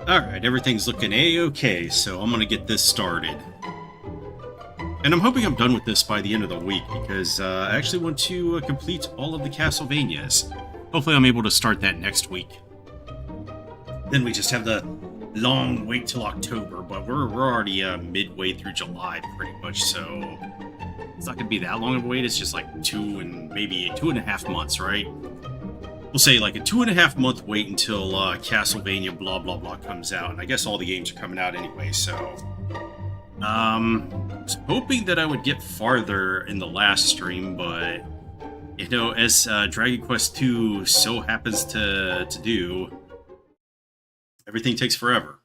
Alright, everything's looking A-okay, so I'm gonna get this started. And I'm hoping I'm done with this by the end of the week, because I actually want to complete all of the Castlevanias. Hopefully I'm able to start that next week. Then we just have the long wait till October, but we're already midway through July, pretty much, so it's not gonna be that long of a wait. It's just like maybe 2.5 months, right? We'll say like a 2.5 month wait until Castlevania blah blah blah comes out, and I guess all the games are coming out anyway, so I was hoping that I would get farther in the last stream, but you know, as Dragon Quest II so happens to do, everything takes forever.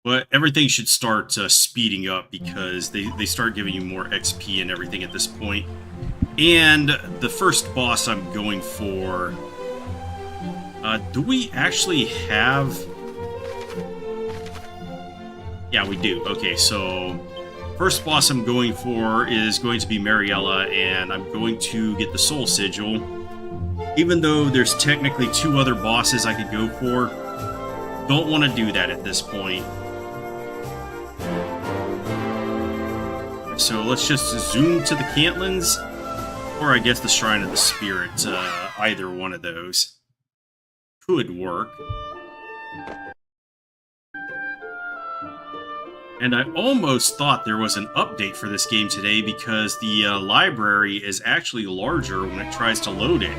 But everything should start speeding up, because they start giving you more XP and everything at this point. And the first boss I'm going for, do we actually have... Yeah, we do. Okay, so first boss I'm going for is going to be Mariella, and I'm going to get the Soul Sigil. Even though there's technically 2 other bosses I could go for, don't want to do that at this point. So let's just zoom to the Cantlins, or I guess the Shrine of the Spirit. Either one of those could work. And I almost thought there was an update for this game today, because the library is actually larger when it tries to load it.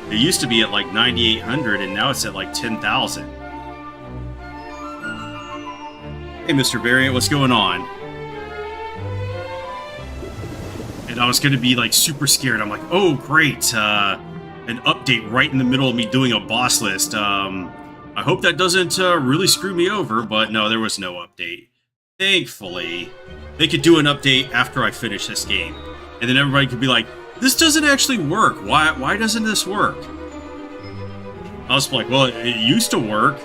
It used to be at like 9,800, and now it's at like 10,000. Hey, Mr. Variant, what's going on? And I was going to be like super scared. I'm like, oh, great. An update right in the middle of me doing a boss list. I hope that doesn't really screw me over, but no, there was no update. Thankfully, they could do an update after I finish this game. And then everybody could be like, This doesn't actually work. Why doesn't this work? I was like, well, it used to work.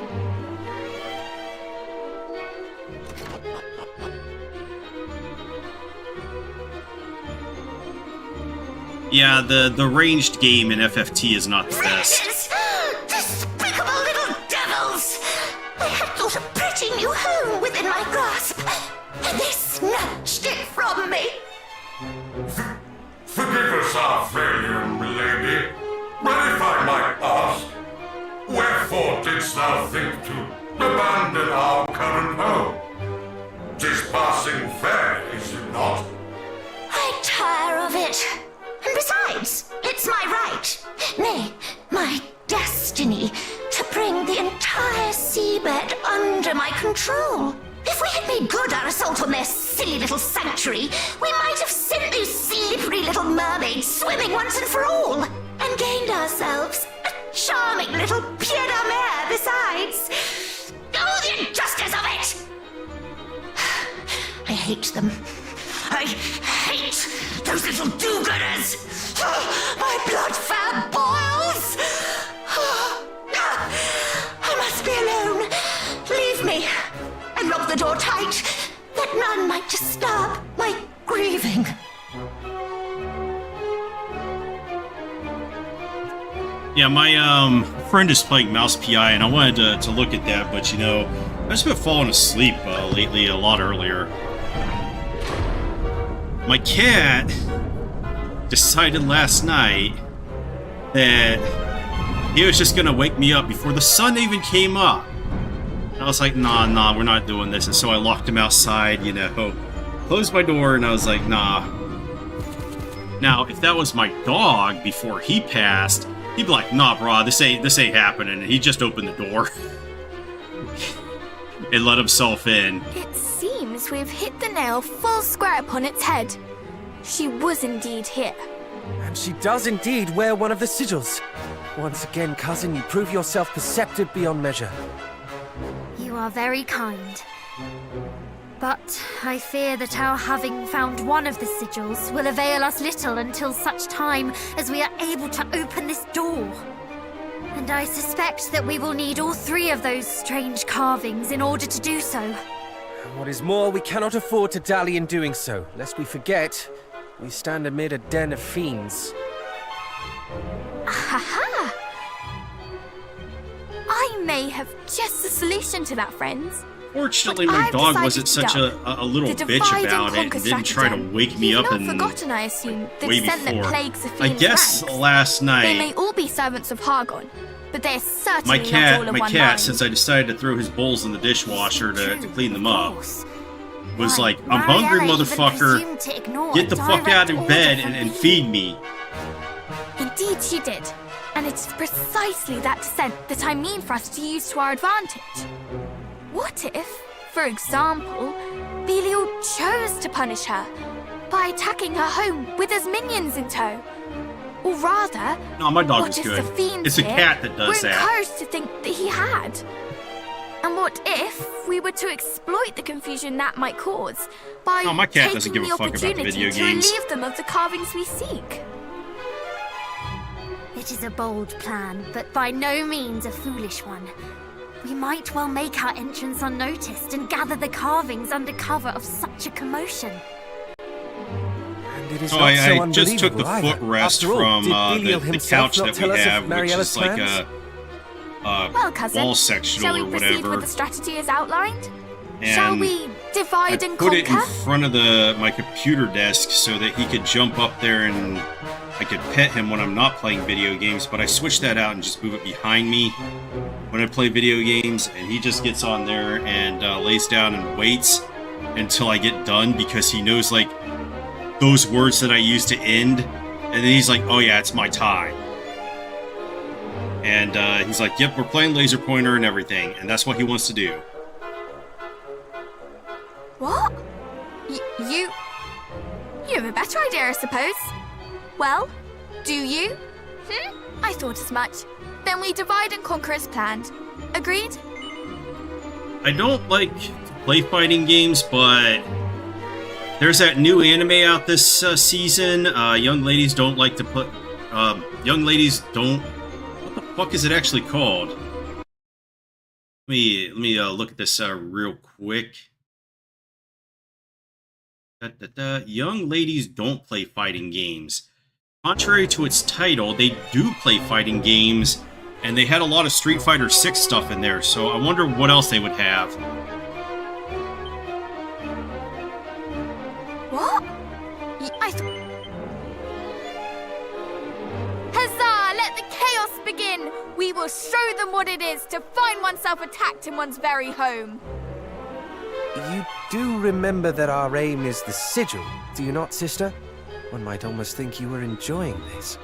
Yeah, the ranged game in FFT is not the best. Despicable little devils! I had thought a pretty new home within my grasp, and they snatched it from me. Forgive us our failure, milady, but if I might ask, wherefore didst thou think to abandon our current home? 'Tis passing fair, is it not? I tire of it. And besides, it's my right, nay, my destiny, to bring the entire seabed under my control. If we had made good our assault on their silly little sanctuary, we might have sent those slippery little mermaids swimming once and for all, and gained ourselves a charming little pied-à-mer besides. Oh, the injustice of it! I hate them. I hate those little do-gooders! My blood fab boils! I must be alone. Leave me, and lock the door tight, that none might disturb my grieving. Yeah, my friend is playing Mouse PI, and I wanted to look at that, but you know, I've just been falling asleep lately a lot earlier. My cat decided last night that he was just gonna wake me up before the sun even came up. And I was like, nah, we're not doing this. And so I locked him outside, you know, closed my door, and I was like, nah. Now, if that was my dog before he passed, he'd be like, nah, brah, this ain't happening. And he just opened the door and let himself in. It seems we've hit the nail full square upon its head. She was indeed here. And she does indeed wear one of the sigils. Once again, cousin, you prove yourself perceptive beyond measure. You are very kind. But I fear that our having found one of the sigils will avail us little until such time as we are able to open this door. And I suspect that we will need all three of those strange carvings in order to do so. And what is more, we cannot afford to dally in doing so, lest we forget we stand amid a den of fiends. Ha! I may have just the solution to that, friends. Fortunately, What my I've dog decided wasn't to such do, a little the bitch divide and about it and conquer didn't try to stratagem. wake me You've up not and forgotten, I assume, the way descent that before. plagues the I fiend's guess ranks. last They night, may all be servants of Hargon, but they're certainly my not all of one cat, mind. since I decided to throw his bowls in the dishwasher to clean them up, Course. was Why, like, I'm hungry, Mariella even motherfucker. presumed to ignore Get the a fuck direct out of order bed from and me. feed me. Indeed she did. And it's precisely that descent that I mean for us to use to our advantage. What if, for example, Belial chose to punish her by attacking her home with his minions in tow? Or rather, No, my dog what is if good. the fiends It's a here cat that does were that. encouraged to think that he had? And what if we were to exploit the confusion that might cause by No, my cat taking doesn't give a the fuck about opportunity video to games. relieve them of the carvings we seek? It is a bold plan, but by no means a foolish one. We might well make our entrance unnoticed and gather the carvings under cover of such a commotion. And it is So not so I just took the unbelievable either. footrest After all, from did the Belial himself couch not that tell we us of have, which Mariella's is like plans? Well, cousin, wall shall sectional we or proceed whatever. with the strategy as outlined? Shall And we divide I and put it conquer? in front of my computer desk so that he could jump up there and I could pet him when I'm not playing video games, but I switched that out and just move it behind me when I play video games, and he just gets on there and lays down and waits until I get done, because he knows, like, those words that I use to end, and then he's like, oh yeah, it's my time. And he's like, yep, we're playing laser pointer and everything, and that's what he wants to do. What? You have a better idea, I suppose. Well, do you? I thought as much. Then we divide and conquer as planned. Agreed? I don't like to play fighting games, but There's that new anime out this season. Young ladies don't like to put. Young ladies don't. What the fuck is it actually called? Let me look at this real quick. Young ladies don't play fighting games. Contrary to its title, they do play fighting games, and they had a lot of Street Fighter 6 stuff in there. So I wonder what else they would have. What? Huzzah! Let the chaos begin! We will show them what it is to find oneself attacked in one's very home. You do remember that our aim is the sigil, do you not, sister? One might almost think you were enjoying this.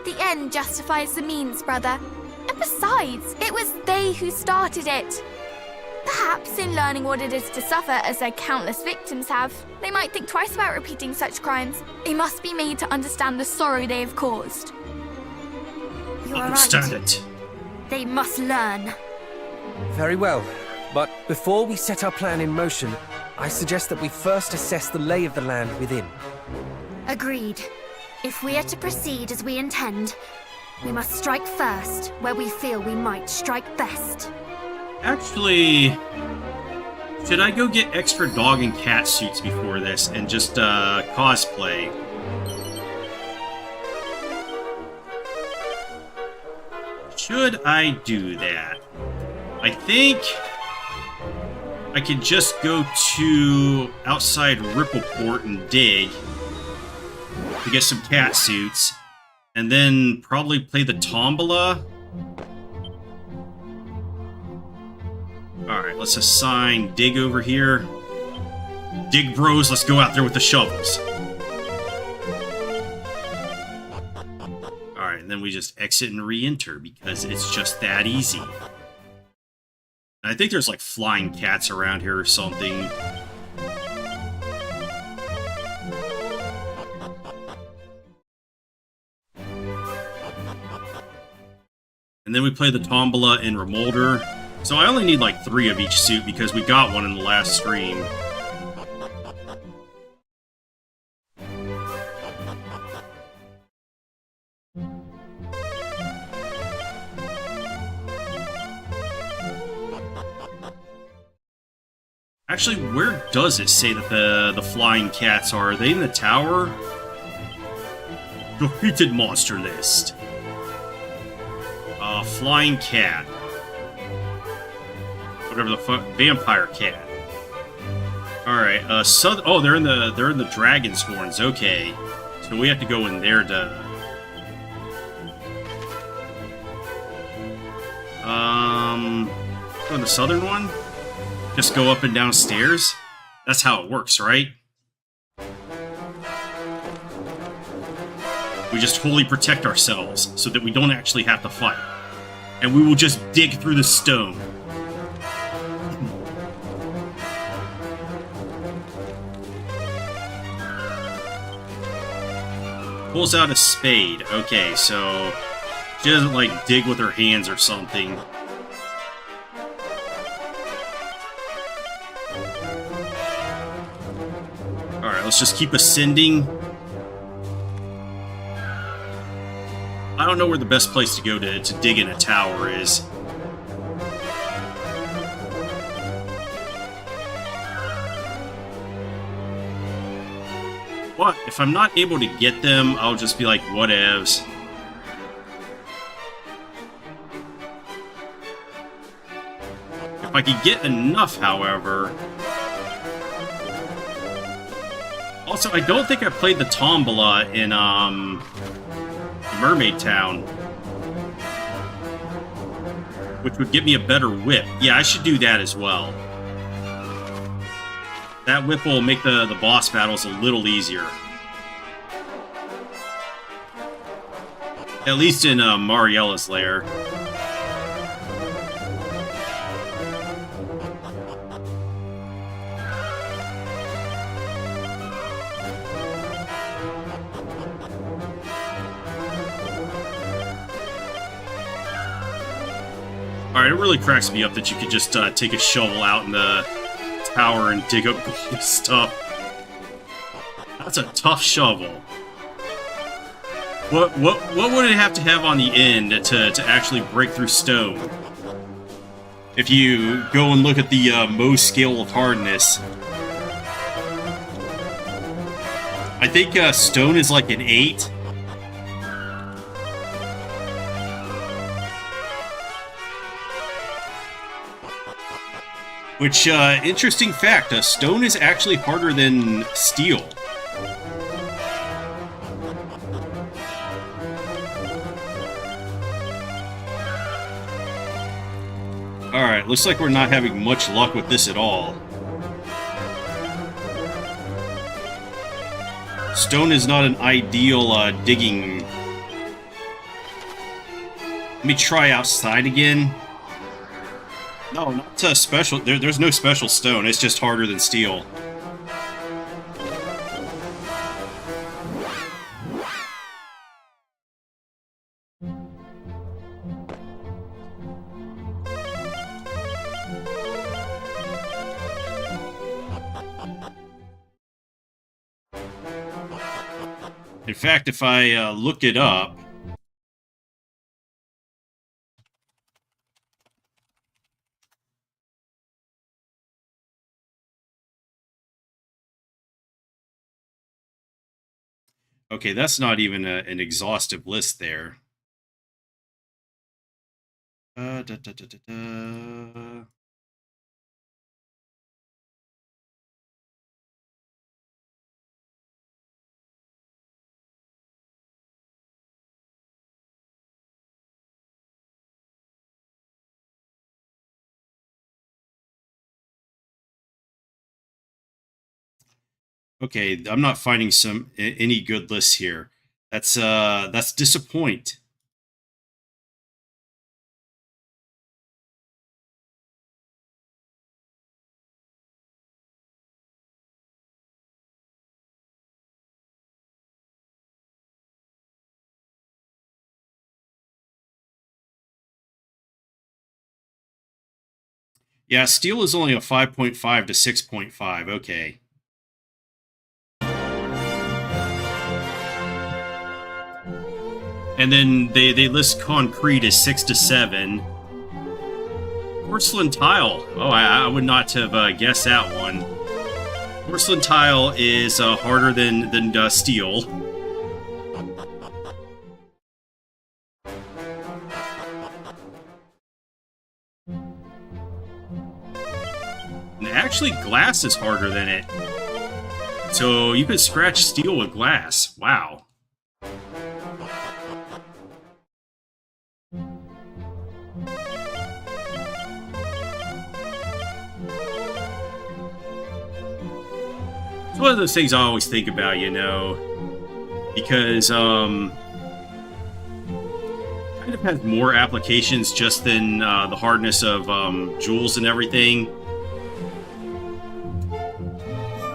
The end justifies the means, brother. And besides, it was they who started it. Perhaps in learning what it is to suffer as their countless victims have, they might think twice about repeating such crimes. They must be made to understand the sorrow they have caused. You are Understand right. it. They must learn. Very well, but before we set our plan in motion, I suggest that we first assess the lay of the land within. Agreed. If we are to proceed as we intend, we must strike first where we feel we might strike best. Actually, should I go get extra dog and cat suits before this and just cosplay? Should I do that? I think I could just go to outside Rippleport and dig to get some cat suits, and then probably play the tombola. Alright, let's assign Dig over here. Dig bros, let's go out there with the shovels. Alright, and then we just exit and re-enter because it's just that easy. I think there's like flying cats around here or something. And then we play the tombola in Remolder. So I only need like 3 of each suit because we got one in the last stream. Actually, where does it say that the flying cats are? Are they in the tower? Defeated monster list. Flying cat. Whatever the fuck, vampire cat. All right. Oh, they're in the dragon's horns. Okay, so we have to go in there to. Go in the southern one. Just go up and down stairs. That's how it works, right? We just wholly protect ourselves so that we don't actually have to fight. And we will just dig through the stone. Pulls out a spade. Okay, so she doesn't like dig with her hands or something. Alright, let's just keep ascending. I don't know where the best place to go to dig in a tower is. What? If I'm not able to get them, I'll just be like, whatevs. If I could get enough, however... Also, I don't think I played the tombola in, Mermaid Town, which would give me a better whip. Yeah, I should do that as well. That whip will make the boss battles a little easier. At least in Mariella's lair. Alright, it really cracks me up that you could just take a shovel out in the tower and dig up gold stuff. that's a tough shovel. What would it have to have on the end to actually break through stone? If you go and look at the Mohs scale of hardness, I think stone is like an 8. Which, interesting fact, stone is actually harder than steel. Alright, looks like we're not having much luck with this at all. Stone is not an ideal digging. Let me try outside again. No, not special. There's no special stone. It's just harder than steel. In fact, if I look it up, okay, that's not even an exhaustive list there. Da, da, da, da. Okay, I'm not finding any good lists here. That's disappoint. Yeah, steel is only a 5.5 to 6.5. Okay. And then they list concrete as 6 to 7. Porcelain tile. Oh, I would not have guessed that one. Porcelain tile is harder than steel. And actually, glass is harder than it. So you could scratch steel with glass. Wow. It's one of those things I always think about, you know, because kind of has more applications just than the hardness of jewels and everything.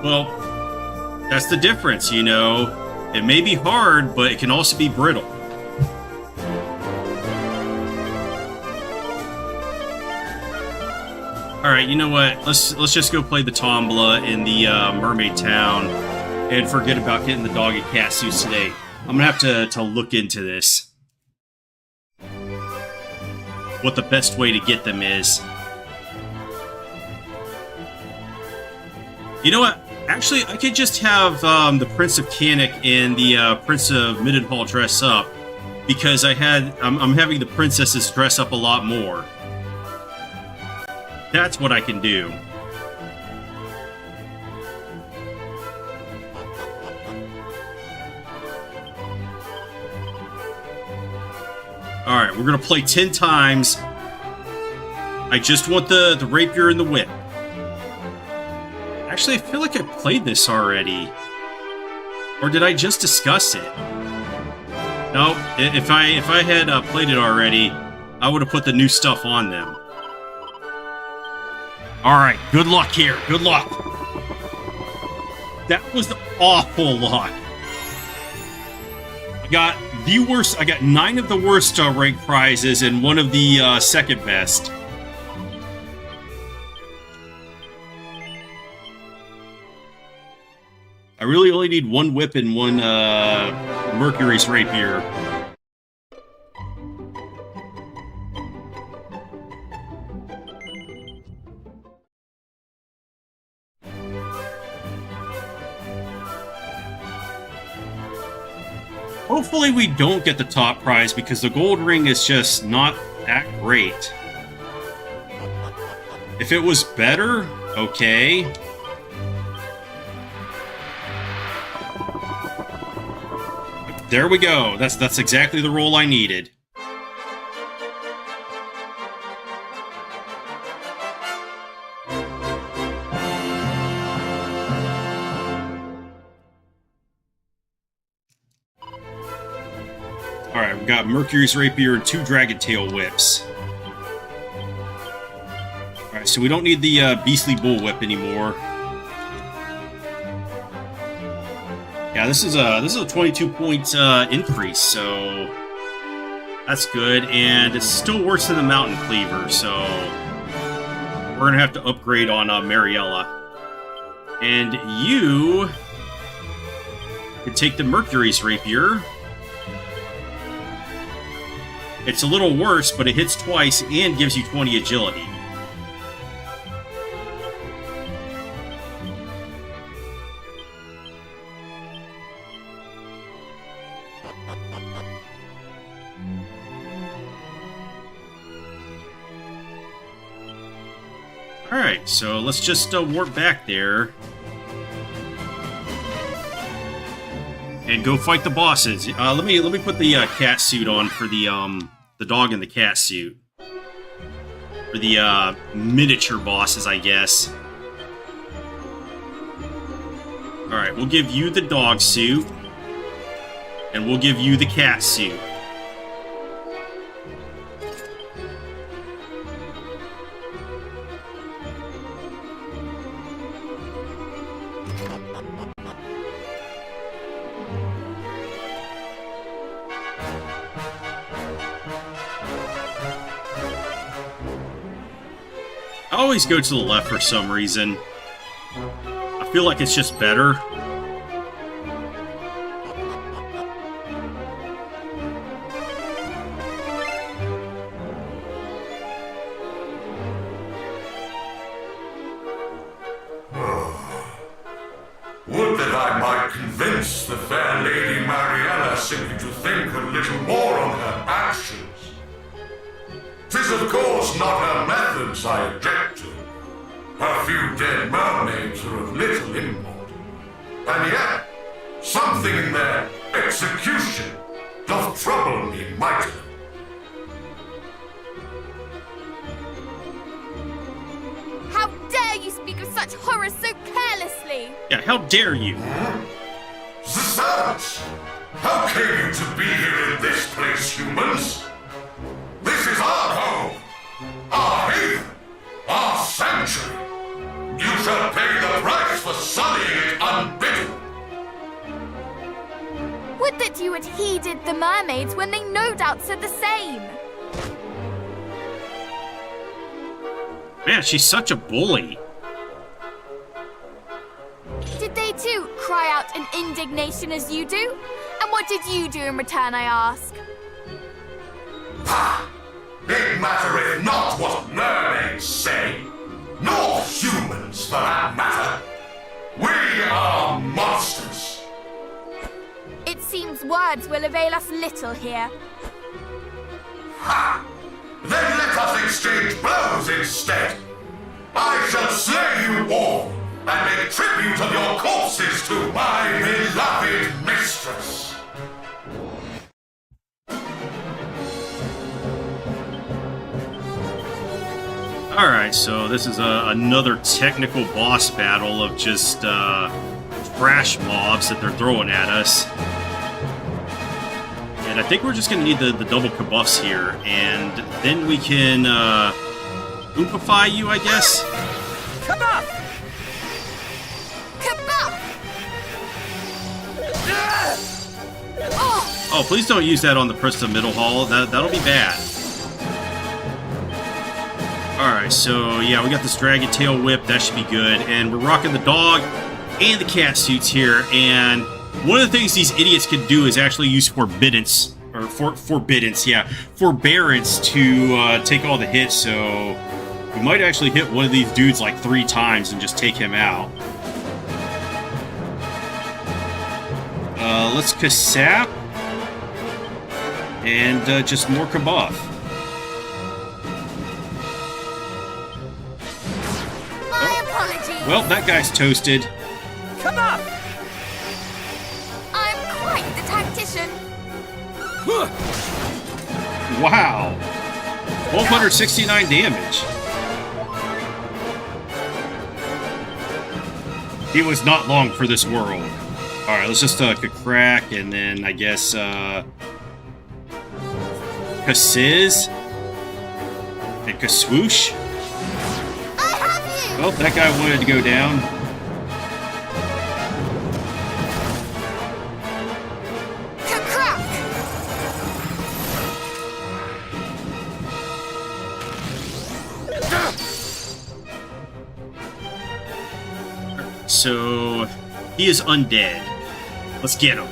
Well, that's the difference, you know. It may be hard, but it can also be brittle. Alright, you know what? Let's just go play the Tombola in the Mermaid Town and forget about getting the dog and cat suits today. I'm gonna have to look into this. What the best way to get them is. You know what? Actually, I could just have the Prince of Canik and the Prince of Midenhall dress up, because I'm having the princesses dress up a lot more. That's what I can do. Alright, we're gonna play 10 times. I just want the rapier and the whip. Actually, I feel like I played this already. Or did I just discuss it? No, if I had played it already, I would have put the new stuff on them. Alright, good luck here. Good luck. That was awful luck. I got the worst. I got 9 of the worst rank prizes and 1 of the second best. I really only need one whip and one Mercury's Rapier. Hopefully we don't get the top prize because the gold ring is just not that great. If it was better, okay. There we go. That's exactly the roll I needed. Alright, we've got Mercury's Rapier and 2 Dragon Tail Whips. Alright, so we don't need the Beastly Bull Whip anymore. Yeah, this is a 22-point increase, so that's good, and it's still worse than the Mountain Cleaver, so we're gonna have to upgrade on Mariella. And you can take the Mercury's Rapier. It's a little worse, but it hits twice and gives you 20 agility. Alright, so let's just warp back there. And go fight the bosses. Let me put the cat suit on for the dog in the cat suit. For the miniature bosses, I guess. Alright, we'll give you the dog suit. And we'll give you the cat suit. I always go to the left for some reason. I feel like it's just better. Would that I might convince the fair Lady Mariella simply to think a little more on her actions. 'Tis of course not her methods I object to. Her few dead mermaids are of little import. And yet, something in their execution doth trouble me mightily. How dare you speak of such horrors so carelessly? Yeah, how dare you? The servants! How came you to be here in this place, humans? This is our home, our haven, our sanctuary. You shall pay the price for sullying it unbidden. Would that you had heeded the mermaids when they no doubt said the same. Man, she's such a bully. Did they too cry out in indignation as you do? And what did you do in return, I ask? Ha! It mattereth not what mermaids say, nor humans for that matter. We are monsters. It seems words will avail us little here. Ha! Then let us exchange blows instead. I shall slay you all and make tribute of your corpses to my beloved mistress. Alright, so this is another technical boss battle of just trash mobs that they're throwing at us. And I think we're just going to need the double kabuffs here, and then we can oopify you, I guess? Kabuff! Kabuff! Oh! Oh, please don't use that on the Prista Middle Hall. That'll be bad. Alright, so yeah, we got this Dragon Tail Whip. That should be good. And we're rocking the dog and the cat suits here, and one of the things these idiots can do is actually use forbearance to take all the hits, so we might actually hit one of these dudes like 3 times and just take him out. Let's Kasap and just more Kabuff. My apologies. Well, that guy's toasted. Come on! I'm quite the tactician. Wow. 1,269 damage. He was not long for this world. Alright, let's just crack and then I guess Kasiz and Kaswoosh. I have you. Well, that guy wanted to go down. Ka-crack. So he is undead. Let's get him.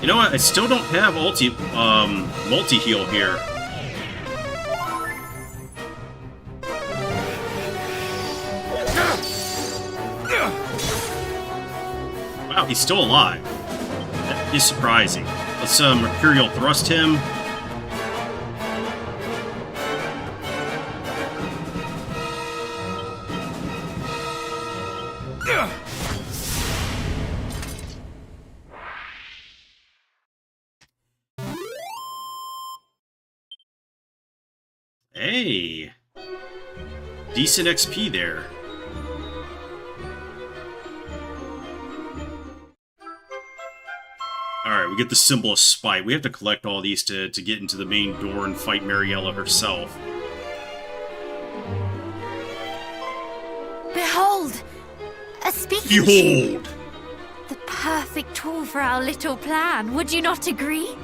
You know what? I still don't have multi-heal here. Wow, he's still alive. That is surprising. Let's Mercurial Thrust him. Hey! Decent XP there. Alright, we get the Symbol of Spite. We have to collect all these to get into the main door and fight Mariella herself. Behold! A speaking tube. Behold! The perfect tool for our little plan, would you not agree?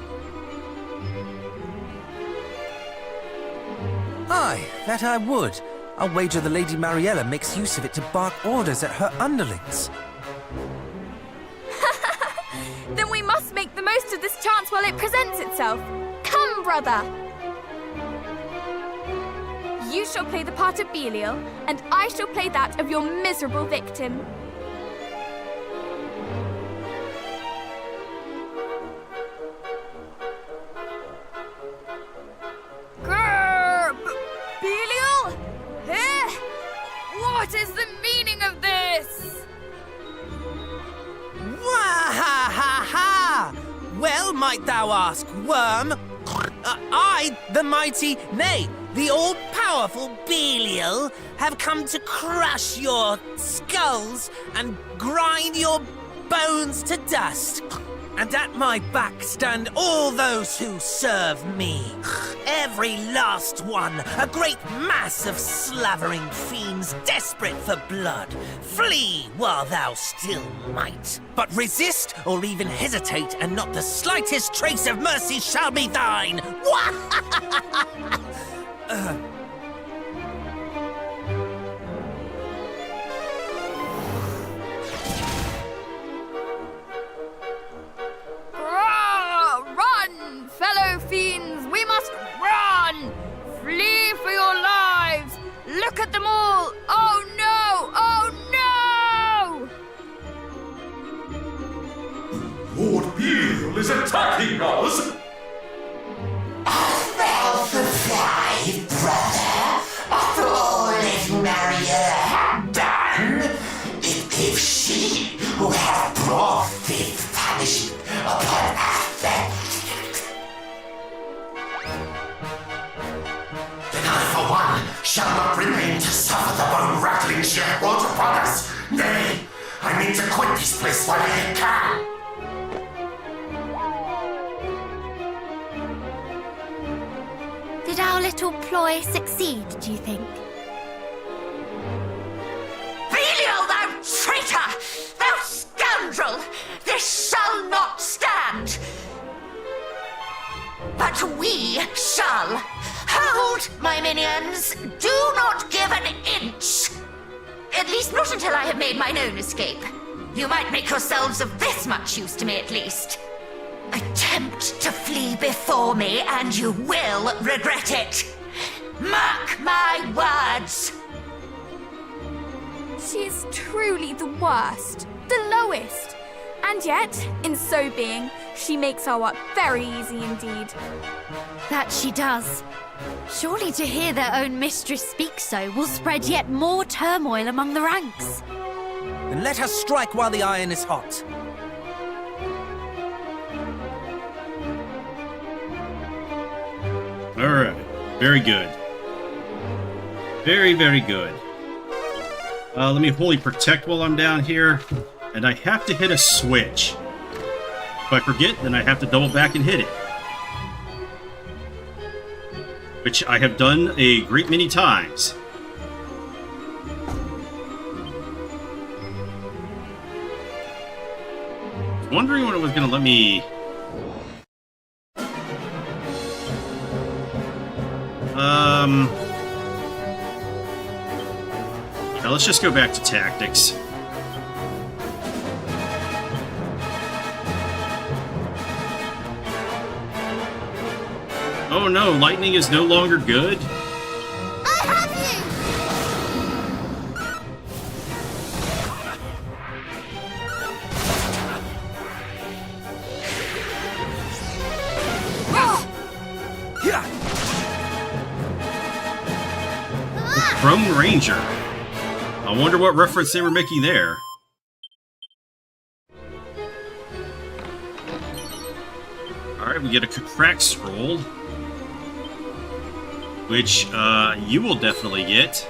Aye, that I would. I'll wager the Lady Mariella makes use of it to bark orders at her underlings. Then we must make the most of this chance while it presents itself. Come, brother. You shall play the part of Belial, and I shall play that of your miserable victim. Belial? Eh? What is the meaning of this? Wah-ha-ha-ha! Well, might thou ask, worm? I, the mighty, nay, the all-powerful Belial, have come to crush your skulls and grind your bones to dust. And at my back stand all those who serve me. Every last one, a great mass of slavering fiends desperate for blood. Flee while thou still might. But resist or even hesitate, and not the slightest trace of mercy shall be thine. Run, fellow fiends! We must run! Flee for your lives! Look at them all! Oh no! Oh no! Lord Belial is attacking us! Five, brother. After all Lady Mariella had done, it gives she who hath brought this punishment upon us. Then I, for one, shall not remain to suffer the bone-rattling she hath brought upon us. Nay, I mean to quit this place while I can. Did our little ploy succeed, do you think? Belial, thou traitor! Thou scoundrel! This shall not stand! But we least not until I have made mine own escape. You might make yourselves of this much use to me at least. Attempt to flee before me and you will regret it. Mark my words. She is truly the worst, the lowest. And yet, in so being, she makes our work very easy indeed. That she does. Surely to hear their own mistress speak so will spread yet more turmoil among the ranks. Then let her strike while the iron is hot. Alright, very good. Very, very good. Let me Holy Protect while I'm down here. And I have to hit a switch. If I forget, then I have to double back and hit it. Which I have done a great many times. Wondering when it was going to let me... Now let's just go back to tactics. Oh no, lightning is no longer good? I have you! Chrome Ranger. I wonder what reference they were making there. Alright, we get a crack scroll. Which, you will definitely get.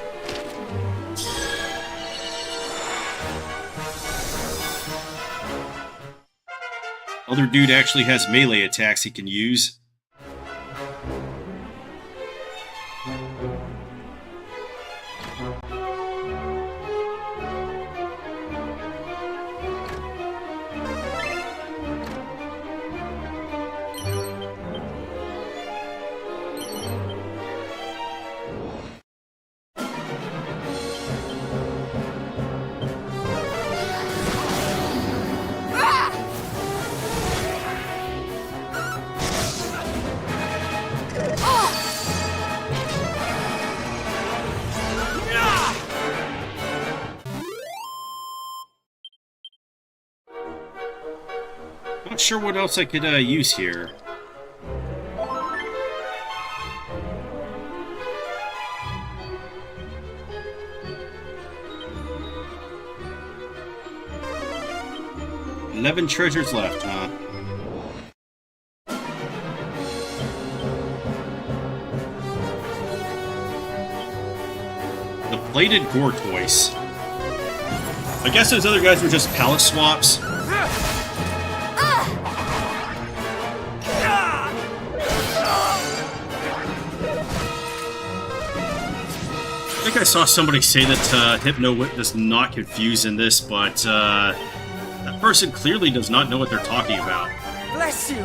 Other dude actually has melee attacks he can use. Not sure what else I could use here. $11 treasures left, huh? The plated Gortoise. I guess those other guys were just palette swaps. I think I saw somebody say that Hypno Whip does not confuse in this, but that person clearly does not know what they're talking about. Bless you!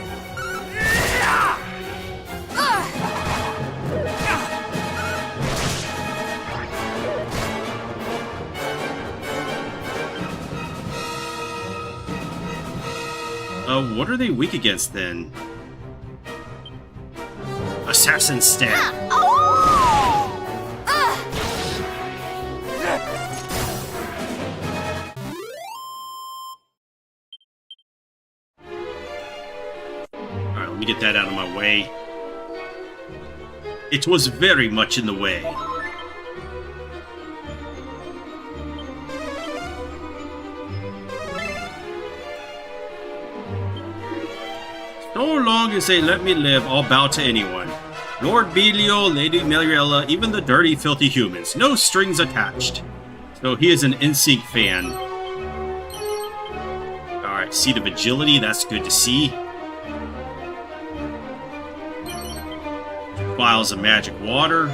What are they weak against then? Assassin Stab. Alright, let me get that out of my way. It was very much in the way. So long as they let me live, I'll bow to anyone. Lord Belio, Lady Meliella, even the dirty, filthy humans. No strings attached. So he is an NSYNC fan. Alright, Seat of Agility, that's good to see. Vials of magic water.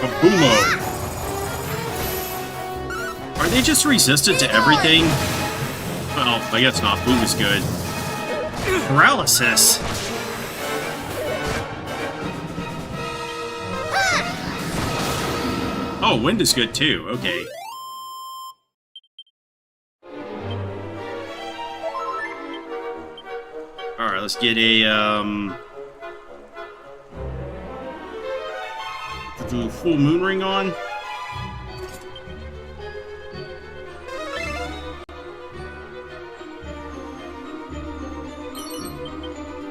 Kabumo. Are they just resistant to everything? Well, I guess not. Boom is good. Paralysis. Oh, wind is good too. Okay. Alright, let's get a, do a full moon ring on.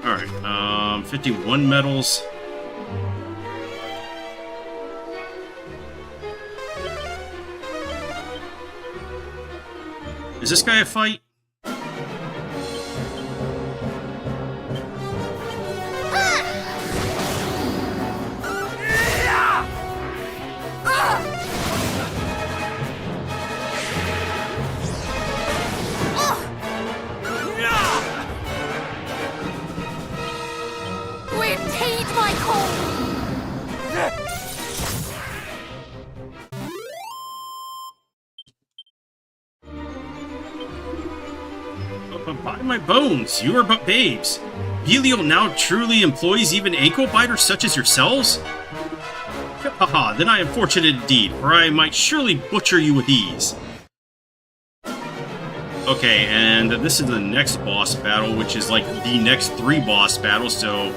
Alright, 51 medals. Is this guy a fight? Wind, heed my call! By my bones, you are but babes. Belial now truly employs even ankle biters such as yourselves? Haha, then I am fortunate indeed, for I might surely butcher you with ease. Okay, and this is the next boss battle, which is like the next 3 boss battles, so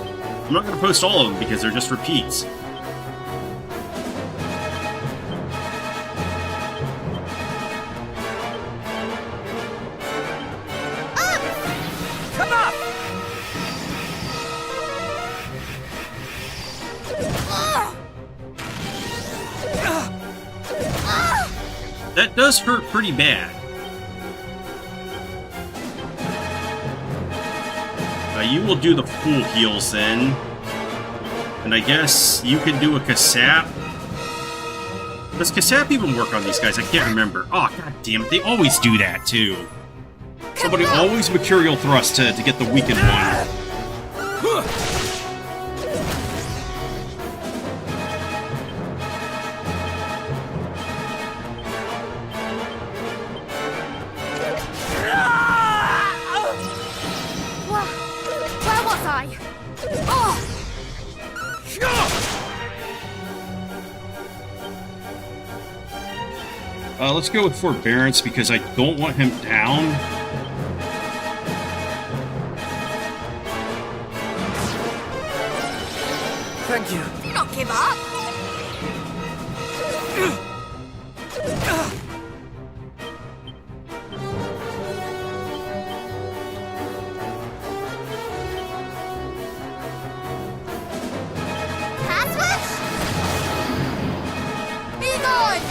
I'm not going to post all of them because they're just repeats. Come up! That does hurt pretty bad. You will do the full heals then. And I guess you can do a Kasap. Does Kasap even work on these guys? I can't remember. Oh, god damn it. They always do that, too. Somebody always Mercurial Thrust to get the weakened one. Where was I? Oh! Let's go with Forbearance because I don't want him down. Thank you. Do not give up! Caswish! Be gone!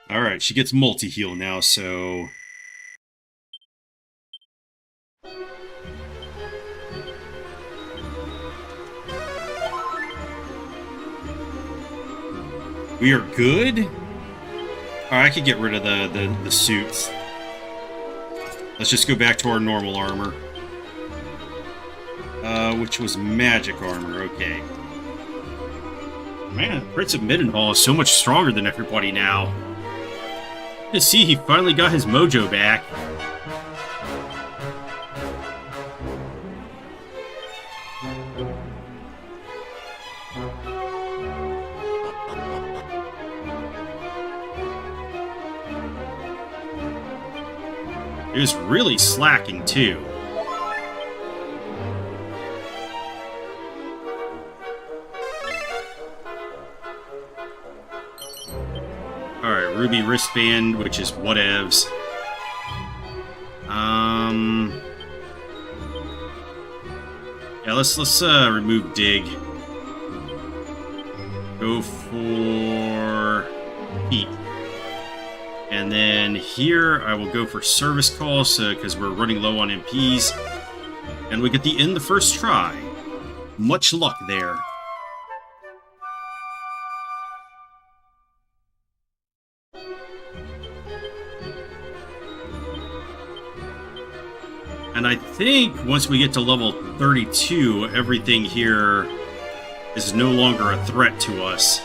Alright, she gets multi-heal now, so... We are good? Alright, I could get rid of the suits. Let's just go back to our normal armor. Which was magic armor, okay. Man, Prince of Midenhall is so much stronger than everybody now. To see he finally got his mojo back. He was really slacking too. Alright, Ruby wristband, which is whatevs. Yeah, let's remove dig. Go for heat. And then here I will go for service calls because we're running low on MPs. And we get the end the first try. Much luck there. And I think once we get to level 32, everything here is no longer a threat to us.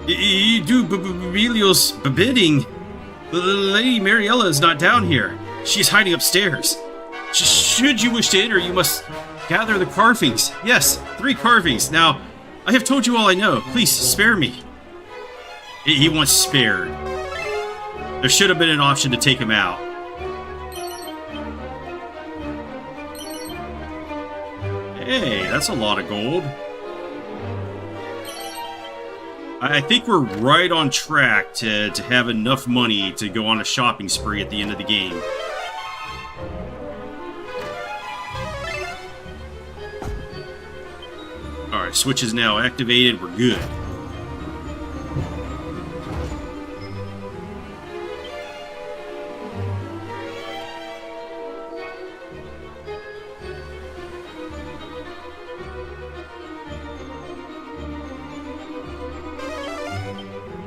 You do Belial's bidding. Lady Mariella is not down here. She's hiding upstairs. Should you wish to enter, you must gather the carvings. Yes, 3 carvings. Now, I have told you all I know. Please, spare me. He wants spared. There should have been an option to take him out. Hey, that's a lot of gold. I think we're right on track to have enough money to go on a shopping spree at the end of the game. Alright, switch is now activated. We're good.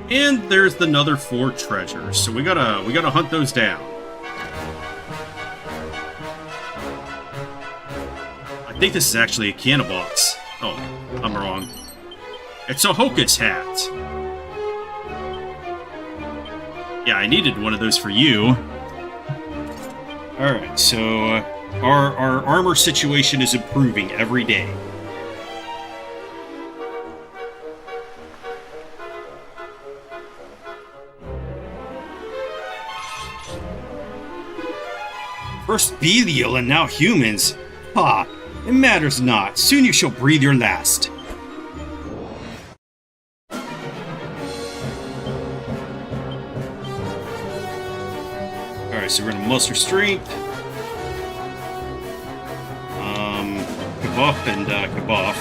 And there's another 4 treasures, so we gotta hunt those down. I think this is actually a canna box. Oh, I'm wrong. It's a Hocus hat. Yeah, I needed one of those for you. Alright, so our armor situation is improving every day. First Belial and now humans. Ha! It matters not. Soon you shall breathe your last. Alright, so we're gonna muster strength. Kabuff and Kabuff.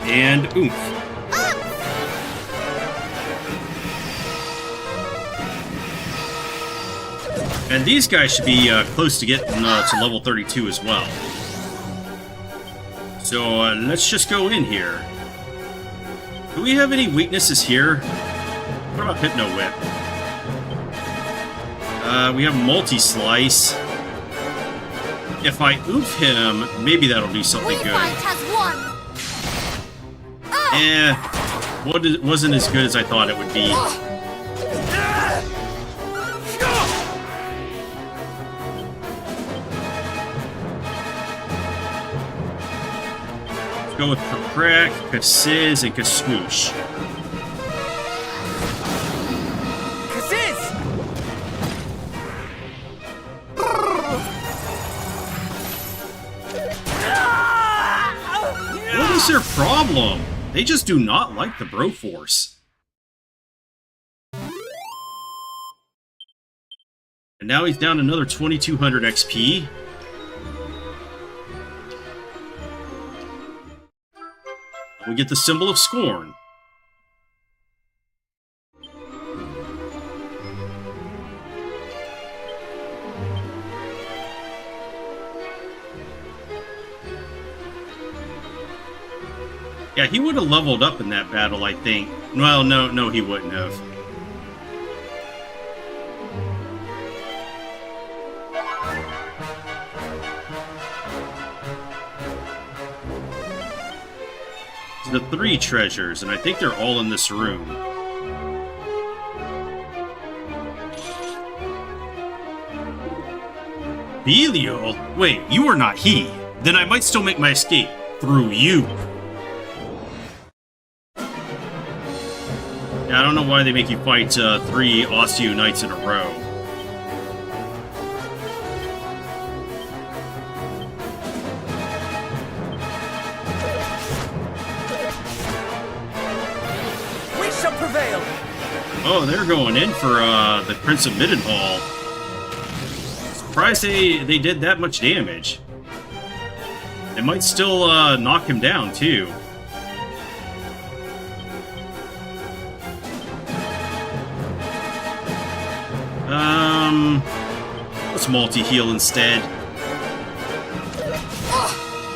And oomph. And these guys should be close to getting to level 32 as well. So let's just go in here. Do we have any weaknesses here? What about Hypno Whip? We have Multi-Slice. If I oof him, maybe that'll do something good. Wasn't as good as I thought it would be. Go with Crack, Kassiz, and Kasmoosh. Kassiz! What is their problem? They just do not like the Broforce. And now he's down another 2200 XP. We get the Symbol of Scorn. Yeah, he would have leveled up in that battle, I think. Well, no, he wouldn't have. The 3 treasures, and I think they're all in this room. Belial? Wait, you are not he. Then I might still make my escape through you. Yeah, I don't know why they make you fight 3 Osteo Knights in a row. Oh, they're going in for the Prince of Middenhall. Surprised they did that much damage. They might still knock him down, too. Let's multi-heal instead.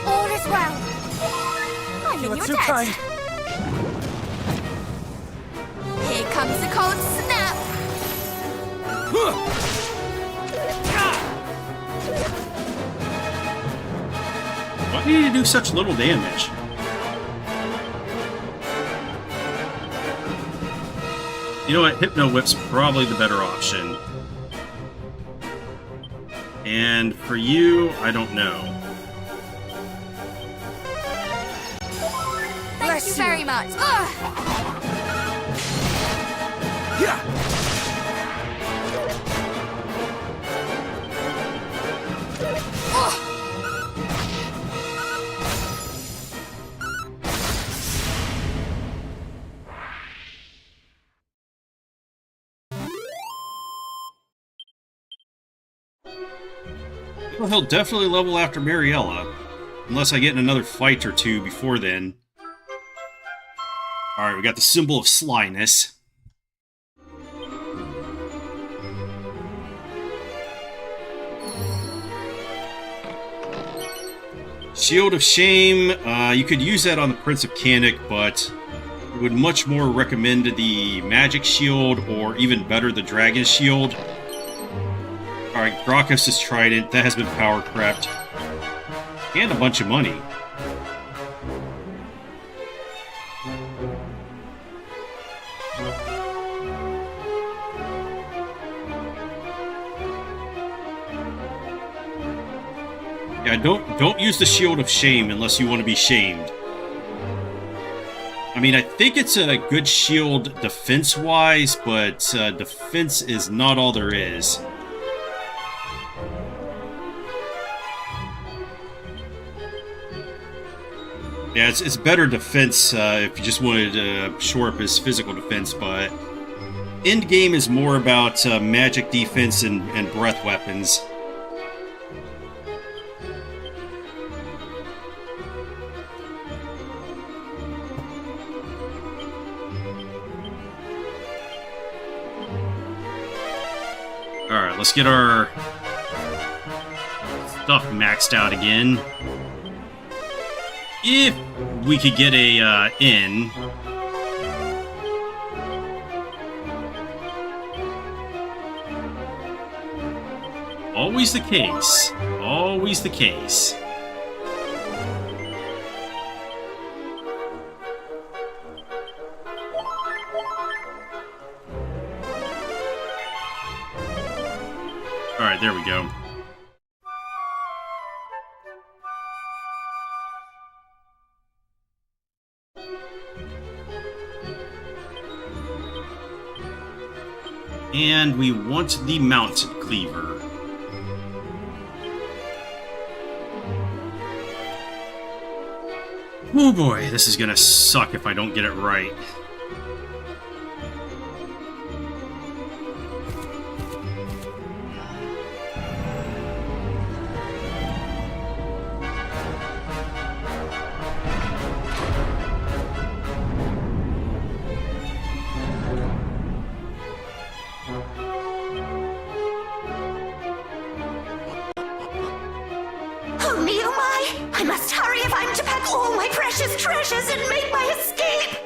All is well. I'm in your too debt. kind. Here comes the cold snap. Why did he do such little damage? You know what? Hypno Whip's probably the better option. And for you, I don't know. Thank you very much. Ugh. Yeah. Well, he'll definitely level after Mariella. Unless I get in another fight or two before then. Alright, we got the symbol of slyness. Shield of Shame, you could use that on the Prince of Canic, but I would much more recommend the Magic Shield, or even better, the Dragon Shield. Alright, Grokos' Trident, that has been power crept. And a bunch of money. Yeah, don't use the Shield of Shame unless you want to be shamed. I mean, I think it's a good shield defense-wise, but defense is not all there is. Yeah, it's better defense if you just wanted to shore up his physical defense, but end game is more about magic defense and breath weapons. Alright, let's get our stuff maxed out again. If we could get a in. Always the case. Always the case. Alright, there we go. And we want the Mounted Cleaver. Oh boy, this is gonna suck if I don't get it right. I must hurry if I'm to pack all my precious treasures and make my escape.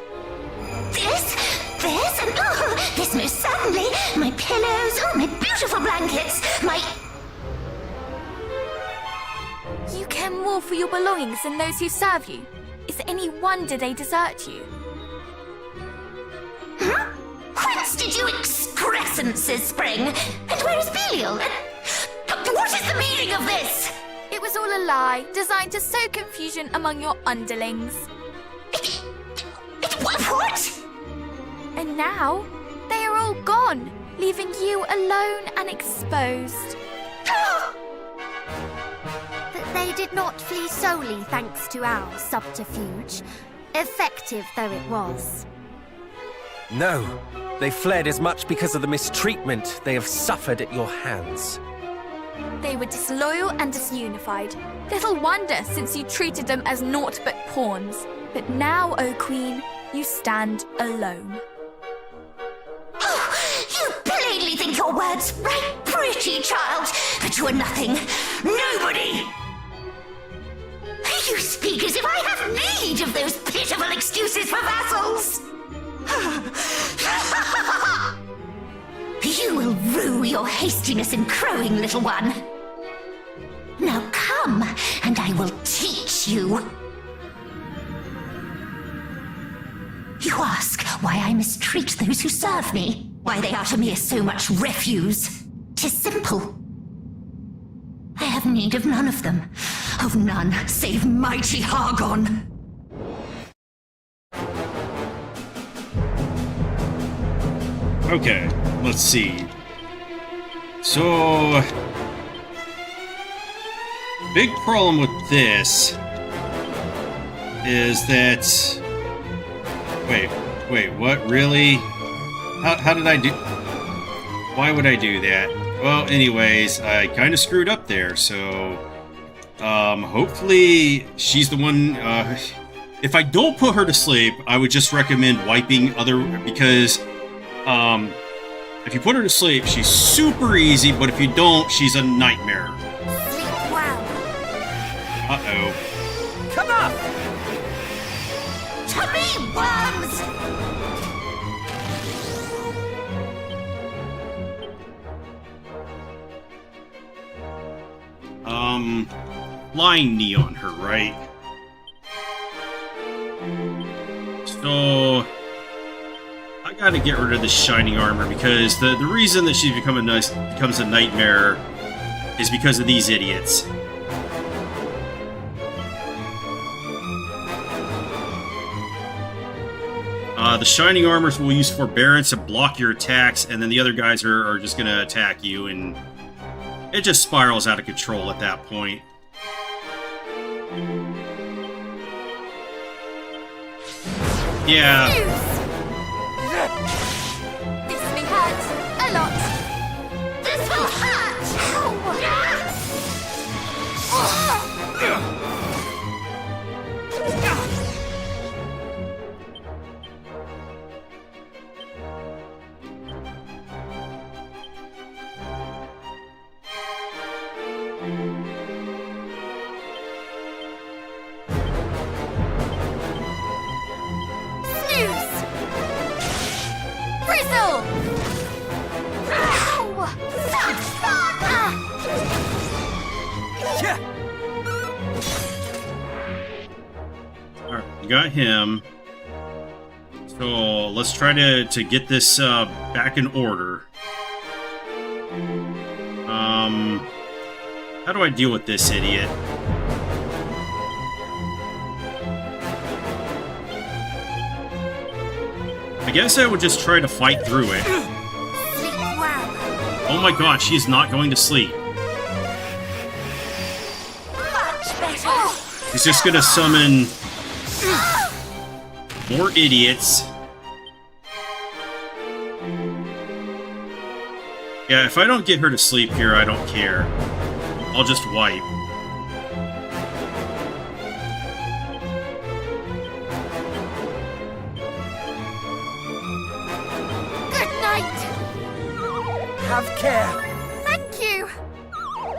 This, and this most certainly. My pillows, my beautiful blankets, my... You care more for your belongings than those who serve you. Is it any wonder they desert you? Huh? Whence did you excrescences spring? And where is Belial? What is the meaning of this? It was all a lie, designed to sow confusion among your underlings. What? And now, they are all gone, leaving you alone and exposed. But they did not flee solely thanks to our subterfuge, effective though it was. No, they fled as much because of the mistreatment they have suffered at your hands. They were disloyal and disunified. Little wonder, since you treated them as naught but pawns. But now, O Queen, you stand alone. You plainly think your words right pretty, child, but you are nothing. Nobody! You speak as if I have need of those pitiful excuses for vassals! You will rue your hastiness in crowing, little one. Now come and and I will teach you. You ask why I mistreat those who serve me, why they are to me as so much refuse. 'Tis simple. I have need of none of them, of none save mighty Hargon. Okay, let's see. So, big problem with this is that... Wait, what? Really? How did I do... Why would I do that? Well, anyways, I kind of screwed up there, so... hopefully she's the one... if I don't put her to sleep, I would just recommend wiping other... Because, if you put her to sleep, she's super easy, but if you don't, she's a nightmare. Sleep well. Uh-oh. Come on! To me, worms! Lying knee on her, right? So... I gotta get rid of this shining armor because the reason that she's becomes a nightmare is because of these idiots. The shining armors will use forbearance to block your attacks, and then the other guys are just gonna attack you, and it just spirals out of control at that point. Yeah. This may hurt a lot. This will hurt! Snooze! Bristle! Ow! Such fun! Yeah. Alright, we got him. So let's try to get this back in order. How do I deal with this idiot? I guess I would just try to fight through it. Sleep well. Oh my god, she's not going to sleep. Much better! He's just gonna summon more idiots. Yeah, if I don't get her to sleep here, I don't care. I'll just wipe. Good night! Have care. Thank you!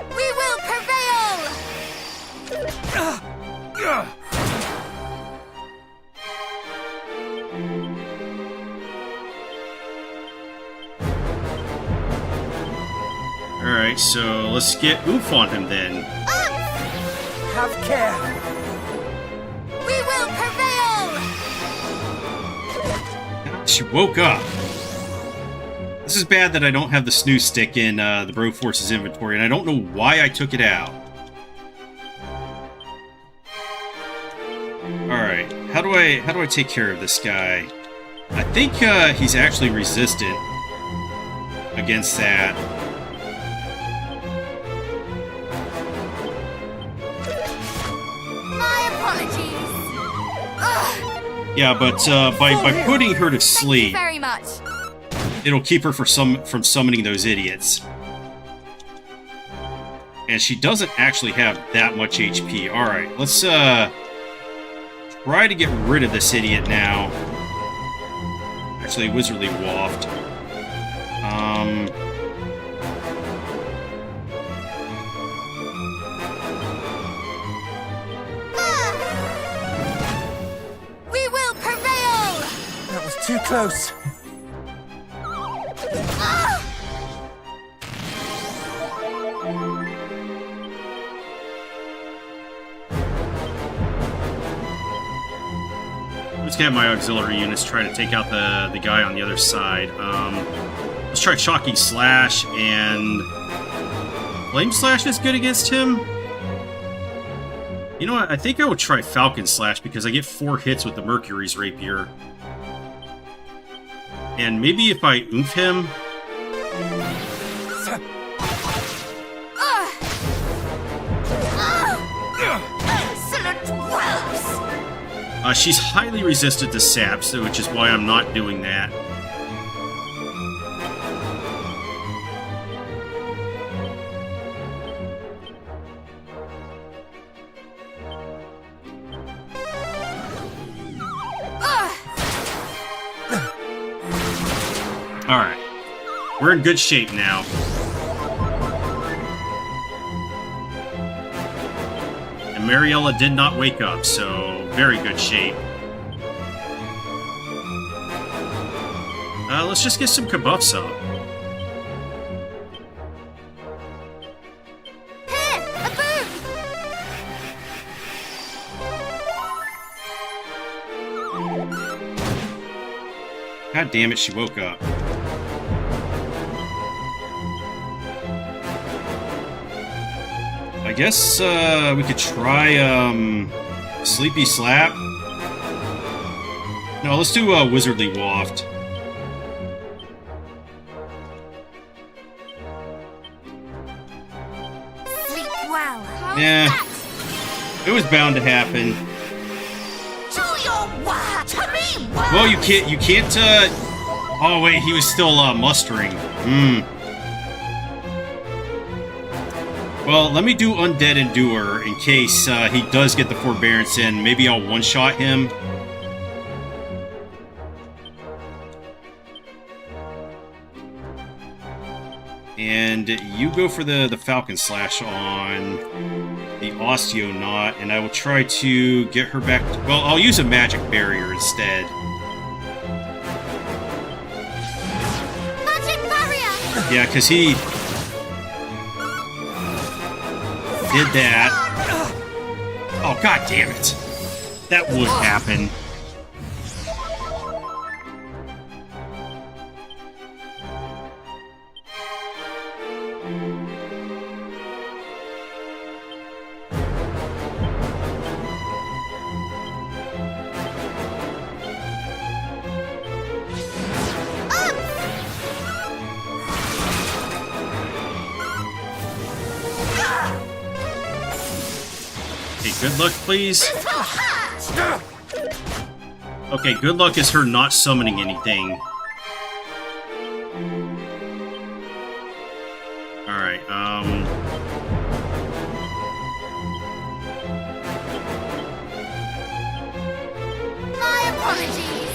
We will prevail! Alright, so let's get oof on him then. Have care. We will prevail! She woke up. This is bad that I don't have the snooze stick in the Broforce's inventory, and I don't know why I took it out. Alright, how do I take care of this guy? I think he's actually resistant against that. My apologies! Ugh, Yeah, but by putting her to thank you sleep, very much. it'll keep her from summoning those idiots. And she doesn't actually have that much HP. Alright, let's try to get rid of this idiot now. Actually, Wizardly Waft. We will prevail! That was too close. Let's get my auxiliary units, try to take out the guy on the other side. Let's try Shocking Slash, and Flame Slash is good against him. You know what? I think I would try Falcon Slash because I get 4 hits with the Mercury's Rapier. And maybe if I oomph him... Excellent whelps! She's highly resistant to sap, so which is why I'm not doing that. Alright. We're in good shape now. And Mariella did not wake up, so very good shape. Let's just get some kabuffs up. Here, a boom! God damn it, she woke up. I guess we could try Sleepy Slap. No, let's do Wizardly Waft. Sleep well. Yeah, it was bound to happen. To your word! To me, word! Well, you can't. Oh wait, he was still mustering. Well, let me do Undead Endure in case he does get the Forbearance in. Maybe I'll one-shot him. And you go for the Falcon Slash on the Osteonaut, and I will try to get her back to, well, I'll use a Magic Barrier instead. Magic barrier! Yeah, because he did that. Oh, god damn it. That would happen. Good luck, please. Okay, good luck is her not summoning anything. Alright, My apologies.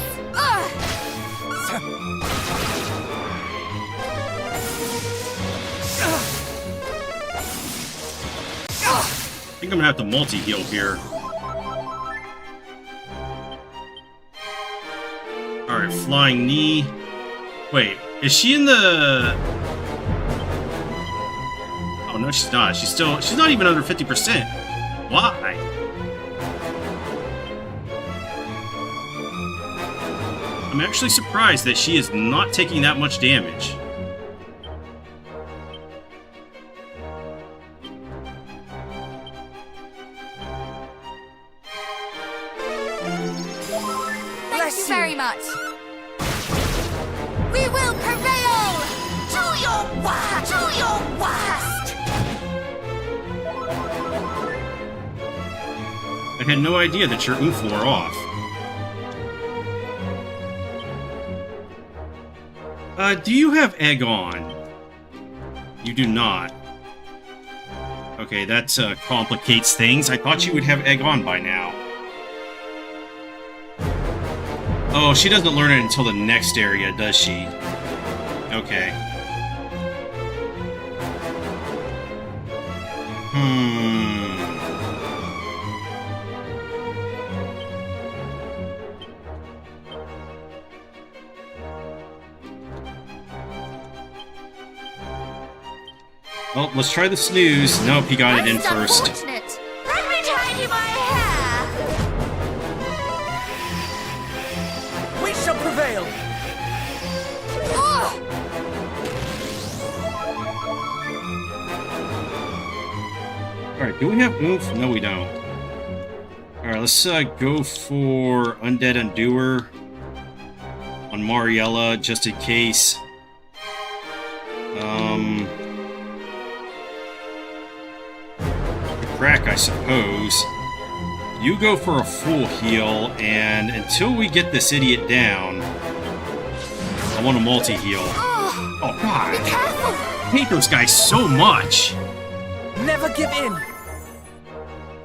I think I'm gonna have to multi-heal here. Alright, Flying Knee. Wait, is she in the... Oh, no, she's not. She's not even under 50%. Why? I'm actually surprised that she is not taking that much damage. Thank you very much. We will prevail! To your word! To your worst! I had no idea that your oomph wore off. Do you have egg on? You do not. Okay, that complicates things. I thought you would have egg on by now. Oh, she doesn't learn it until the next area, does she? Okay. Well, let's try the snooze. Nope, he got it in first. Unfortunate. Let me tidy my hair! Alright, do we have oomph? No, we don't. Alright, let's go for Undead Undoer on Mariella, just in case. Crack, I suppose. You go for a full heal, and until we get this idiot down, I want a multi-heal. Oh, God. Be careful! I hate those guys so much. Never give in!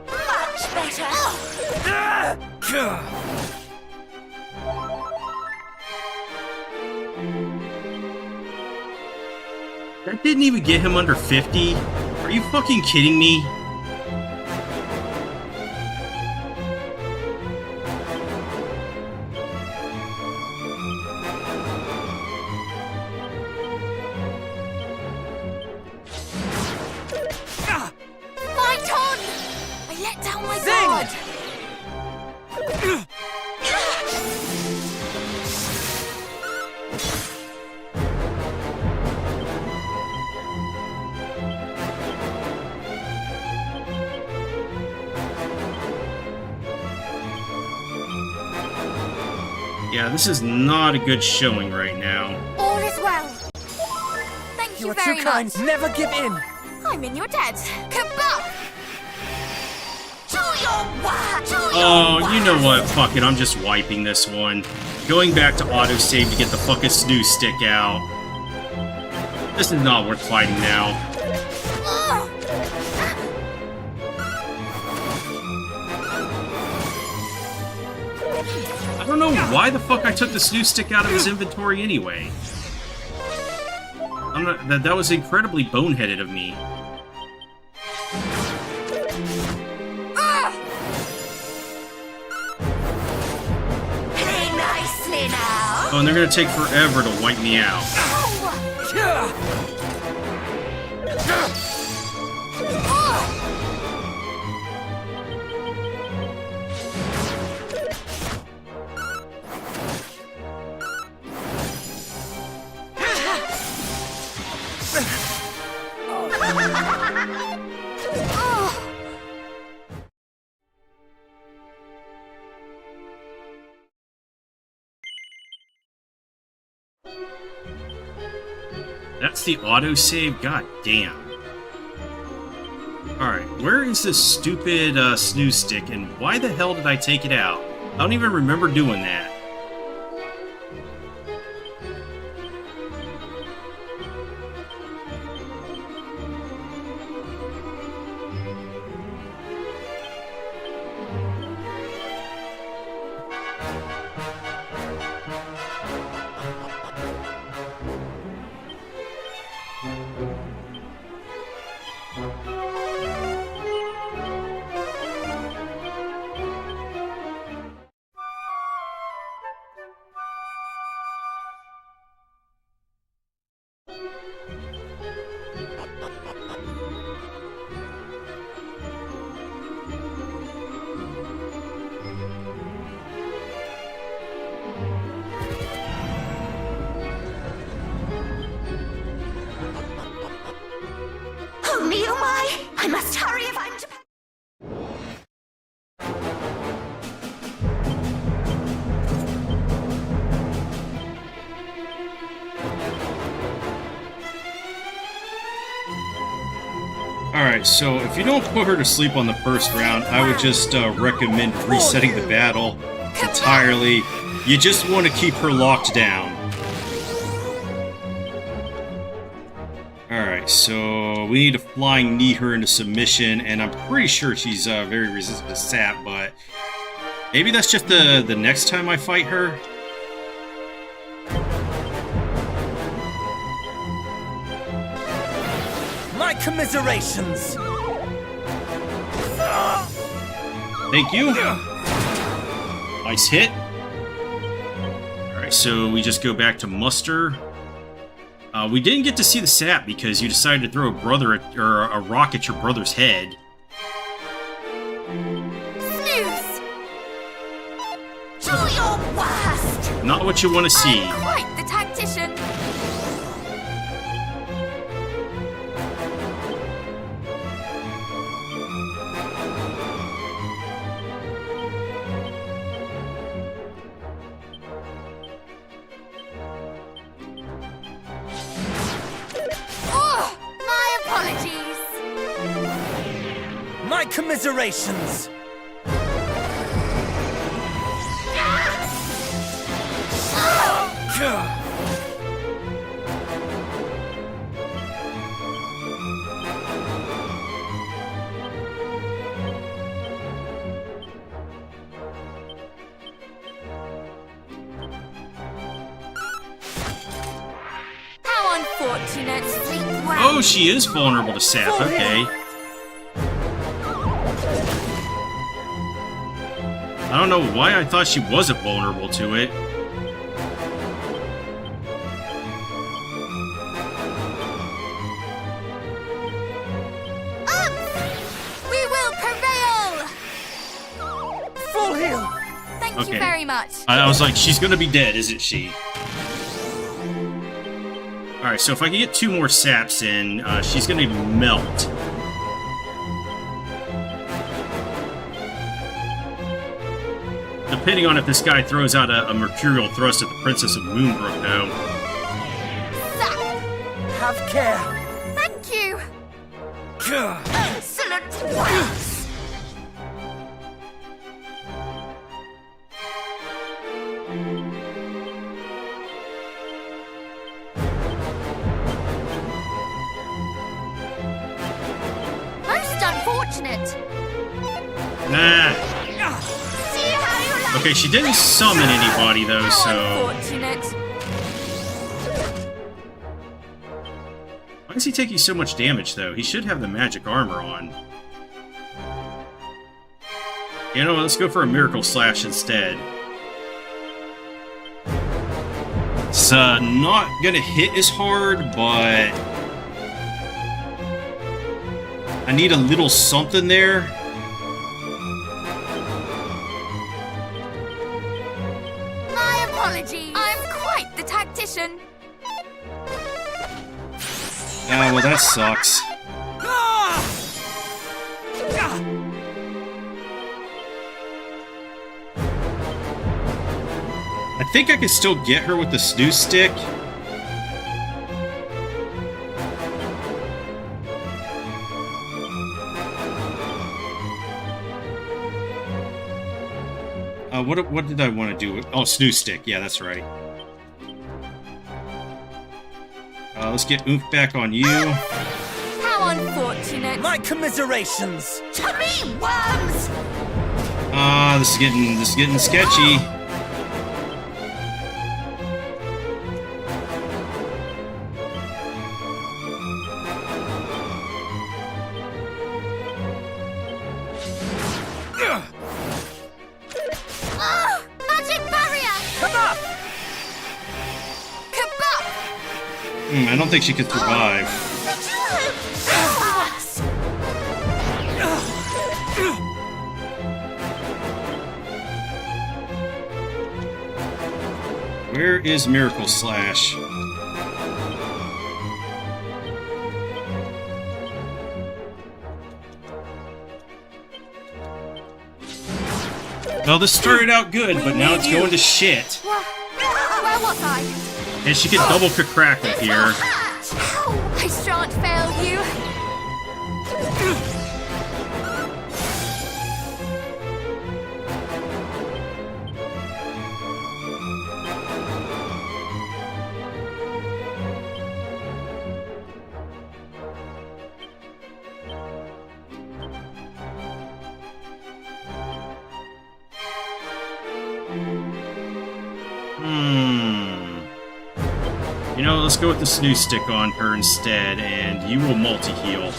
Much better. That didn't even get him under 50? Are you fucking kidding me? Fight on! I let down my guard! Yeah, this is not a good showing right now. All is well. Thank You you are very too kind. much. Never give in. I'm in your debt. Kabak! To your word. To your Oh, you know word. what? Fuck it, I'm just wiping this one. Going back to autosave to get the fucking snooze stick out. This is not worth fighting now. I don't know why the fuck I took the snooze stick out of his inventory anyway. I'm not, that was incredibly boneheaded of me. Play nicely now. Oh, and they're gonna take forever to wipe me out. That's the autosave? God damn. Alright, where is this stupid snooze stick, and why the hell did I take it out? I don't even remember doing that. Oh, Neomai! I must hurry if I'm to... Alright, so if you don't put her to sleep on the first round, I would just recommend resetting the battle entirely. You just want to keep her locked down. Alright, so we need to flying knee her into submission, and I'm pretty sure she's very resistant to sap, but maybe that's just the next time I fight her. My commiserations. Thank you. Nice hit. Alright, so we just go back to muster. We didn't get to see the sap because you decided to throw a rock at your brother's head. Snooze! To your worst! Not what you want to see. I'm quite the tactician. My commiserations! How unfortunate. Oh, she is vulnerable to sap, okay. I don't know why I thought she wasn't vulnerable to it. We will prevail! Full heal! Thank Okay. you very much. I was like, she's gonna be dead, isn't she? Alright, so if I can get 2 more saps in, she's gonna melt. Depending on if this guy throws out a mercurial thrust at the Princess of Moonbrook, though. Have care! Thank you! Excellent works! Most unfortunate. Nah. See how you like Okay, she didn't summon anybody, though, How so... unfortunate. Why is he taking so much damage, though? He should have the magic armor on. You know what, let's go for a Miracle Slash instead. It's not gonna hit as hard, but... I need a little something there. My apologies. I'm quite the tactician. Ah, well, that sucks. I think I can still get her with the snooze stick. What did I want to do? Oh, snooze stick. Yeah, that's right. Let's get oomph back on you. How unfortunate. My commiserations! to me, worms! This is getting sketchy. Magic barrier! Come up! Kabop! I don't think she could survive. Where is Miracle Slash? Well, this started out good, but now it's going to shit. Where was I? And she can double crackle here. I shan't fail you. You know, let's go with the snooze stick on her instead, and you will multi-heal.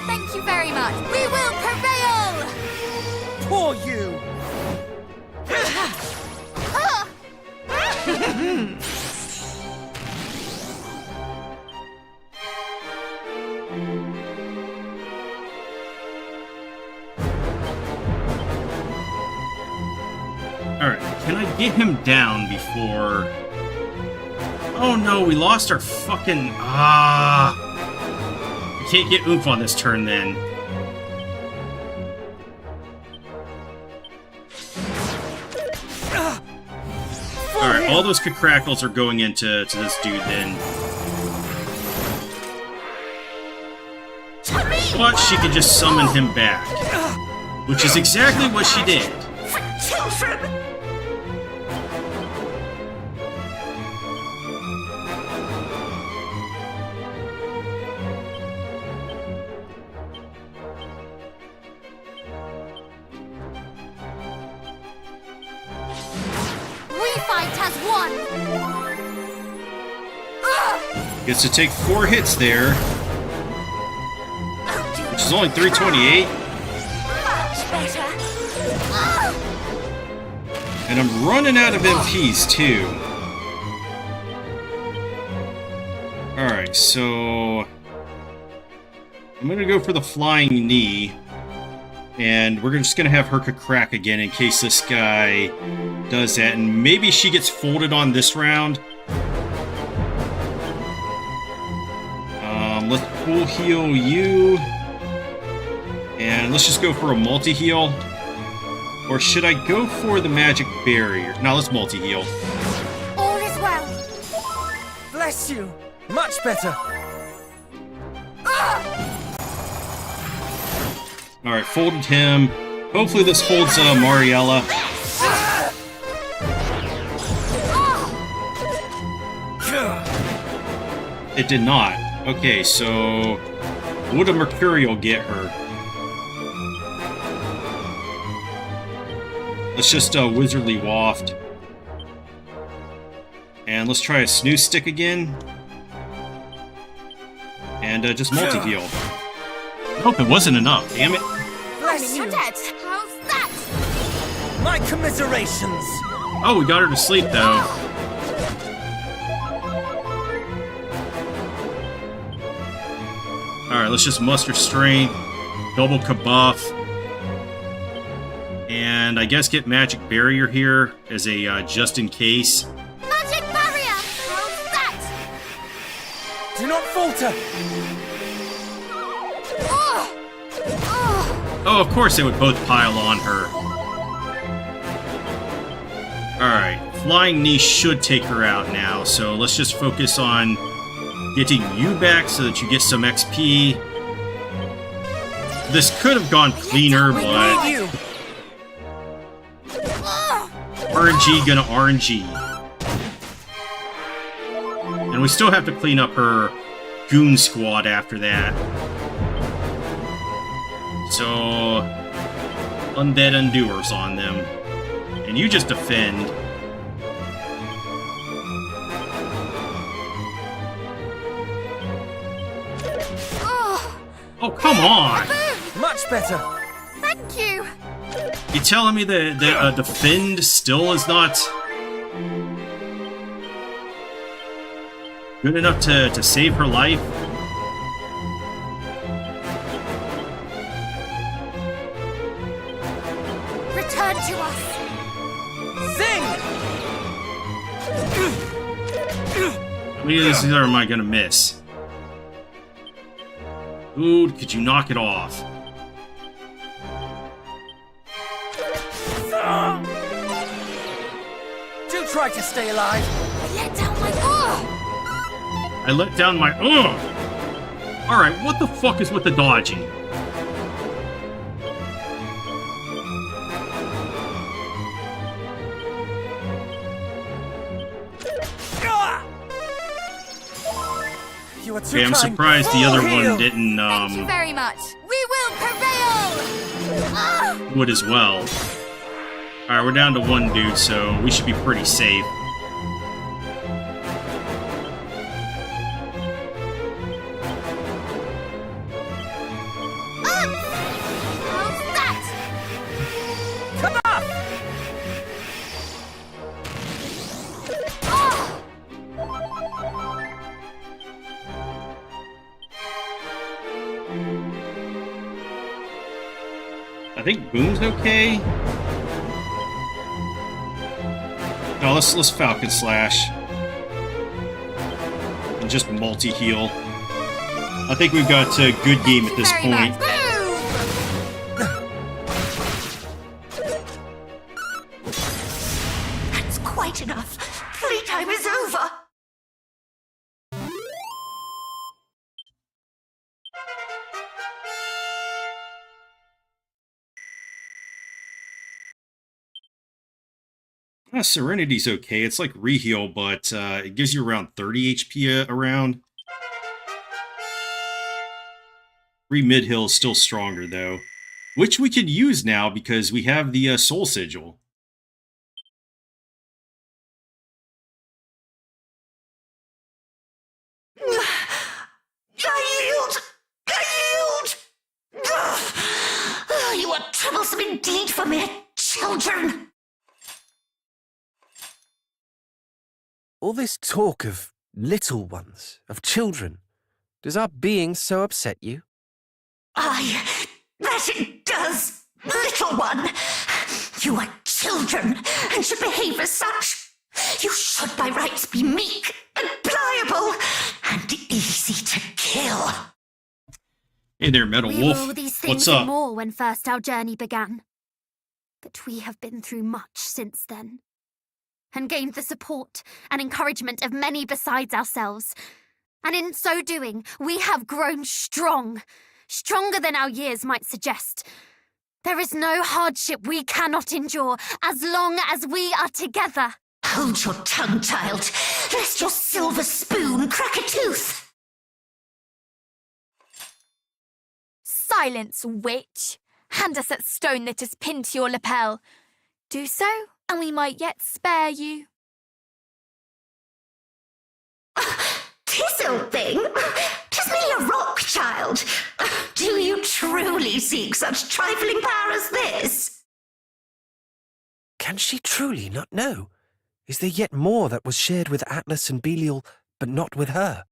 Thank you very much. We will prevail! Poor you! Alright, can I get him down before... Oh no, we lost our fucking... I can't get oomph on this turn then. Alright, all those crackles are going into this dude then. But she can just summon him back. Which is exactly what she did. For children! Fight has won! Gets to take 4 hits there. Which is only 328. Much better. And I'm running out of MPs too. Alright, so I'm gonna go for the flying knee. And we're just gonna have her crack again in case this guy does that. And maybe she gets folded on this round. Let's full heal you. And let's just go for a multi-heal. Or should I go for the magic barrier? No, let's multi-heal. All is well. Bless you! Much better! Alright, folded him. Hopefully this holds Mariella. It did not. Okay, so would a Mercurial get her? Let's just Wizardly Waft. And let's try a Snooze Stick again. And just multi-heal. Nope, it wasn't enough, damn it. Bless You're you! dead. How's that? My commiserations! Oh, we got her to sleep though. Alright, let's just muster strength, double kabuff, and I guess get magic barrier here as a just in case. Magic barrier! How's that? Do not falter! Oh, of course they would both pile on her. Alright, Flying Knee should take her out now, so let's just focus on getting you back so that you get some XP. This could have gone cleaner, but You! RNG gonna RNG. And we still have to clean up her goon squad after that. So, Undead Undoers on them. And you just defend. Oh, come on! Much better! Thank you. You telling me that defend still is not good enough to save her life? Return to us. Zing! How many of these am I gonna miss? Ooh, could you knock it off? Do try to stay alive! Let down my I let down my Alright, what the fuck is with the dodging? You are too Okay, I'm kind. surprised the other Full heal. one didn't Thank you very much. We will prevail! would as well. Alright, we're down to one dude, so we should be pretty safe. How's that? Come up! I think Boom's okay. No, let's Falcon Slash. And just multi-heal. I think we've got a good game at this Very point. much. That's quite enough. Playtime is over. Serenity's okay. It's like reheal, but it gives you around 30 HP around. 3 mid-heal is still stronger, though. Which we could use now because we have the Soul Sigil. I yield! I yield! You are troublesome indeed for mere children! All this talk of little ones, of children, does our being so upset you? Aye, that it does, little one. You are children and should behave as such. You should by rights be meek and pliable and easy to kill. Hey there, Metal We Wolf. were all these What's things up? and more when first our journey began. But we have been through much since then, and gained the support and encouragement of many besides ourselves. And in so doing, we have grown strong, stronger than our years might suggest. There is no hardship we cannot endure as long as we are together. Hold your tongue, child, lest your silver spoon crack a tooth. Silence, witch! Hand us that stone that is pinned to your lapel. Do so, and we might yet spare you. 'Tis old thing. 'Tis merely a rock, child. Do you truly seek such trifling power as this? Can she truly not know? Is there yet more that was shared with Atlas and Belial, but not with her?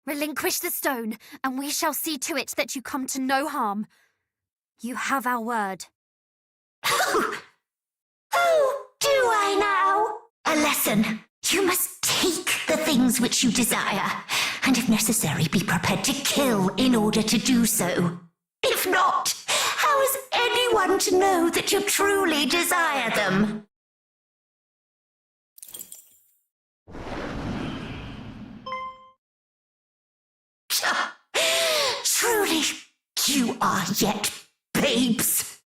Relinquish the stone, and we shall see to it that you come to no harm. You have our word. Oh, do I now? A lesson. You must take the things which you desire, and if necessary, be prepared to kill in order to do so. If not, how is anyone to know that you truly desire them? Truly, you are yet babes.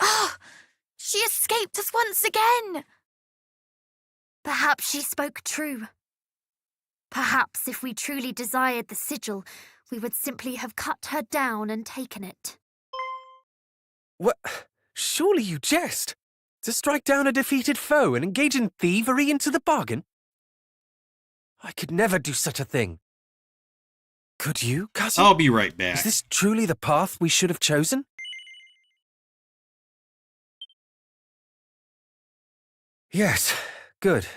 Oh, she escaped us once again! Perhaps she spoke true. Perhaps if we truly desired the sigil, we would simply have cut her down and taken it. What? Surely you jest! To strike down a defeated foe and engage in thievery into the bargain? I could never do such a thing. Could you, cousin? I'll be right back. Is this truly the path we should have chosen? Yes, good.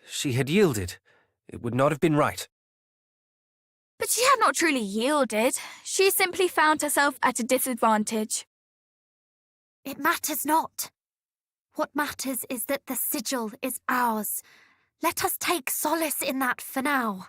She had yielded. It would not have been right. But she had not truly yielded. She simply found herself at a disadvantage. It matters not. What matters is that the sigil is ours. Let us take solace in that for now.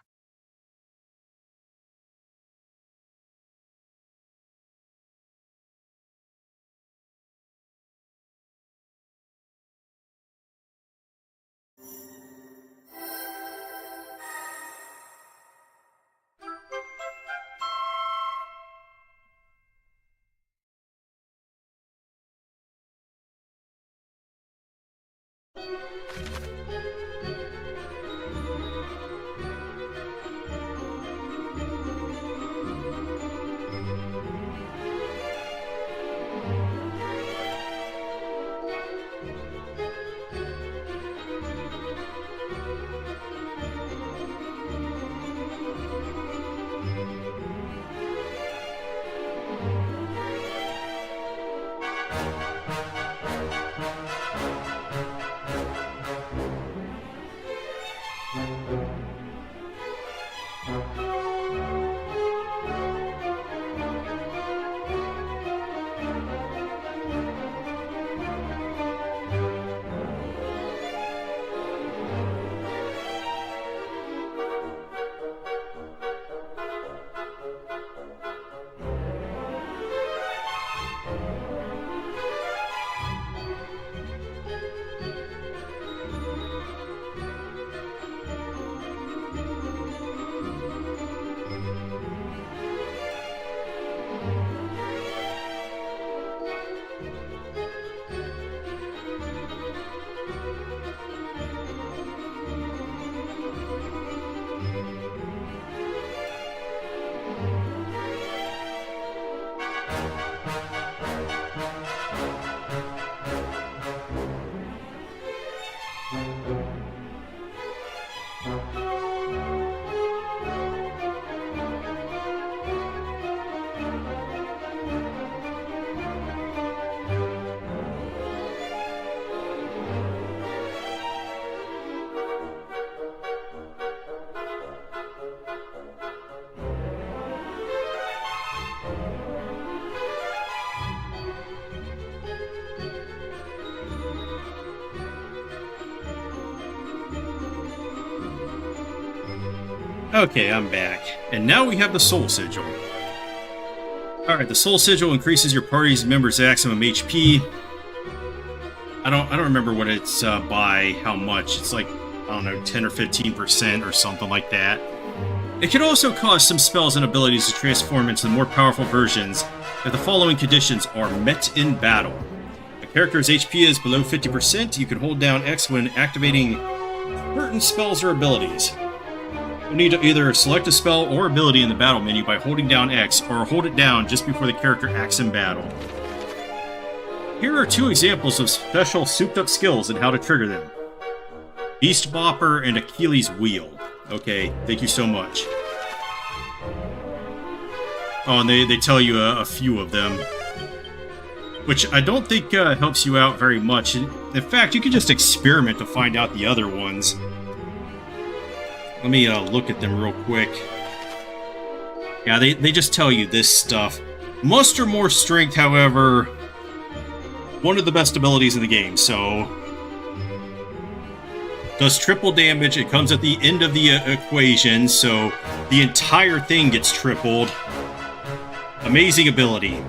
Okay, I'm back. And now we have the Soul Sigil. Alright, the Soul Sigil increases your party's members' maximum HP. I don't remember what it's by how much. It's like, I don't know, 10 or 15% or something like that. It can also cause some spells and abilities to transform into more powerful versions if the following conditions are met in battle. A character's HP is below 50%, you can hold down X when activating certain spells or abilities. You need to either select a spell or ability in the battle menu by holding down X, or hold it down just before the character acts in battle. Here are two examples of special souped-up skills and how to trigger them. Beast Bopper and Achilles' Wheel. Okay, thank you so much. Oh, and they tell you a few of them, which I don't think helps you out very much. In fact, you can just experiment to find out the other ones. Let me look at them real quick. Yeah, they just tell you this stuff. Muster more strength, however, one of the best abilities in the game, so... Does triple damage, it comes at the end of the equation, so the entire thing gets tripled. Amazing ability.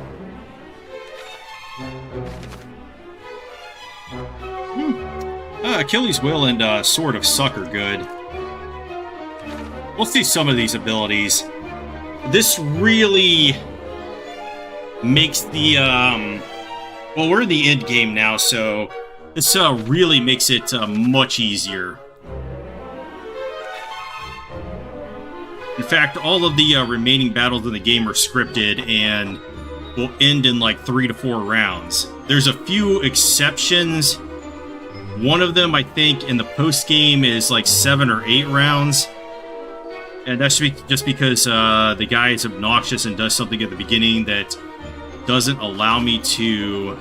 Achilles' Wheel and Sword of Suck are good. We'll see some of these abilities. This really makes the, well, we're in the end game now, so this really makes it much easier. In fact, all of the remaining battles in the game are scripted and will end in like 3 to 4 rounds. There's a few exceptions. One of them, I think, in the post-game is like 7 or 8 rounds. And that's just because the guy is obnoxious and does something at the beginning that doesn't allow me to...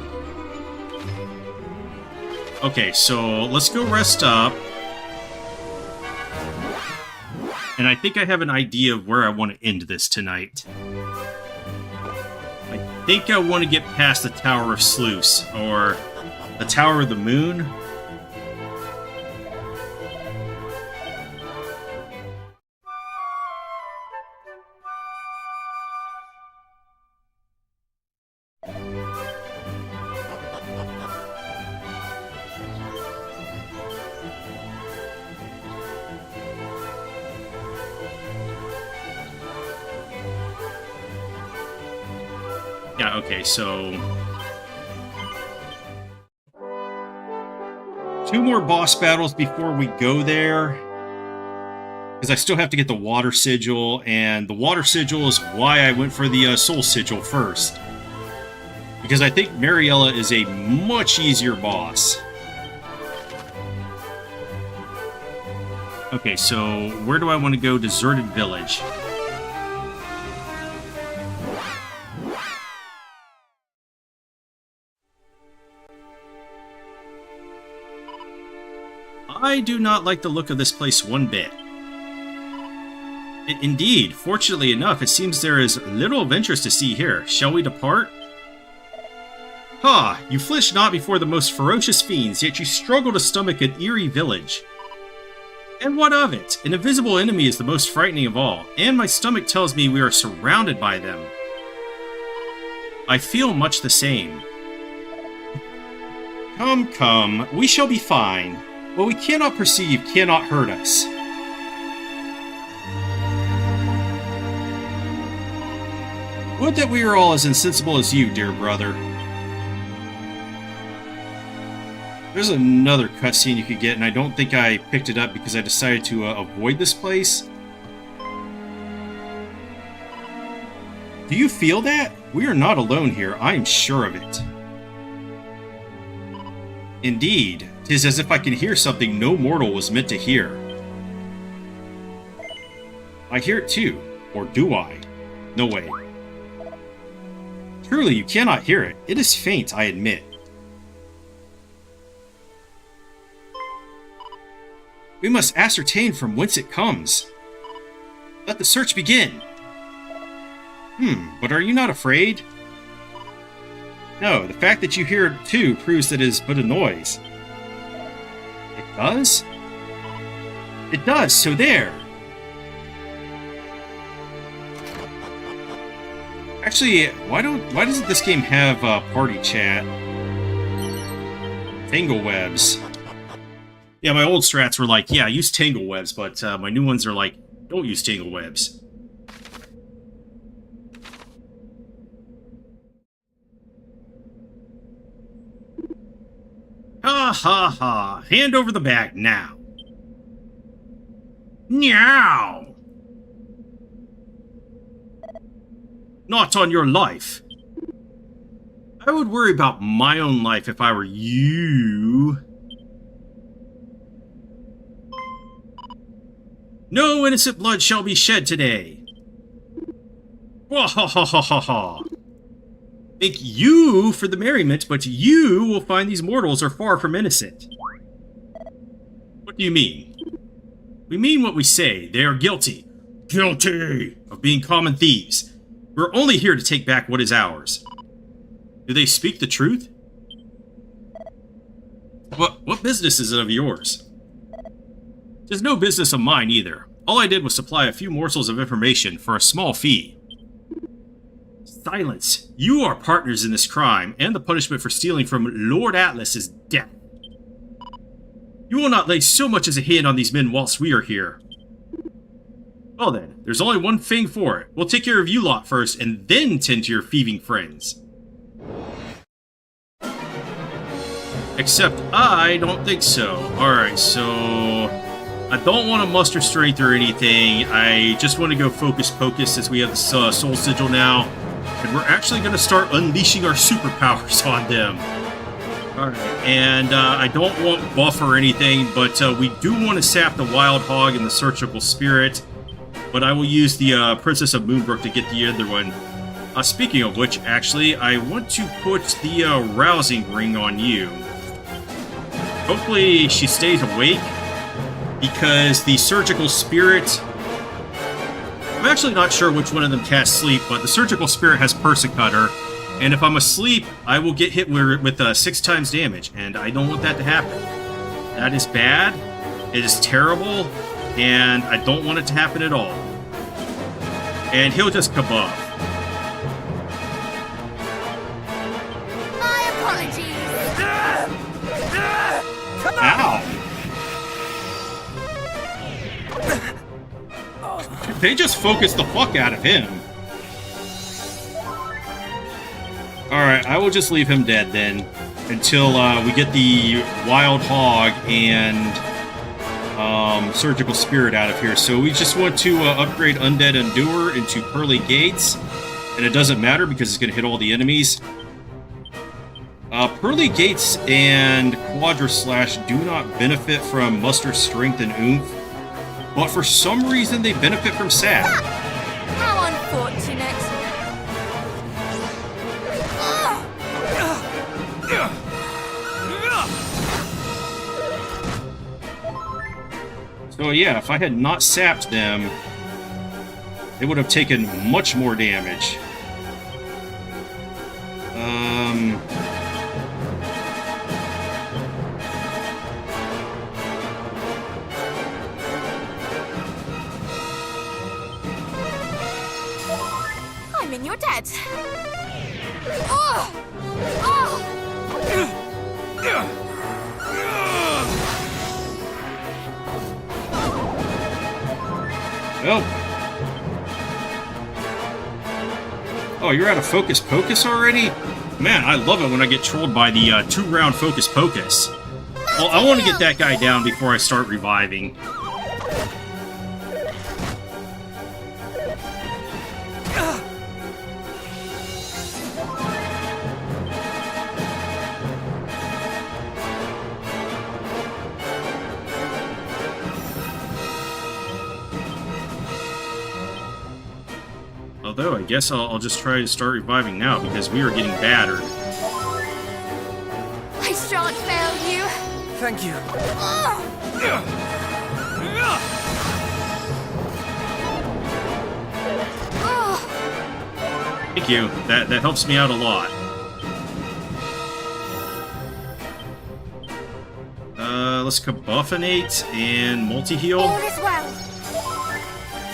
Okay, so let's go rest up. And I think I have an idea of where I want to end this tonight. I think I want to get past the Tower of Sluice, or the Tower of the Moon. Yeah, okay, so... 2 more boss battles before we go there. Because I still have to get the Water Sigil, and the Water Sigil is why I went for the Soul Sigil first. Because I think Mariella is a much easier boss. Okay, so where do I want to go? Deserted Village. I do not like the look of this place one bit. Indeed, fortunately enough, it seems there is little of interest to see here. Shall we depart? Ha! You flinch not before the most ferocious fiends, yet you struggle to stomach an eerie village. And what of it? An invisible enemy is the most frightening of all, and my stomach tells me we are surrounded by them. I feel much the same. Come, come, we shall be fine. What we cannot perceive cannot hurt us. Would that we were all as insensible as you, dear brother. There's another cutscene you could get, and I don't think I picked it up because I decided to avoid this place. Do you feel that? We are not alone here, I am sure of it. Indeed, 'tis as if I can hear something no mortal was meant to hear. I hear it too, or do I? No way. Truly, you cannot hear it. It is faint, I admit. We must ascertain from whence it comes. Let the search begin. But are you not afraid? No, the fact that you hear it too proves that it is but a noise. It does? It does, so there! Actually, why doesn't this game have party chat? Tangle webs. Yeah, my old strats were like, yeah, use tangle webs, but my new ones are like, don't use tangle webs. Ha ha ha. Hand over the bag now. Meow. Not on your life. I would worry about my own life if I were you. No innocent blood shall be shed today. Wah ha ha ha ha ha. Thank you for the merriment, but you will find these mortals are far from innocent. What do you mean? We mean what we say. They are guilty. Guilty of being common thieves. We're only here to take back what is ours. Do they speak the truth? What business is it of yours? There's no business of mine either. All I did was supply a few morsels of information for a small fee. Silence. You are partners in this crime, and the punishment for stealing from Lord Atlas is death. You will not lay so much as a hand on these men whilst we are here. Well then, there's only one thing for it. We'll take care of you lot first, and then tend to your thieving friends. Except I don't think so. Alright, so I don't want to muster strength or anything. I just want to go focus pocus since we have the Soul Sigil now. And we're actually going to start unleashing our superpowers on them. Alright, and I don't want buff or anything, but we do want to sap the Wild Hog and the Surgical Spirit. But I will use the Princess of Moonbrook to get the other one. Speaking of which, actually, I want to put the Rousing Ring on you. Hopefully she stays awake, because the Surgical Spirit... I'm actually not sure which one of them casts sleep, but the Surgical Spirit has Persecutor, and if I'm asleep, I will get hit with 6 times damage, and I don't want that to happen. That is bad, it is terrible, and I don't want it to happen at all. And he'll just kabuff. My apologies. Ow! They just focused the fuck out of him. Alright, I will just leave him dead then. Until we get the Wild Hog and Surgical Spirit out of here. So we just want to upgrade Undead Endure into Pearly Gates. And it doesn't matter because it's going to hit all the enemies. Pearly Gates and Quadra Slash do not benefit from Muster Strength and Oomph. But for some reason, they benefit from sap. How unfortunate. So yeah, if I had not sapped them, they would have taken much more damage. I'm in your debt. Oh! Oh! Well. Oh, you're out of Focus Pocus already? Man, I love it when I get trolled by the 2-round Focus Pocus. Well, I want to get that guy down before I start reviving. Although, I guess I'll just try to start reviving now, because we are getting battered. I shan't fail you. Thank you. Thank you. That helps me out a lot. Let's Kabuffinate and Multi-Heal. All is well.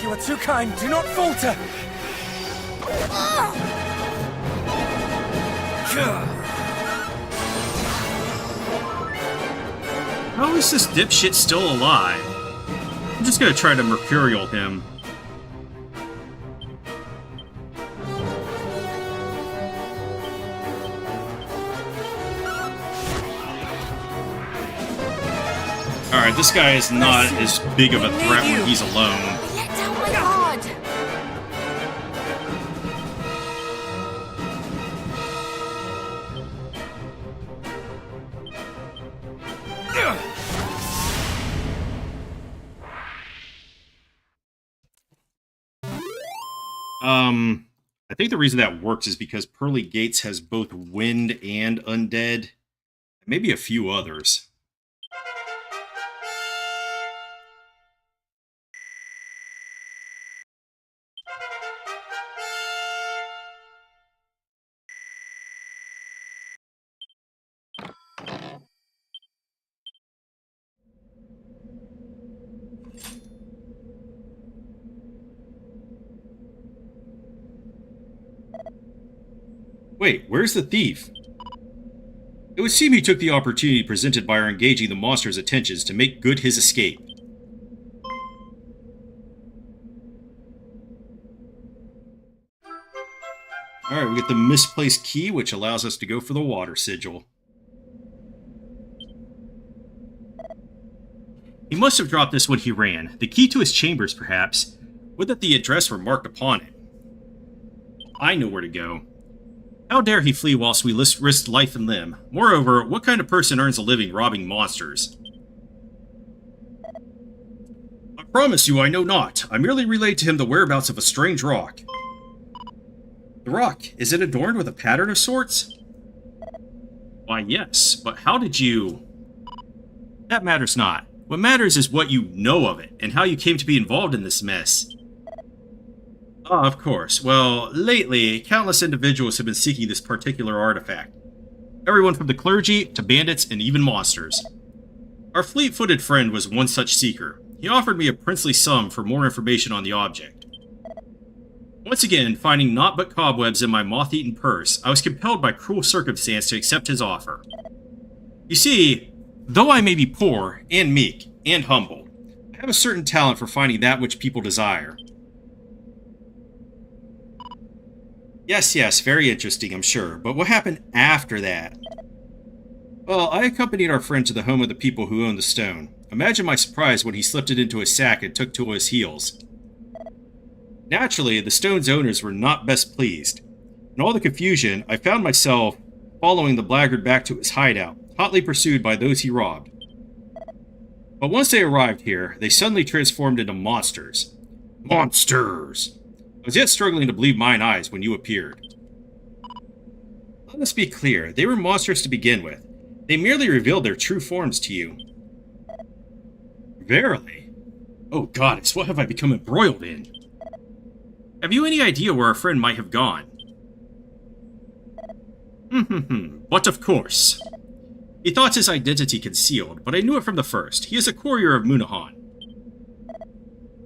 You are too kind. Do not falter. How is this dipshit still alive? I'm just gonna try to mercurial him. Alright, this guy is not as big of a threat when he's alone. Let down my guard. I think the reason that works is because Pearly Gates has both wind and undead. Maybe a few others. Wait, where's the thief? It would seem he took the opportunity presented by our engaging the monster's attentions to make good his escape. Alright, we get the misplaced key, which allows us to go for the water sigil. He must have dropped this when he ran. The key to his chambers, perhaps. Would that the address were marked upon it. I know where to go. How dare he flee whilst we risked life and limb? Moreover, what kind of person earns a living robbing monsters? I promise you I know not. I merely relayed to him the whereabouts of a strange rock. The rock, is it adorned with a pattern of sorts? Why, yes, but how did you... That matters not. What matters is what you know of it, and how you came to be involved in this mess. Ah, of course. Well, lately, countless individuals have been seeking this particular artifact. Everyone from the clergy to bandits and even monsters. Our fleet-footed friend was one such seeker. He offered me a princely sum for more information on the object. Once again, finding naught but cobwebs in my moth-eaten purse, I was compelled by cruel circumstance to accept his offer. You see, though I may be poor, and meek, and humble, I have a certain talent for finding that which people desire. Yes, very interesting, I'm sure. But what happened after that? Well, I accompanied our friend to the home of the people who owned the stone. Imagine my surprise when he slipped it into a sack and took to his heels. Naturally, the stone's owners were not best pleased. In all the confusion, I found myself following the blackguard back to his hideout, hotly pursued by those he robbed. But once they arrived here, they suddenly transformed into monsters. Monsters! I was yet struggling to believe mine eyes when you appeared. Let us be clear, they were monsters to begin with. They merely revealed their true forms to you. Verily? Oh goddess, what have I become embroiled in? Have you any idea where our friend might have gone? But of course. He thought his identity concealed, but I knew it from the first. He is a courier of Munahan.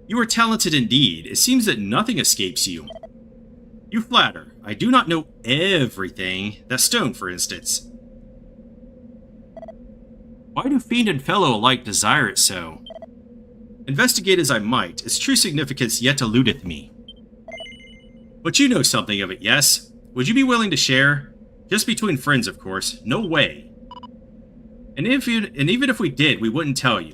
You are talented indeed. It seems that nothing escapes you. You flatter. I do not know everything. That stone, for instance. Why do fiend and fellow alike desire it so? Investigate as I might, its true significance yet eludeth me. But you know something of it, yes? Would you be willing to share? Just between friends, of course. No way. And even if we did, we wouldn't tell you.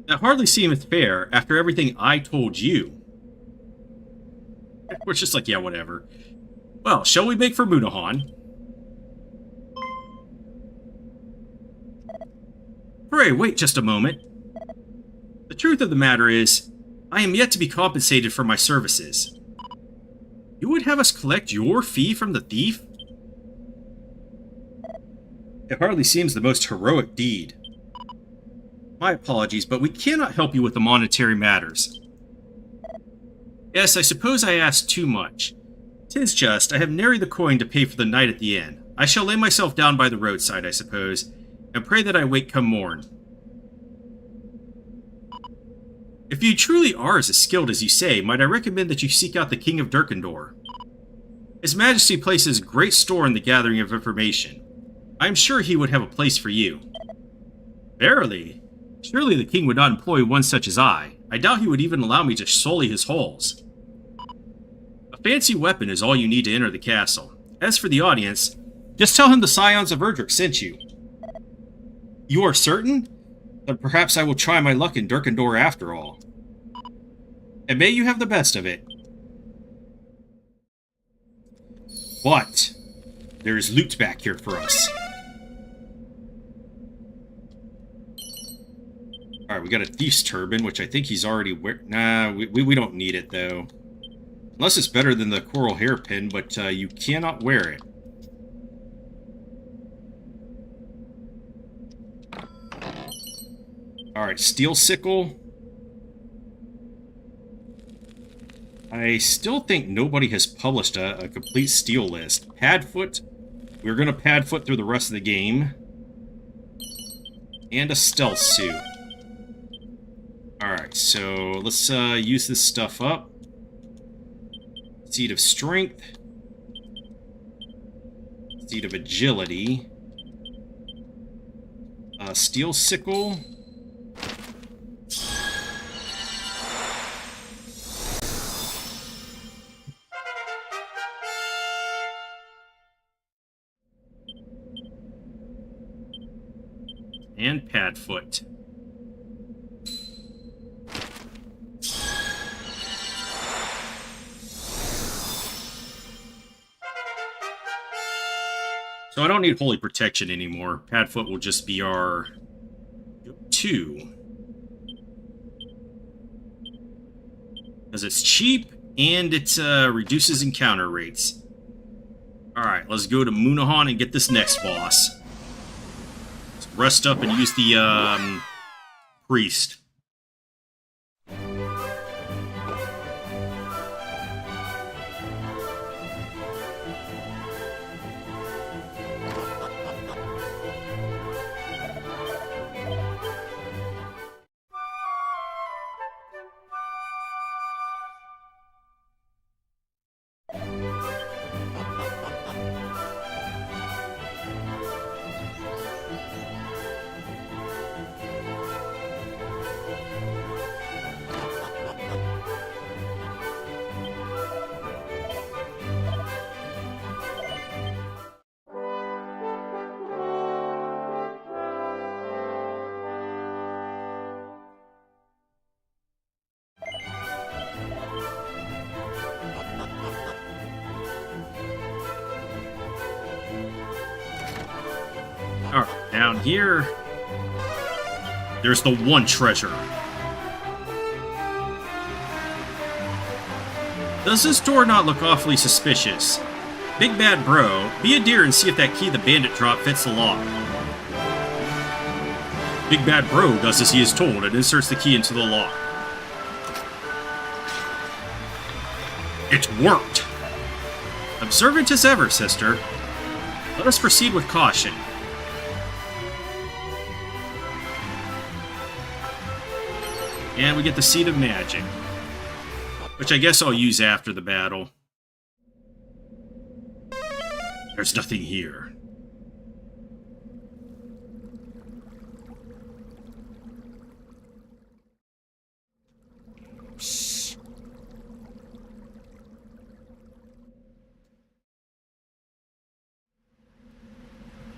That hardly seemeth fair after everything I told you. We're just like, yeah, whatever. Well, shall we make for Munahan? Pray, wait just a moment. The truth of the matter is, I am yet to be compensated for my services. You would have us collect your fee from the thief? It hardly seems the most heroic deed. My apologies, but we cannot help you with the monetary matters. Yes, I suppose I asked too much. 'Tis just, I have nary the coin to pay for the night at the inn. I shall lay myself down by the roadside, I suppose, and pray that I wake come morn. If you truly are as skilled as you say, might I recommend that you seek out the King of Durkendor? His Majesty places great store in the gathering of information. I am sure he would have a place for you. Verily, surely the king would not employ one such as I. I doubt he would even allow me to sully his halls. A fancy weapon is all you need to enter the castle. As for the audience, just tell him the Scions of Erdrick sent you. You are certain? Then perhaps I will try my luck in Durkendor after all. And may you have the best of it. But there is loot back here for us. Alright, we got a thief's turban, which I think he's already Nah, we don't need it, though. Unless it's better than the coral hairpin, but you cannot wear it. Alright, steel sickle. I still think nobody has published a complete steel list. Padfoot. We're going to padfoot through the rest of the game. And a stealth suit. Alright, so let's use this stuff up. Seed of Strength. Seed of Agility. Steel Sickle. And Padfoot. So I don't need Holy Protection anymore. Padfoot will just be our 2. Because it's cheap and it reduces encounter rates. Alright, let's go to Munahan and get this next boss. Let's rest up and use the priest. Alright, down here, there's the one treasure. Does this door not look awfully suspicious? Big Bad Bro, be a dear and see if that key the bandit dropped fits the lock. Big Bad Bro does as he is told and inserts the key into the lock. It worked! Observant as ever, sister. Let us proceed with caution. And we get the Seed of Magic, which I guess I'll use after the battle. There's nothing here. Shh.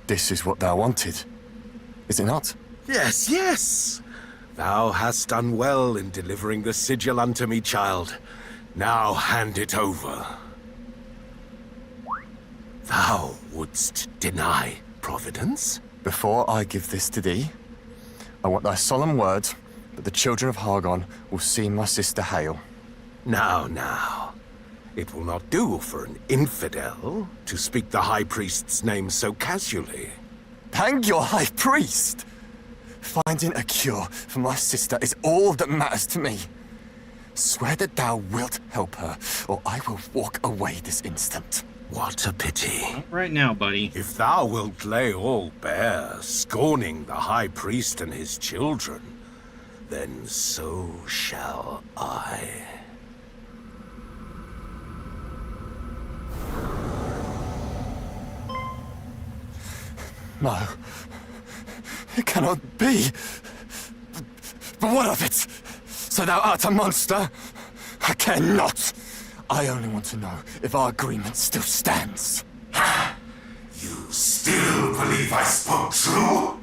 This is what thou wanted, is it not? Yes, yes! Thou hast done well in delivering the sigil unto me, child. Now hand it over. Thou wouldst deny Providence? Before I give this to thee, I want thy solemn word that the children of Hargon will see my sister Hale. Now, now. It will not do for an infidel to speak the High Priest's name so casually. Hang your High Priest! Finding a cure for my sister is all that matters to me. Swear that thou wilt help her, or I will walk away this instant. What a pity. Not right now, buddy. If thou wilt lay all bare, scorning the High Priest and his children, then so shall I. No. It cannot be. But what of it? So thou art a monster? I care not. I only want to know if our agreement still stands. You still believe I spoke true?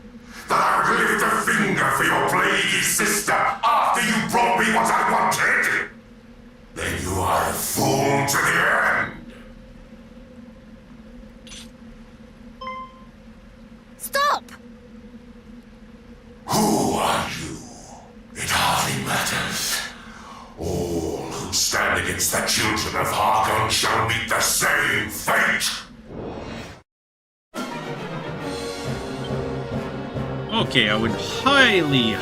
That I would lift a finger for your plaguey sister after you brought me what I wanted? Then you are a fool to the end. Stop! Who are you? It hardly matters. All who stand against the children of Harkon shall meet the same fate. Okay, I would highly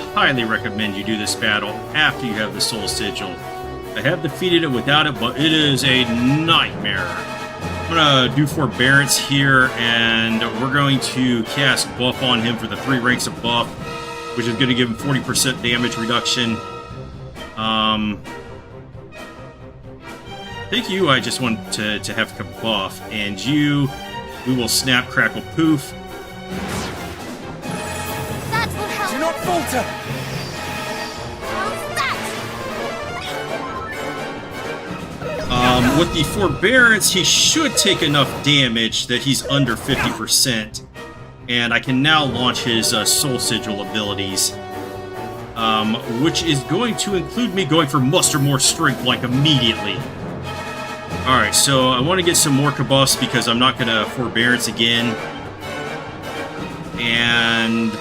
recommend you do this battle after you have the Soul Sigil. I have defeated it without it, but it is a nightmare. I'm gonna do Forbearance here, and we're going to cast Buff on him for the 3 ranks of buff, which is gonna give him 40% damage reduction. I think you I just want to have Kabuff, and you, we will Snap, Crackle, Poof. That will help! Do not falter! How's that? With the Forbearance, he should take enough damage that he's under 50%, and I can now launch his Soul Sigil abilities, which is going to include me going for Muster More Strength, like, immediately. Alright, so I want to get some more Kabuffs because I'm not going to Forbearance again. And...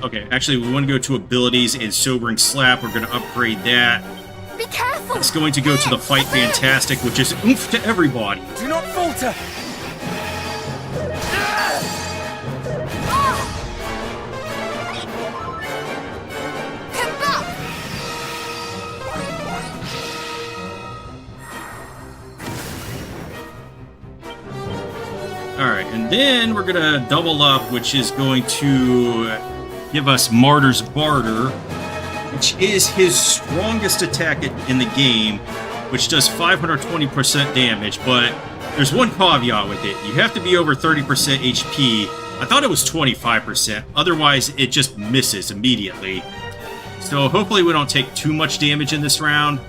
okay, actually, we want to go to abilities and Sobering Slap. We're going to upgrade that. Be careful! It's going to go to the Fight Fantastic, which is oomph to everybody. Do not falter! Alright, and then we're gonna double up, which is going to give us Martyr's Barter, which is his strongest attack in the game, which does 520% damage, but there's one caveat with it. You have to be over 30% HP. I thought it was 25%, otherwise it just misses immediately. So hopefully we don't take too much damage in this round.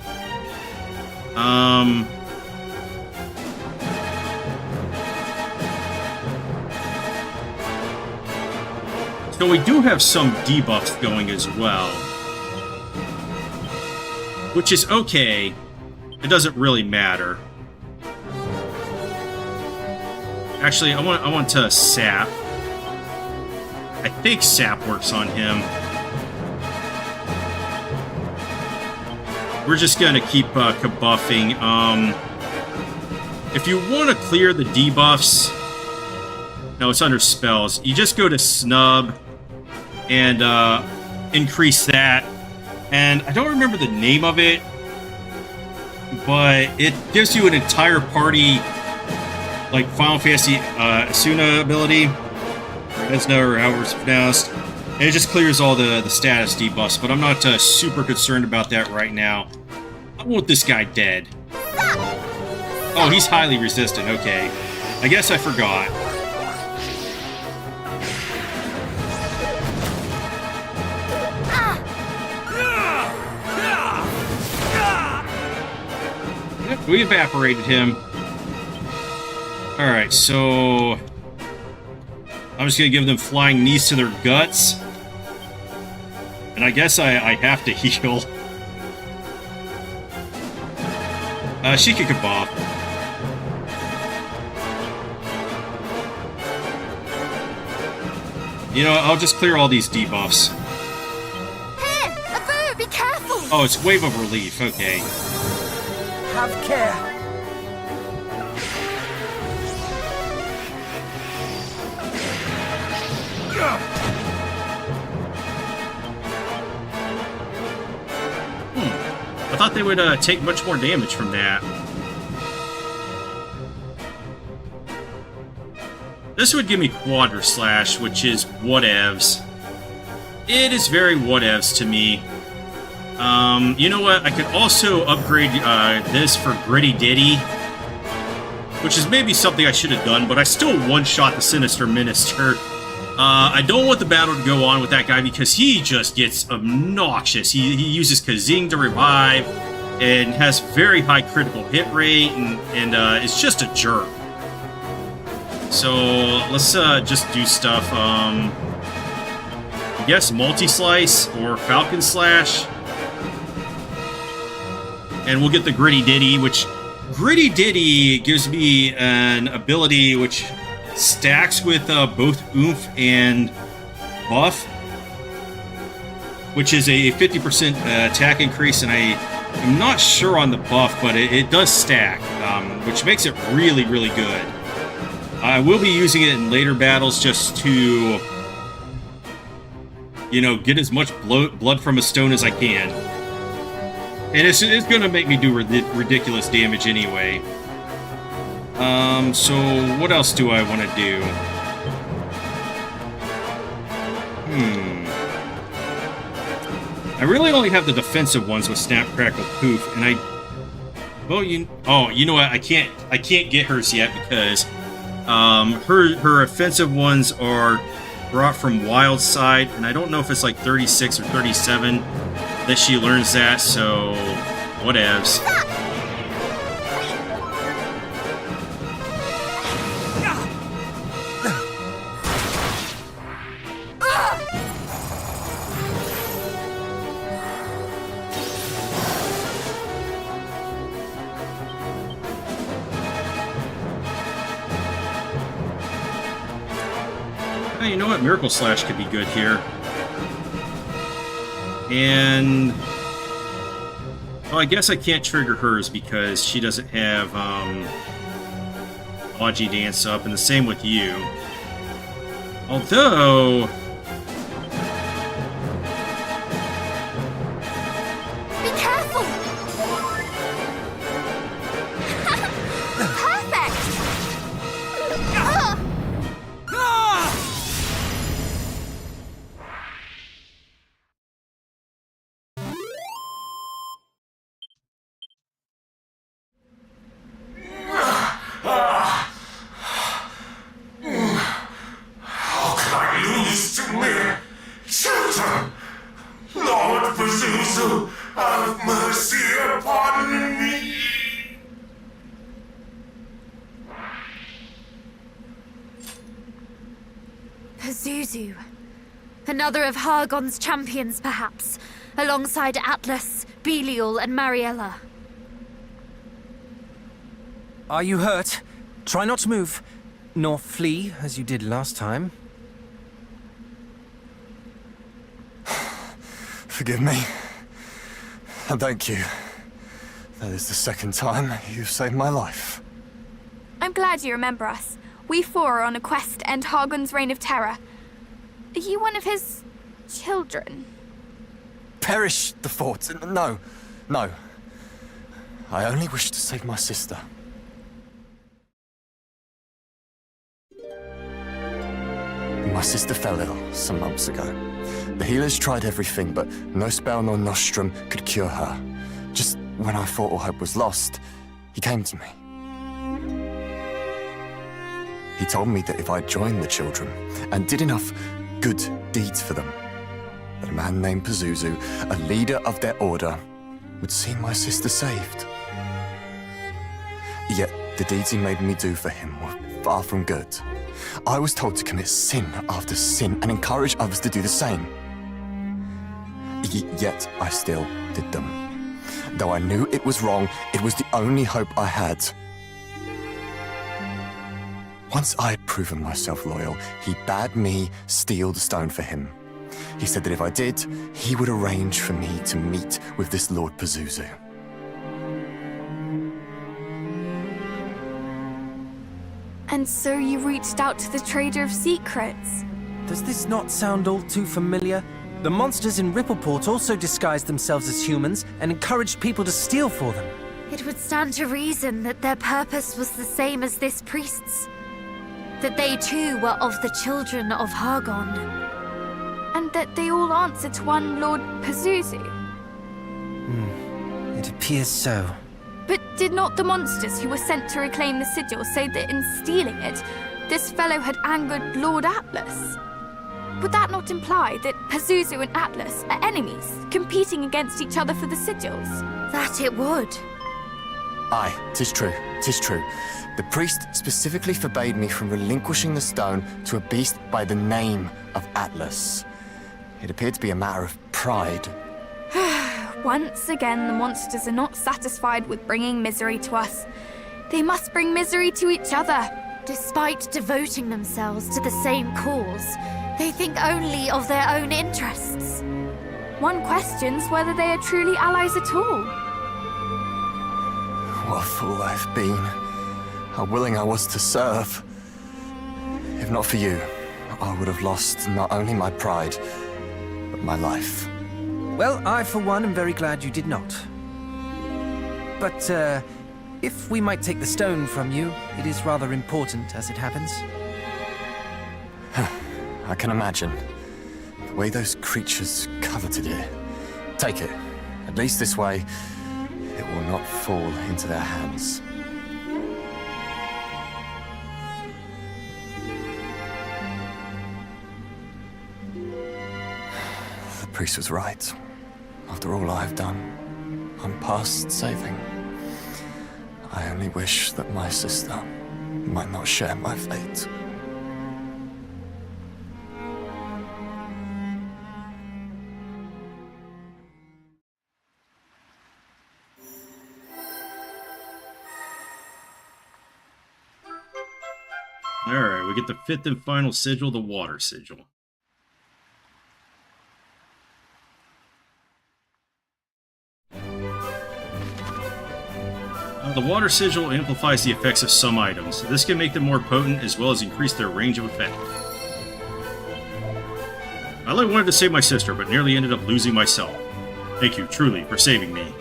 So we do have some debuffs going as well, which is okay. It doesn't really matter. Actually, I want to Sap. I think Sap works on him. We're just gonna keep kabuffing. If you want to clear the debuffs, no, it's under spells. You just go to Snub and increase that. And I don't remember the name of it, but it gives you an entire party, like Final Fantasy Asuna ability, or Esna, or however it's pronounced. And it just clears all the status debuffs, but I'm not super concerned about that right now. I want this guy dead. Oh, he's highly resistant, okay. I guess I forgot. Yep, we evaporated him. Alright, so... I'm just gonna give them flying knees to their guts. And I guess I have to heal. She can Kabuff. You know, I'll just clear all these debuffs. Here! Abu, be careful! Oh, it's Wave of Relief, okay. Have care! I thought they would take much more damage from that. This would give me Quadra Slash, which is whatevs. It is very whatevs to me. You know what? I could also upgrade this for Gritty Ditty. which is maybe something I should have done, but I still one-shot the Sinister Minister. I don't want the battle to go on with that guy because he just gets obnoxious. He uses Kazing to revive and has very high critical hit rate and is just a jerk. So let's just do stuff. I guess Multi-Slice or Falcon Slash. And we'll get the Gritty Ditty, which Gritty Ditty gives me an ability which stacks with both Oomph and Buff, which is a 50% attack increase, and I'm not sure on the buff, but it does stack, which makes it really, really good. I will be using it in later battles just to, you know, get as much blood from a stone as I can. And it's going to make me do ridiculous damage anyway. So what else do I want to do? I really only have the defensive ones with Snap, Crackle, Poof, and well, you know what? I can't get hers yet because her offensive ones are brought from Wild Side, and I don't know if it's like 36 or 37 that she learns that, so whatevs. Hey, you know what? Miracle Slash could be good here. And well, I guess I can't trigger hers because she doesn't have Aji Dance up, and the same with you. Although Be careful! Perfect! How can I lose to mere children? Lord Pazuzu, have mercy upon me. Pazuzu. Another of Hargon's champions, perhaps, alongside Atlas, Belial, and Mariella. Are you hurt? Try not to move, nor flee as you did last time. Forgive me. And thank you. That is the second time you've saved my life. I'm glad you remember us. We four are on a quest to end Hargon's reign of terror. Are you one of his children? Perish the thoughts. No. I only wish to save my sister. My sister fell ill some months ago. The healers tried everything, but no spell nor nostrum could cure her. Just when I thought all hope was lost, he came to me. He told me that if I joined the children and did enough good deeds for them, that a man named Pazuzu, a leader of their order, would see my sister saved. Yet the deeds he made me do for him were far from good. I was told to commit sin after sin and encourage others to do the same. Yet I still did them. Though I knew it was wrong, it was the only hope I had. Once I had proven myself loyal, he bade me steal the stone for him. He said that if I did, he would arrange for me to meet with this Lord Pazuzu. And so you reached out to the Trader of Secrets. Does this not sound all too familiar? The monsters in Rippleport also disguised themselves as humans and encouraged people to steal for them. It would stand to reason that their purpose was the same as this priest's. That they too were of the children of Hargon. And that they all answer to one Lord Pazuzu. It appears so. But did not the monsters who were sent to reclaim the sigil say that in stealing it, this fellow had angered Lord Atlas? Would that not imply that Pazuzu and Atlas are enemies, competing against each other for the sigils? That it would. Aye, 'tis true, 'tis true. The priest specifically forbade me from relinquishing the stone to a beast by the name of Atlas. It appeared to be a matter of pride. Once again, the monsters are not satisfied with bringing misery to us. They must bring misery to each other. Despite devoting themselves to the same cause, they think only of their own interests. One questions whether they are truly allies at all. What a fool I've been. How willing I was to serve. If not for you, I would have lost not only my pride, but my life. Well, I, for one, am very glad you did not. But, if we might take the stone from you, it is rather important as it happens. I can imagine. The way those creatures coveted it. Take it. At least this way, it will not fall into their hands. The priest was right. After all I've done, I'm past saving. I only wish that my sister might not share my fate. Alright, we get the fifth and final sigil, the water sigil. The water sigil amplifies the effects of some items. This can make them more potent as well as increase their range of effect. I really wanted to save my sister, but nearly ended up losing myself. Thank you, truly, for saving me.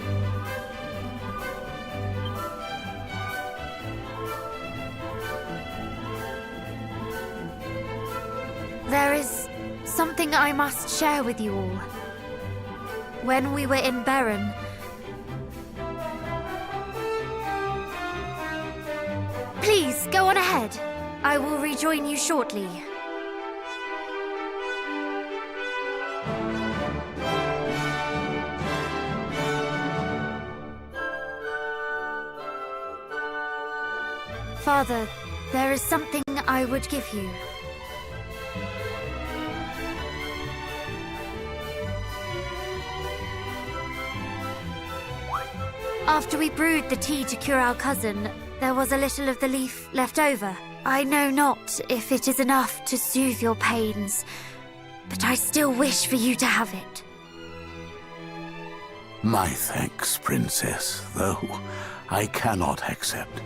There is something I must share with you all. When we were in Berren, please, go on ahead. I will rejoin you shortly. Father, there is something I would give you. After we brewed the tea to cure our cousin, there was a little of the leaf left over. I know not if it is enough to soothe your pains, but I still wish for you to have it. My thanks, Princess, though I cannot accept.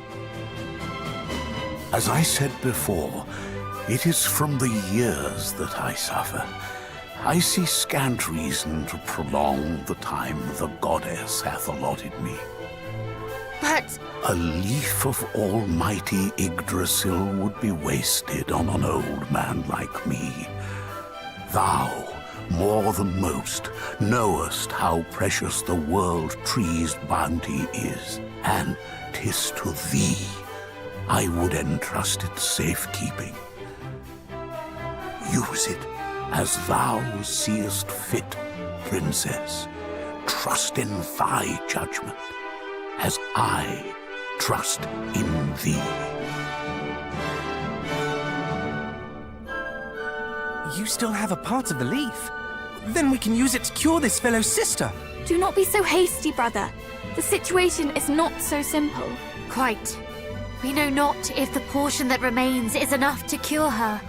As I said before, it is from the years that I suffer. I see scant reason to prolong the time the goddess hath allotted me. But a leaf of almighty Yggdrasil would be wasted on an old man like me. Thou, more than most, knowest how precious the world tree's bounty is, and 'tis to thee I would entrust its safekeeping. Use it as thou seest fit, Princess. Trust in thy judgment, as I trust in thee. You still have a part of the leaf. Then we can use it to cure this fellow's sister. Do not be so hasty, brother. The situation is not so simple. quite. We know not if the portion that remains is enough to cure her.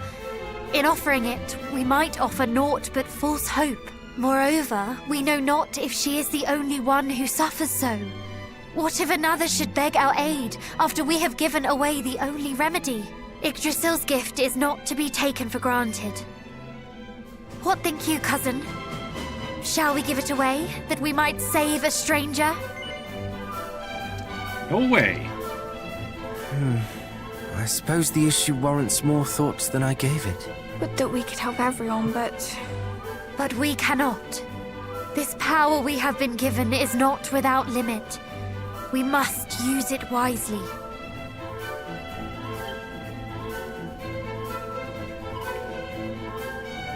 In offering it, we might offer naught but false hope. Moreover, we know not if she is the only one who suffers so. What if another should beg our aid after we have given away the only remedy? Yggdrasil's gift is not to be taken for granted. What think you, cousin? Shall we give it away, that we might save a stranger? No way. I suppose the issue warrants more thought than I gave it. Would that we could help everyone, but... But we cannot. This power we have been given is not without limit. We must use it wisely.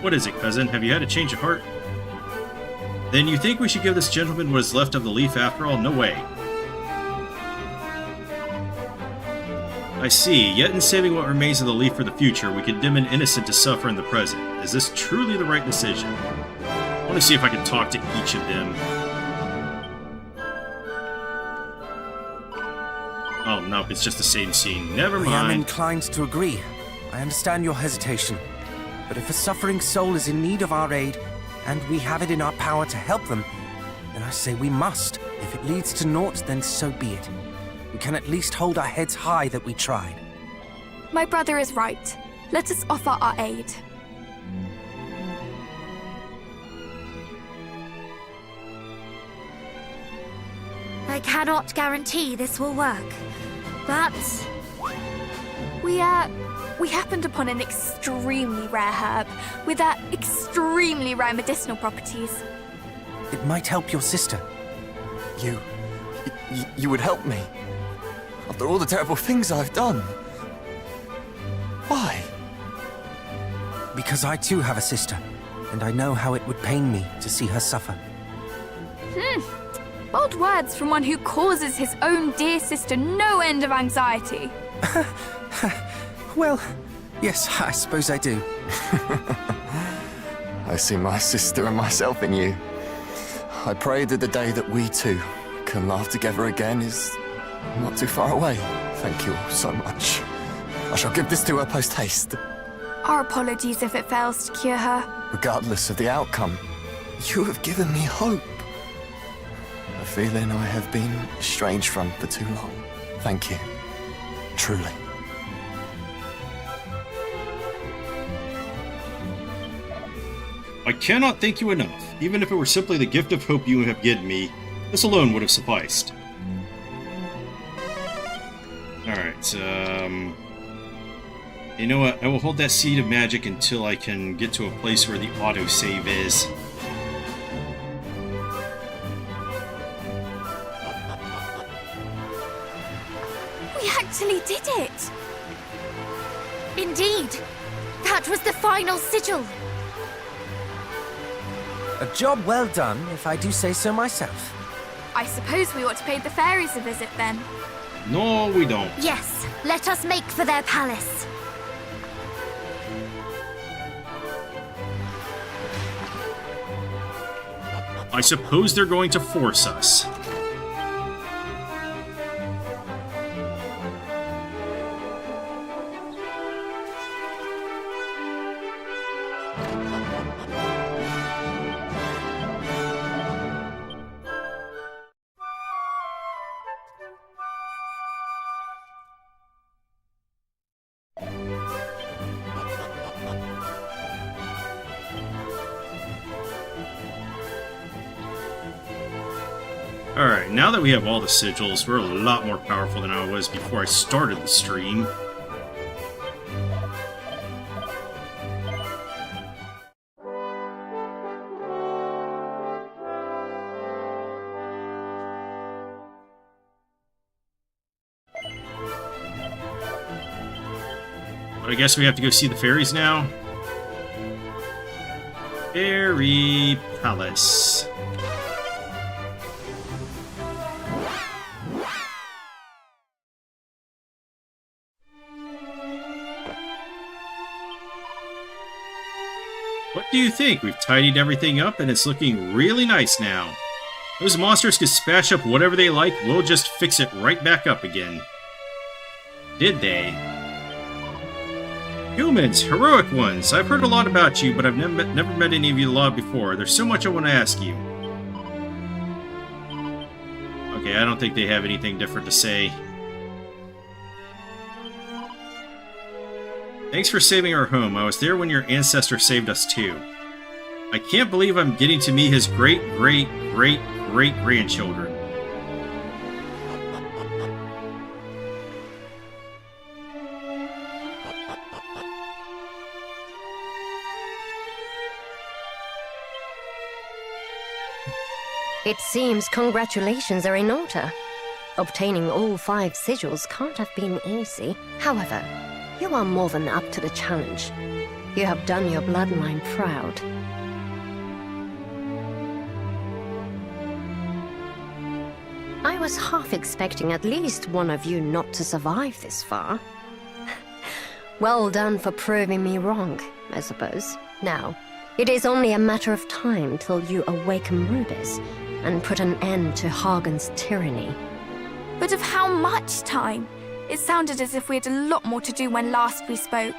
What is it, cousin? Have you had a change of heart? Then you think we should give this gentleman what is left of the leaf after all? No way. I see. Yet in saving what remains of the leaf for the future, we condemn an innocent to suffer in the present. Is this truly the right decision? I want to see if I can talk to each of them. Oh, no, it's just the same scene. Never mind. I am inclined to agree. I understand your hesitation. But if a suffering soul is in need of our aid, and we have it in our power to help them, then I say we must. If it leads to naught, then so be it. We can at least hold our heads high that we tried. My brother is right. Let us offer our aid. I cannot guarantee this will work, but We happened upon an extremely rare herb with extremely rare medicinal properties. It might help your sister. You would help me? After all the terrible things I've done? Why? Because I too have a sister, and I know how it would pain me to see her suffer. Bold words from one who causes his own dear sister no end of anxiety. Well, yes, I suppose I do. I see my sister and myself in you. I pray that the day that we two can laugh together again is not too far away. Thank you all so much. I shall give this to her post-haste. Our apologies if it fails to cure her. Regardless of the outcome, you have given me hope. A feeling I have been estranged from for too long. Thank you. Truly. I cannot thank you enough. Even if it were simply the gift of hope you have given me, this alone would have sufficed. Alright, you know what? I will hold that seed of magic until I can get to a place where the autosave is. We actually did it! indeed, that was the final sigil. A job well done, if I do say so myself. I suppose we ought to pay the fairies a visit then. No, we don't. Yes, let us make for their palace. I suppose they're going to force us. Alright, now that we have all the sigils, we're a lot more powerful than I was before I started the stream. But I guess we have to go see the fairies now. Fairy Palace. What do you think? We've tidied everything up and it's looking really nice now. Those monsters can smash up whatever they like, we'll just fix it right back up again. Did they? Humans, heroic ones, I've heard a lot about you, but I've never met any of you alive before. There's so much I want to ask you. Okay, I don't think they have anything different to say. Thanks for saving our home. I was there when your ancestor saved us too. I can't believe I'm getting to meet his great-great-great-great-grandchildren. It seems congratulations are in order. Obtaining all 5 sigils can't have been easy. However, you are more than up to the challenge. You have done your bloodline proud. I was half expecting at least one of you not to survive this far. Well done for proving me wrong, I suppose. Now, it is only a matter of time till you awaken Rubis and put an end to Hagen's tyranny. But of how much time? It sounded as if we had a lot more to do when last we spoke.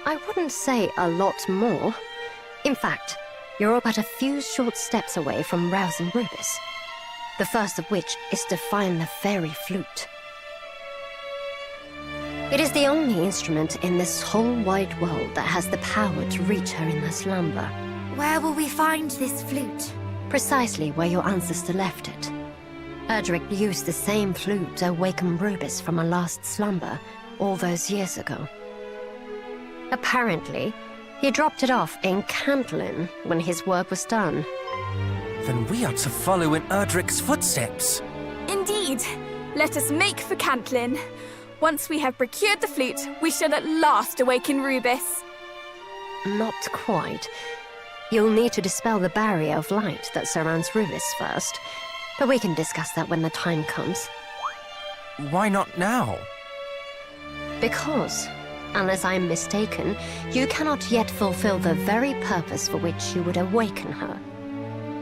I wouldn't say a lot more. In fact, you're but a few short steps away from rousing Rubis. The first of which is to find the fairy flute. It is the only instrument in this whole wide world that has the power to reach her in her slumber. Where will we find this flute? Precisely where your ancestor left it. Erdrick used the same flute to awaken Rubis from her last slumber all those years ago. Apparently, he dropped it off in Cantlin when his work was done. Then we are to follow in Erdrick's footsteps. Indeed. Let us make for Cantlin. Once we have procured the flute, we shall at last awaken Rubis. Not quite. You'll need to dispel the barrier of light that surrounds Rubis first. But we can discuss that when the time comes. Why not now? Because, unless I'm mistaken, you cannot yet fulfill the very purpose for which you would awaken her.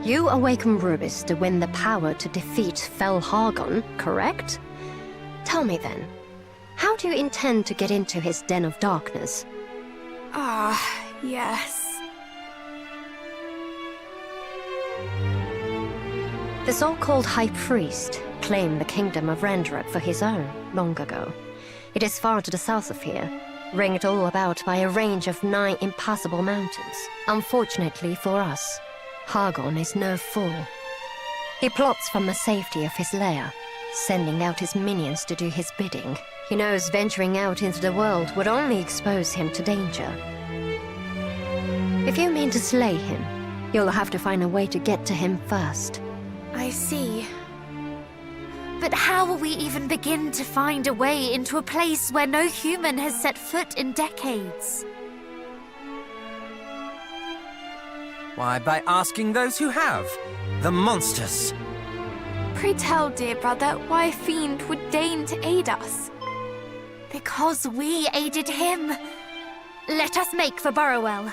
You awaken Rubis to win the power to defeat Fel Hargon, correct? Tell me then, how do you intend to get into his den of darkness? Yes. The so-called High Priest claimed the kingdom of Rendrek for his own long ago. It is far to the south of here, ringed all about by a range of 9 impassable mountains. Unfortunately for us, Hargon is no fool. He plots from the safety of his lair, sending out his minions to do his bidding. He knows venturing out into the world would only expose him to danger. If you mean to slay him, you'll have to find a way to get to him first. I see. But how will we even begin to find a way into a place where no human has set foot in decades? Why, by asking those who have. The monsters. Pray tell, dear brother, why a fiend would deign to aid us. Because we aided him. Let us make for Burrowell.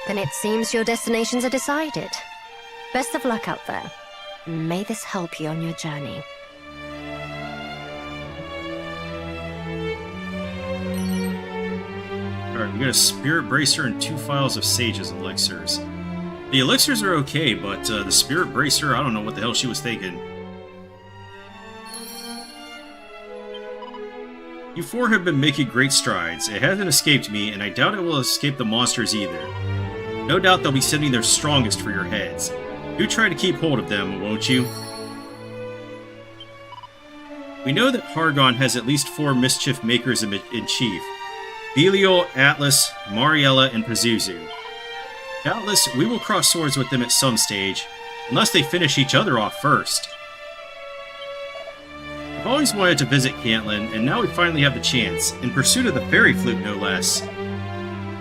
Then it seems your destinations are decided. Best of luck out there. May this help you on your journey. Alright, we got a Spirit Bracer and 2 vials of Sage's elixirs. The elixirs are okay, but the Spirit Bracer, I don't know what the hell she was thinking. You 4 have been making great strides. It hasn't escaped me, and I doubt it will escape the monsters either. No doubt they'll be sending their strongest for your heads. Do try to keep hold of them, won't you? We know that Hargon has at least 4 mischief makers in chief. Belial, Atlas, Mariella, and Pazuzu. Doubtless, we will cross swords with them at some stage, unless they finish each other off first. I've always wanted to visit Cantlin, and now we finally have the chance, in pursuit of the fairy flute no less.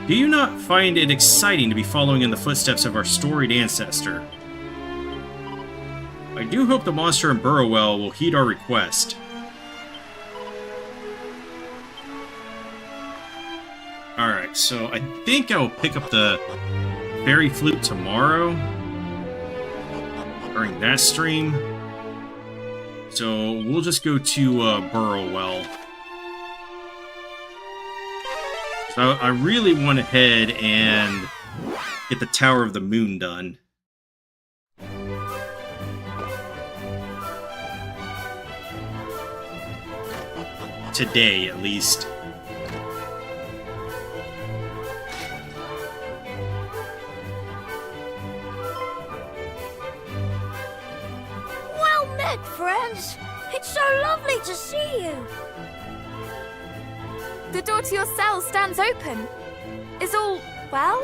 Do you not find it exciting to be following in the footsteps of our storied ancestor? I do hope the monster in Burrowell will heed our request. Alright, so I think I will pick up the fairy flute tomorrow during that stream. So we'll just go to Burrowell. So I really want to head and get the Tower of the Moon done. Today, at least. Well met, friends. It's so lovely to see you. The door to your cell stands open. Is all well?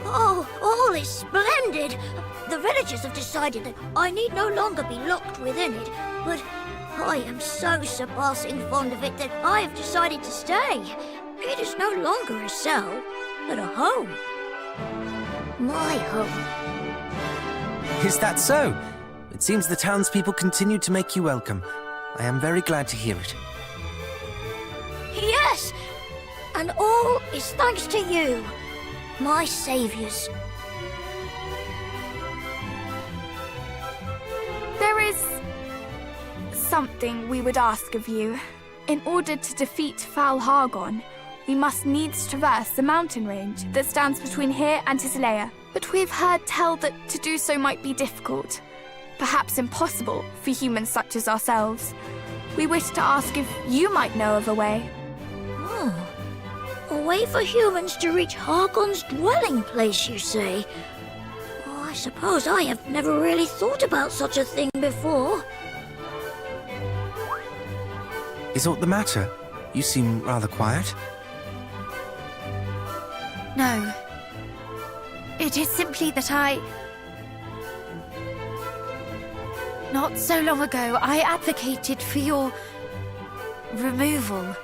Oh, all is splendid. The villagers have decided that I need no longer be locked within it, but I am so surpassing fond of it that I have decided to stay. It is no longer a cell, but a home. My home. Is that so? It seems the townspeople continue to make you welcome. I am very glad to hear it. Yes, and all is thanks to you, my saviors. There is something we would ask of you. In order to defeat Foul Hargon, we must needs traverse the mountain range that stands between here and Islaya. But we've heard tell that to do so might be difficult, perhaps impossible for humans such as ourselves. We wish to ask if you might know of a way. Oh, a way for humans to reach Hargon's dwelling place, you say? Oh, I suppose I have never really thought about such a thing before. Is aught the matter? You seem rather quiet. No. It is simply that Not so long ago, I advocated for your removal.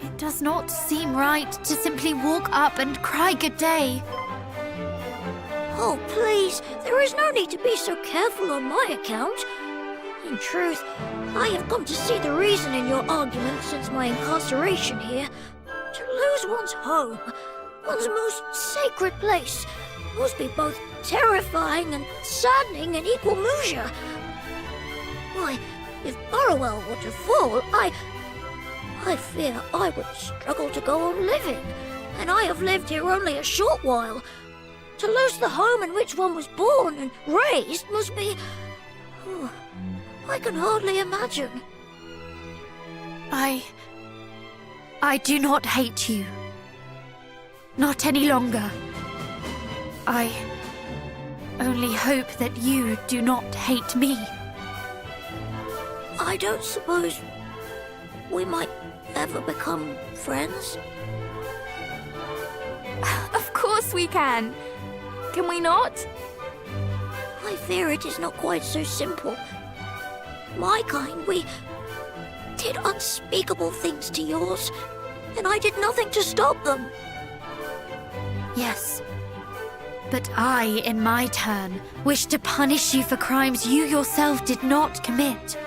It does not seem right to simply walk up and cry good day. Oh, please, there is no need to be so careful on my account. In truth, I have come to see the reason in your argument since my incarceration here. To lose one's home, one's most sacred place, must be both terrifying and saddening in equal measure. Why, if Burrowell were to fall, I fear I would struggle to go on living, and I have lived here only a short while. To lose the home in which one was born and raised must be... Oh, I can hardly imagine. I do not hate you. Not any longer. I only hope that you do not hate me. I don't suppose we might ever become friends? Of course we can. Can we not? I fear it is not quite so simple. My kind, we did unspeakable things to yours, and I did nothing to stop them. Yes. But I, in my turn, wish to punish you for crimes you yourself did not commit.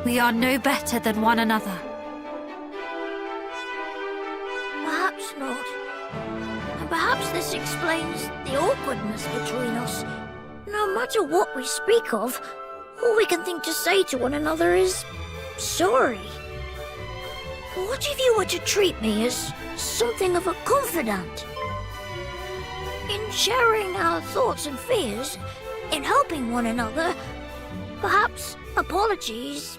We are no better than one another. Perhaps not. And perhaps this explains the awkwardness between us. No matter what we speak of, all we can think to say to one another is sorry. What if you were to treat me as something of a confidant? In sharing our thoughts and fears, in helping one another, perhaps apologies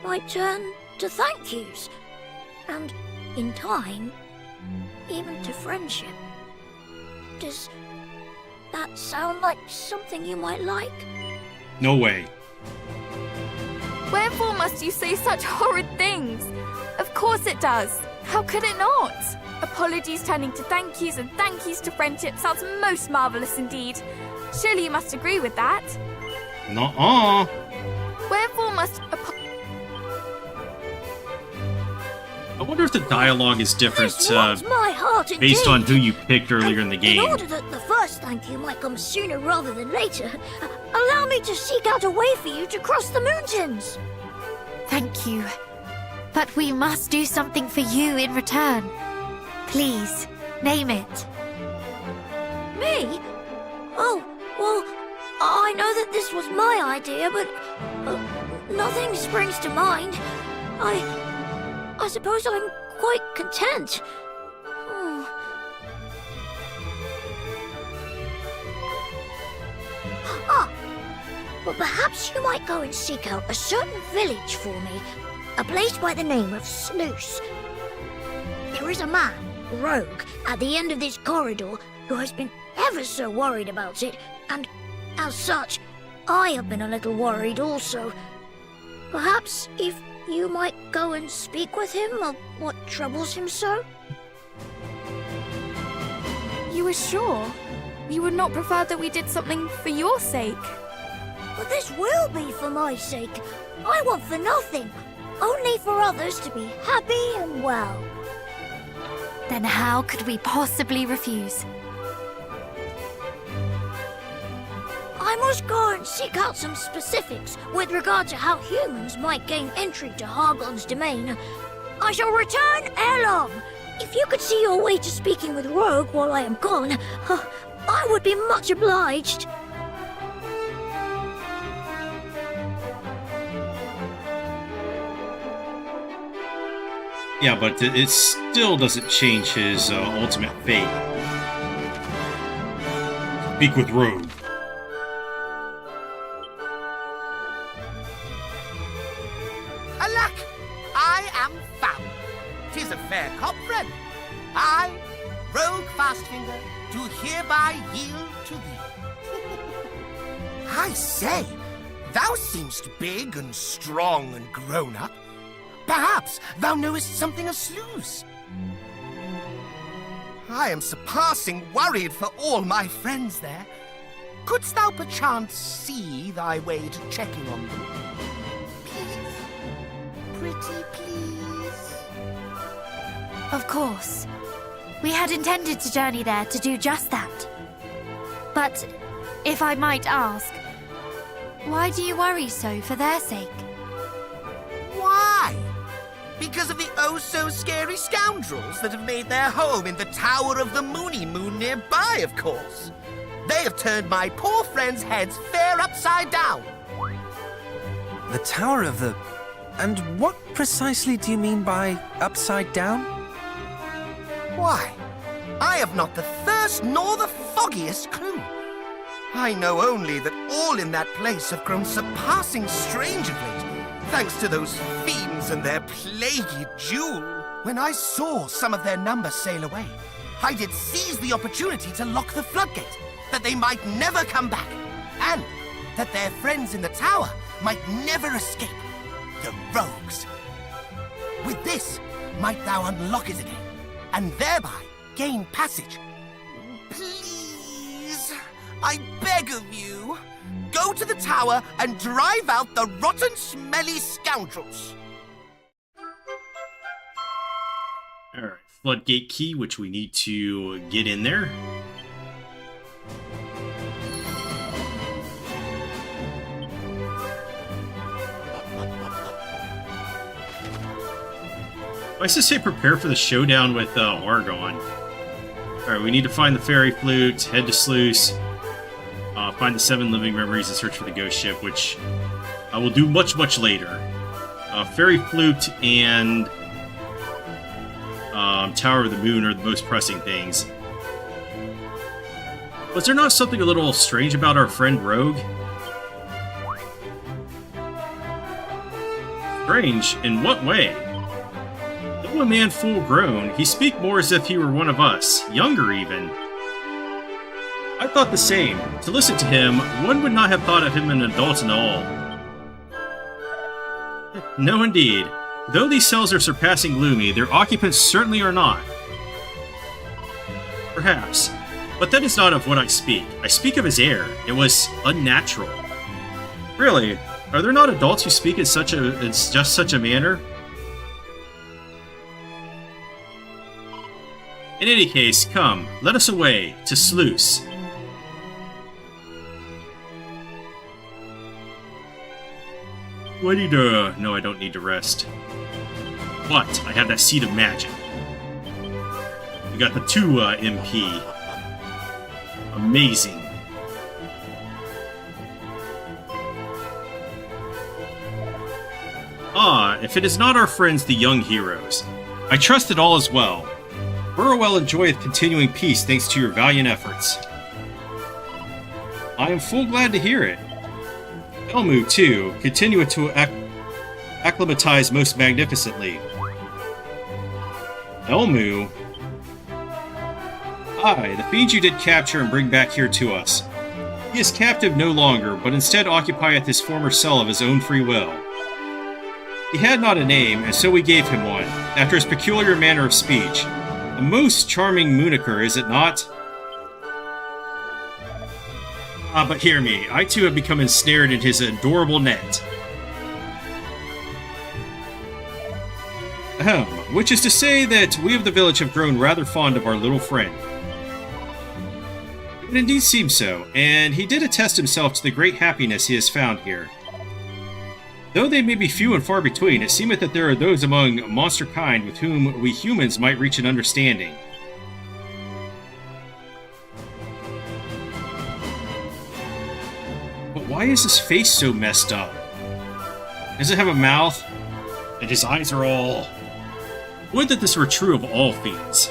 might turn to thank yous, and in time, even to friendship. Does that sound like something you might like? No way. Wherefore must you say such horrid things? Of course it does. How could it not? Apologies turning to thank yous and thank yous to friendship sounds most marvellous indeed. Surely you must agree with that? Nuh-uh. Wherefore must I wonder if the dialogue is different This warms my heart based indeed. on who you picked earlier in the game. In order that the first thank you might come sooner rather than later, allow me to seek out a way for you to cross the mountains. Thank you. But we must do something for you in return. Please, name it. Me? Oh, well, I know that this was my idea, but nothing springs to mind. I suppose I'm quite content. Ah, well, perhaps you might go and seek out a certain village for me, a place by the name of Sluice. There is a man, Rogue, at the end of this corridor who has been ever so worried about it, and as such, I have been a little worried also. Perhaps if you might go and speak with him of what troubles him so? You were sure? You would not prefer that we did something for your sake? But this will be for my sake. I want for nothing. Only for others to be happy and well. Then how could we possibly refuse? I must go and seek out some specifics with regard to how humans might gain entry to Hargon's domain. I shall return ere long. If you could see your way to speaking with Rogue while I am gone, I would be much obliged. Yeah, but it still doesn't change his ultimate fate. Speak with Rogue. Alack, I am found. 'Tis a fair cop, friend. I, Rogue Fastfinger, do hereby yield to thee. I say, thou seemst big and strong and grown up. Perhaps thou knowest something of slews. I am surpassing worried for all my friends there. Couldst thou perchance see thy way to checking on them? Please? Pretty please? Of course. We had intended to journey there to do just that. But, if I might ask, why do you worry so for their sake? Why? Because of the oh-so-scary scoundrels that have made their home in the Tower of the Moony Moon nearby, of course. They have turned my poor friends' heads fair upside down. The Tower of the... And what precisely do you mean by upside down? Why, I have not the first nor the foggiest clue. I know only that all in that place have grown surpassing strange of late, thanks to those fiends and their plaguey jewel. When I saw some of their number sail away, I did seize the opportunity to lock the floodgate, that they might never come back, and that their friends in the tower might never escape, the rogues. With this, might thou unlock it again, and thereby gain passage. Please, I beg of you, go to the tower and drive out the rotten, smelly scoundrels. Alright, floodgate key, which we need to get in there. I used to say prepare for the showdown with Argon. Alright, we need to find the fairy flute, head to Sluice, find the 7 living memories, and search for the ghost ship, which I will do much, much later. Fairy flute and Tower of the Moon are the most pressing things. Was there not something a little strange about our friend Rogue? Strange? In what way? Though a man full grown, he speak more as if he were one of us, younger even. I thought the same. To listen to him, one would not have thought of him an adult at all. No, indeed. Though these cells are surpassing gloomy, their occupants certainly are not. Perhaps. But that is not of what I speak. I speak of his air. It was unnatural. Really? Are there not adults who speak in just such a manner? In any case, come, let us away, to Sluice. Do I need to... No, I don't need to rest. But, I have that Seed of Magic. We got the 2 MP. Amazing. Ah, if it is not our friends, the young heroes. I trust it all is well. Burrowell enjoyeth continuing peace thanks to your valiant efforts. I am full glad to hear it. Elmu, too, continueth to acclimatize most magnificently. Elmu? Aye, the fiend you did capture and bring back here to us. He is captive no longer, but instead occupieth his former cell of his own free will. He had not a name, and so we gave him one, after his peculiar manner of speech. A most charming moniker, is it not? But hear me, I too have become ensnared in his adorable net. Ahem, which is to say that we of the village have grown rather fond of our little friend. It indeed seems so, and he did attest himself to the great happiness he has found here. Though they may be few and far between, it seemeth that there are those among monster kind with whom we humans might reach an understanding. But why is his face so messed up? Does it have a mouth? And his eyes are all... Would that this were true of all fiends.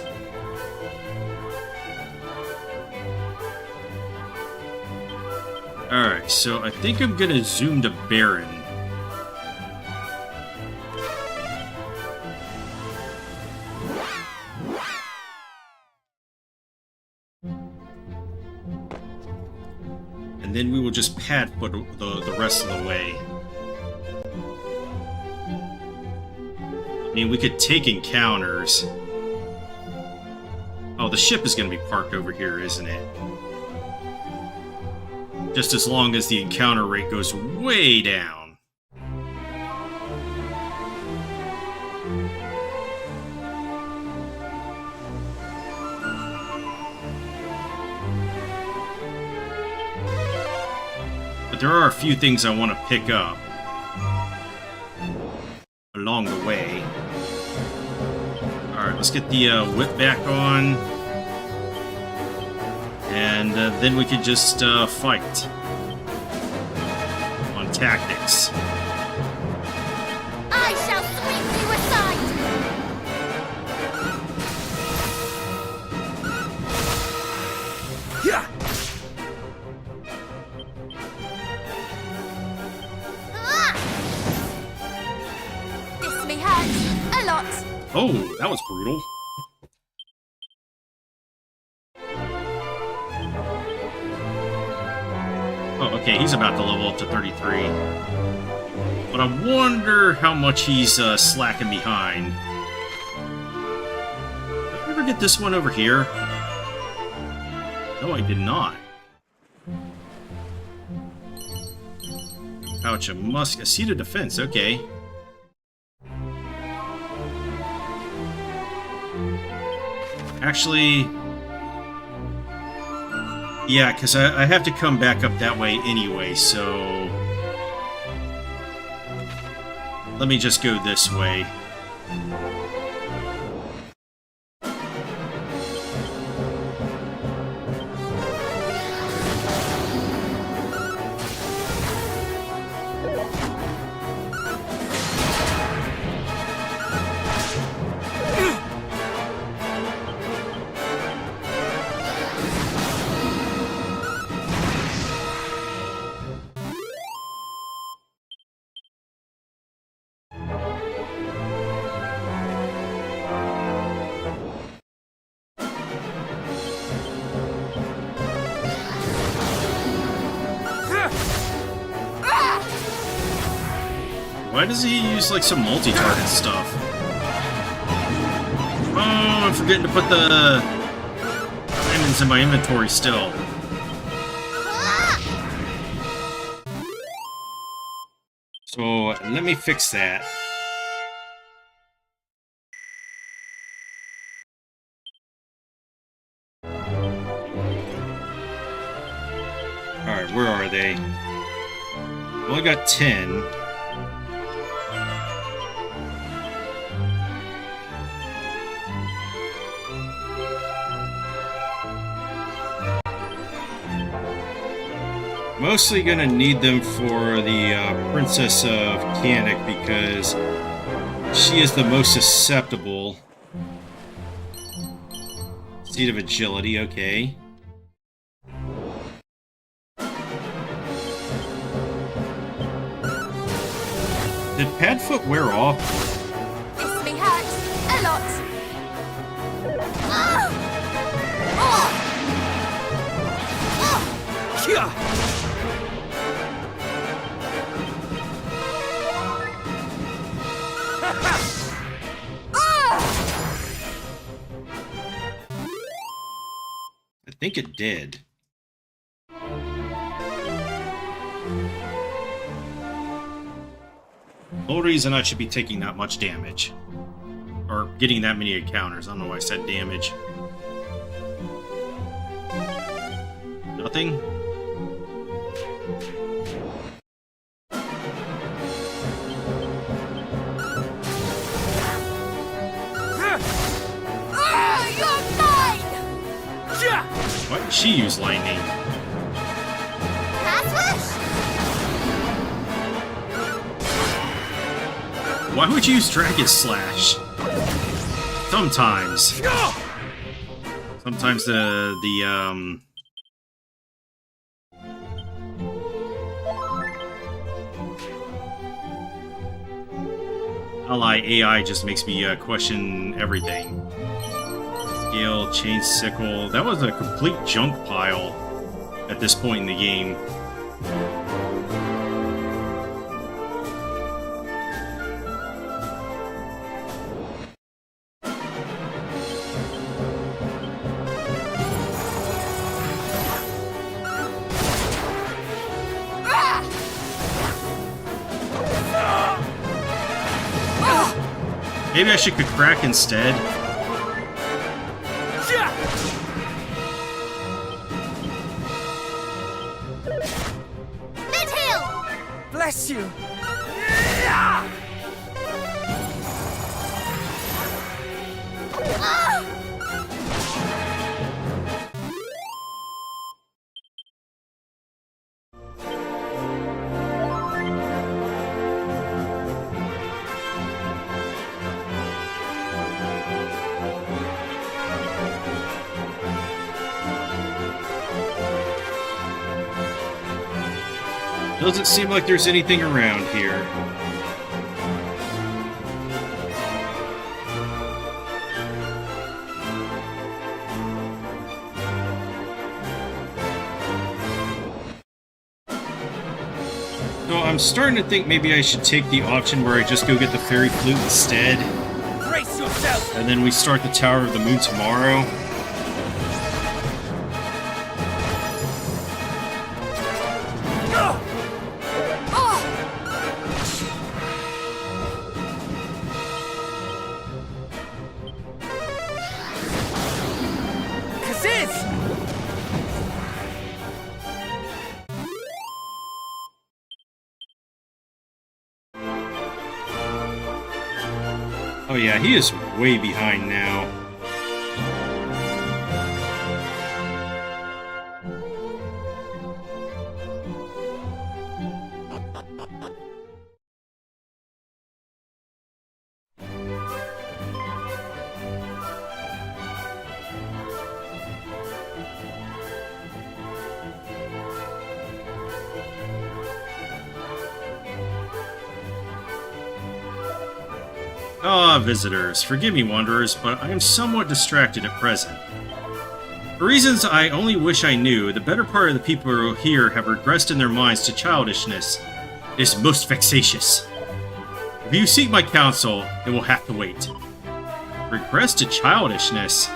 Alright, so I think I'm gonna zoom to Baron. And then we will just pad foot the rest of the way. I mean, we could take encounters. Oh, the ship is going to be parked over here, isn't it? Just as long as the encounter rate goes way down. But there are a few things I want to pick up along the way. Alright, let's get the whip back on. And then we could just fight on tactics. I shall sweep you aside! Yeah. This may hurt a lot. Oh, that was brutal. Oh, okay, he's about to level up to 33. But I wonder how much he's slacking behind. Did I ever get this one over here? No, I did not. Pouch of musk, a seat of defense, okay. Actually, yeah, because I have to come back up that way anyway, so let me just go this way. Why does he use, like, some multi-target stuff? Oh, I'm forgetting to put the diamonds in my inventory still. So, let me fix that. Alright, where are they? Only got 10. Mostly gonna need them for the Princess of Canik because she is the most susceptible. Seat of Agility, okay. Did Padfoot wear off? This may hurt a lot. Yeah. I think it did. Whole reason I should be taking that much damage. Or getting that many encounters. I don't know why I said damage. Nothing? Why did she use lightning? Why would you use Dragon Slash? Sometimes. Sometimes the ally AI just makes me question everything. Scale, chain sickle. That was a complete junk pile at this point in the game. Maybe I should crack instead. Bless you! Doesn't seem like there's anything around here. So I'm starting to think maybe I should take the option where I just go get the fairy flute instead. Brace yourself! And then we start the Tower of the Moon tomorrow. Oh yeah, he is way behind now. Ah, visitors, forgive me, wanderers, but I am somewhat distracted at present. For reasons I only wish I knew, the better part of the people here have regressed in their minds to childishness. It is most vexatious. If you seek my counsel, it will have to wait. Regress to childishness?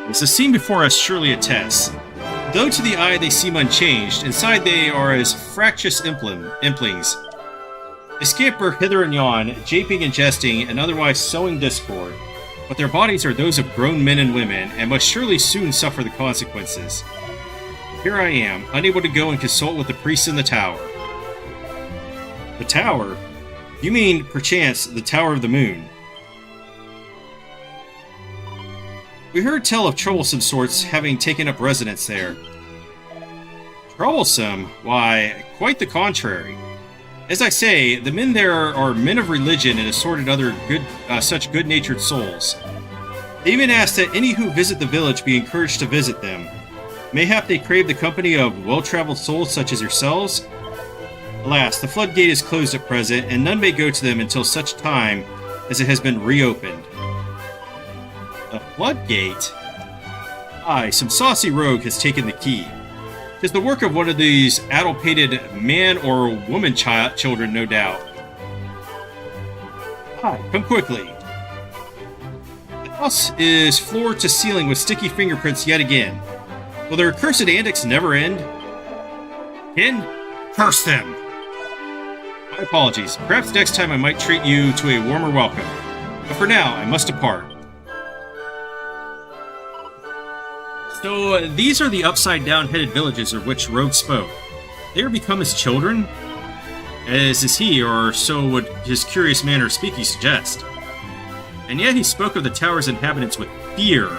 As the scene before us surely attests. Though to the eye they seem unchanged, inside they are as fractious implings. They scamper hither and yon, japing and jesting, and otherwise sowing discord, but their bodies are those of grown men and women, and must surely soon suffer the consequences. Here I am, unable to go and consult with the priests in the tower. The tower? You mean, perchance, the Tower of the Moon? We heard tell of troublesome sorts having taken up residence there. Troublesome? Why, quite the contrary. As I say, the men there are men of religion and assorted other such good-natured souls. They even ask that any who visit the village be encouraged to visit them. Mayhap they crave the company of well-traveled souls such as yourselves? Alas, the floodgate is closed at present, and none may go to them until such time as it has been reopened. The floodgate? Aye, some saucy rogue has taken the key. 'Tis the work of one of these addle-pated man or woman children, no doubt. Aye, come quickly. The house is floor to ceiling with sticky fingerprints yet again. Will their accursed antics never end? Kin? Curse them! My apologies. Perhaps next time I might treat you to a warmer welcome. But for now, I must depart. So, these are the upside-down-headed villages of which Rogue spoke. They are become his children? As is he, or so would his curious manner of speaking suggest. And yet he spoke of the tower's inhabitants with fear,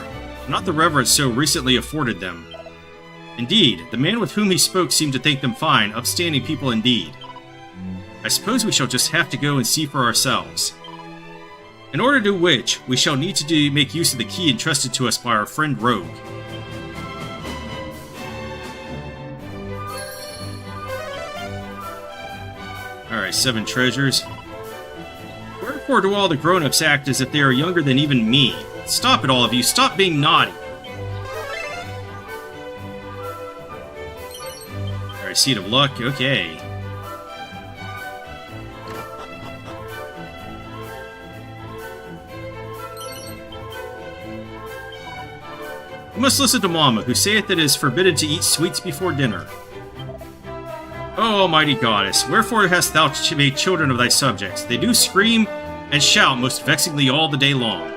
not the reverence so recently afforded them. Indeed, the man with whom he spoke seemed to think them fine, upstanding people indeed. I suppose we shall just have to go and see for ourselves. In order to do which, we shall need to make use of the key entrusted to us by our friend Rogue. Alright, 7 treasures. Wherefore do all the grown-ups act as if they are younger than even me? Stop it, all of you. Stop being naughty. Alright, Seed of Luck. Okay. You must listen to Mama, who saith that it is forbidden to eat sweets before dinner. O almighty goddess, wherefore hast thou made children of thy subjects? They do scream and shout most vexingly all the day long.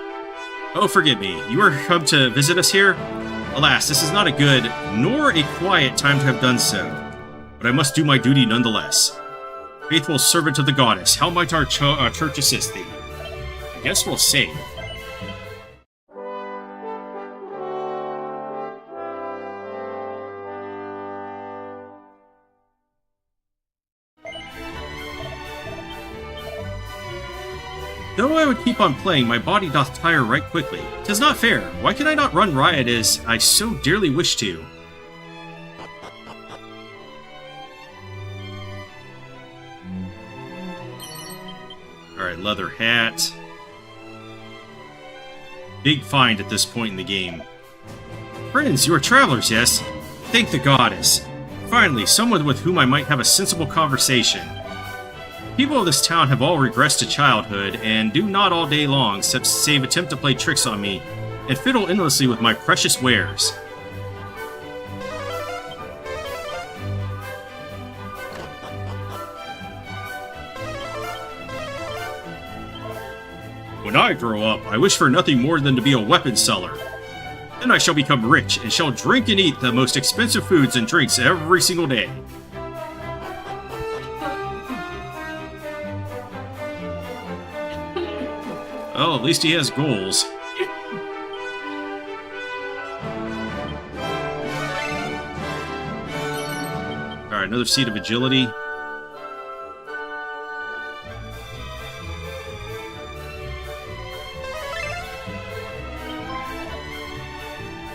Oh, forgive me, you are come to visit us here? Alas, this is not a good, nor a quiet time to have done so, but I must do my duty nonetheless. Faithful servant of the goddess, how might our church assist thee? I guess we'll save. Though I would keep on playing, my body doth tire right quickly. 'Tis not fair. Why can I not run riot as I so dearly wish to? Alright, leather hat. Big find at this point in the game. Friends, you are travelers, yes? Thank the goddess. Finally, someone with whom I might have a sensible conversation. People of this town have all regressed to childhood, and do not all day long, save attempt to play tricks on me, and fiddle endlessly with my precious wares. When I grow up, I wish for nothing more than to be a weapon seller. Then I shall become rich, and shall drink and eat the most expensive foods and drinks every single day. Well, at least he has goals. Alright, another Seed of Agility.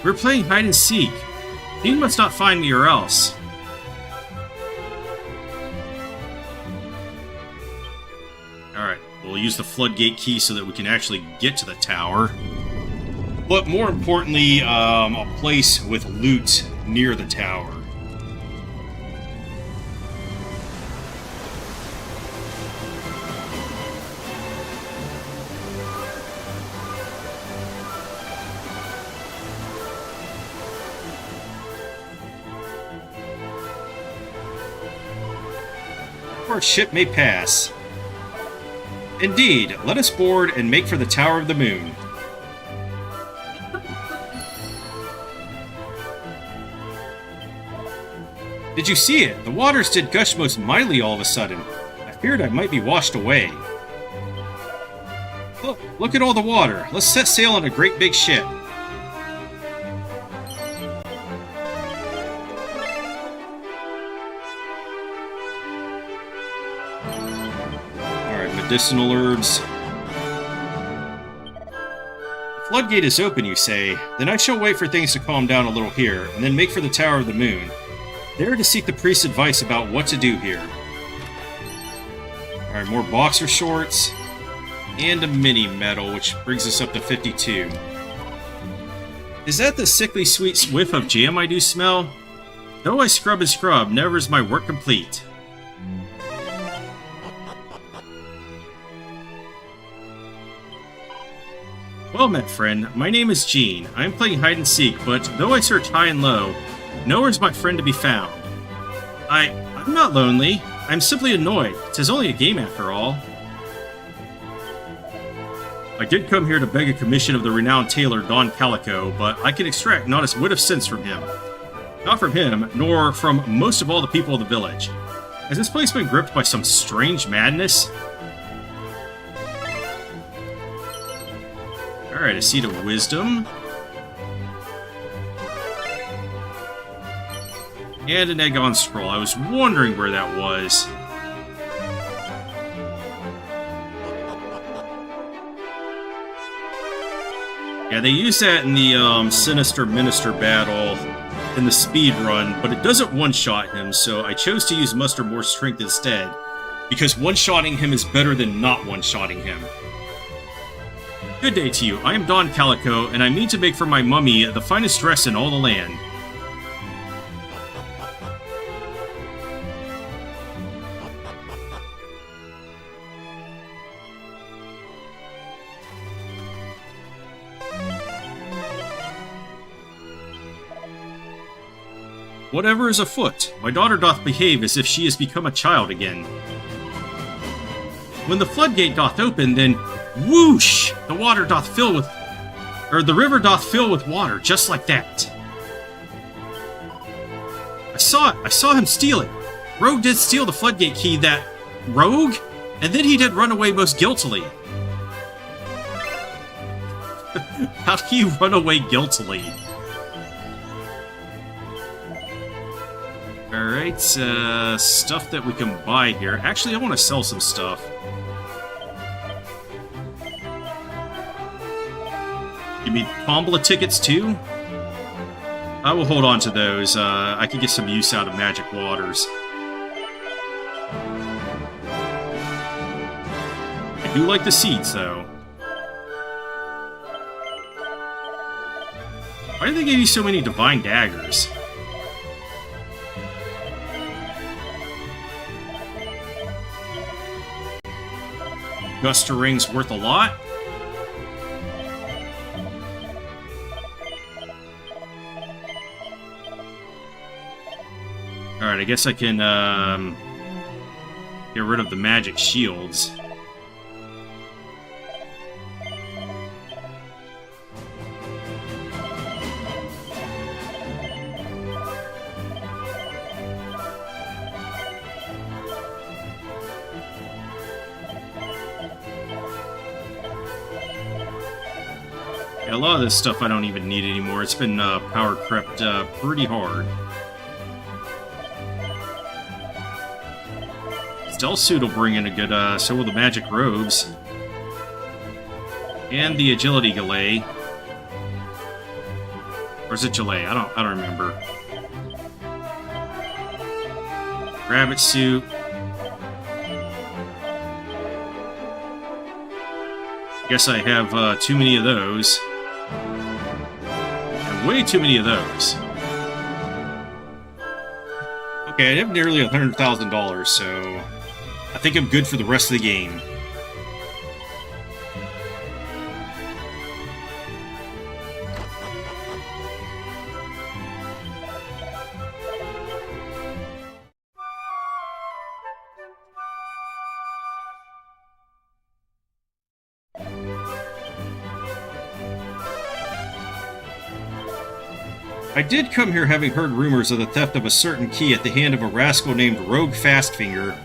We're playing hide and seek. He must not find me or else. Alright, we'll use the floodgate key so that we can actually get to the tower. But more importantly, a place with loot near the tower. Our ship may pass. Indeed, let us board and make for the Tower of the Moon. Did you see it? The waters did gush most mightily all of a sudden. I feared I might be washed away. Look at all the water. Let's set sail on a great big ship. Medicinal herbs. The floodgate is open, you say. Then I shall wait for things to calm down a little here, and then make for the Tower of the Moon, there to seek the priest's advice about what to do here. Alright, more boxer shorts, and a mini medal, which brings us up to 52. Is that the sickly sweet whiff of jam I do smell? Though I scrub and scrub, never is my work complete. Well met, friend. My name is Gene. I am playing hide and seek, but though I search high and low, nowhere is my friend to be found. I'm not lonely. I'm simply annoyed. 'Tis only a game after all. I did come here to beg a commission of the renowned tailor Don Calico, but I can extract not a whit of sense from him. Not from him, nor from most of all the people of the village. Has this place been gripped by some strange madness? Alright, a seed of wisdom. And an egg on scroll. I was wondering where that was. Yeah, they use that in the Sinister Minister battle in the speed run, but it doesn't one-shot him, so I chose to use Muster More Strength instead, because one-shotting him is better than not one-shotting him. Good day to you. I am Don Calico, and I mean to make for my mummy the finest dress in all the land. Whatever is afoot, my daughter doth behave as if she is become a child again. When the floodgate doth open, then whoosh! The water doth fill with... the river doth fill with water, just like that. I saw him steal it. Rogue did steal the floodgate key, that... Rogue? And then he did run away most guiltily. How do you run away guiltily? Alright, stuff that we can buy here. Actually, I want to sell some stuff. Give me Tombola tickets, too? I will hold on to those. I could get some use out of Magic Waters. I do like the seeds, though. Why did they give you so many Divine Daggers? Guster Ring's worth a lot. Alright, I guess I can get rid of the magic shields. Yeah, a lot of this stuff I don't even need anymore. It's been power crept pretty hard. Stealth Suit will bring in a good, so will the Magic Robes. And the Agility Gallet. Or is it Gallet? I don't remember. Rabbit Suit. Guess I have too many of those. And way too many of those. Okay, I have nearly $100,000, so I think I'm good for the rest of the game. I did come here having heard rumors of the theft of a certain key at the hand of a rascal named Rogue Fastfinger,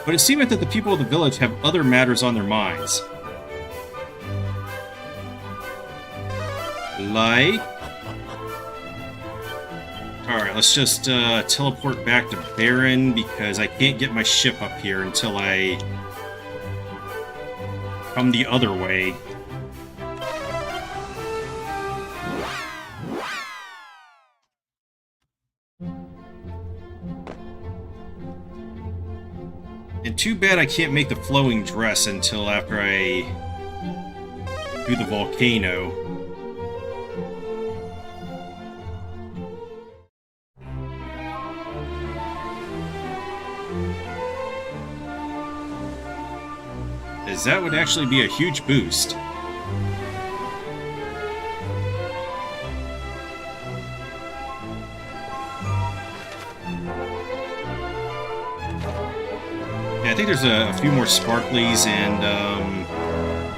but it seemeth that the people of the village have other matters on their minds. Like? Alright, let's just teleport back to Baron, because I can't get my ship up here until I come the other way. And too bad I can't make the flowing dress until after I do the volcano. As that would actually be a huge boost. Yeah, I think there's a few more sparklies and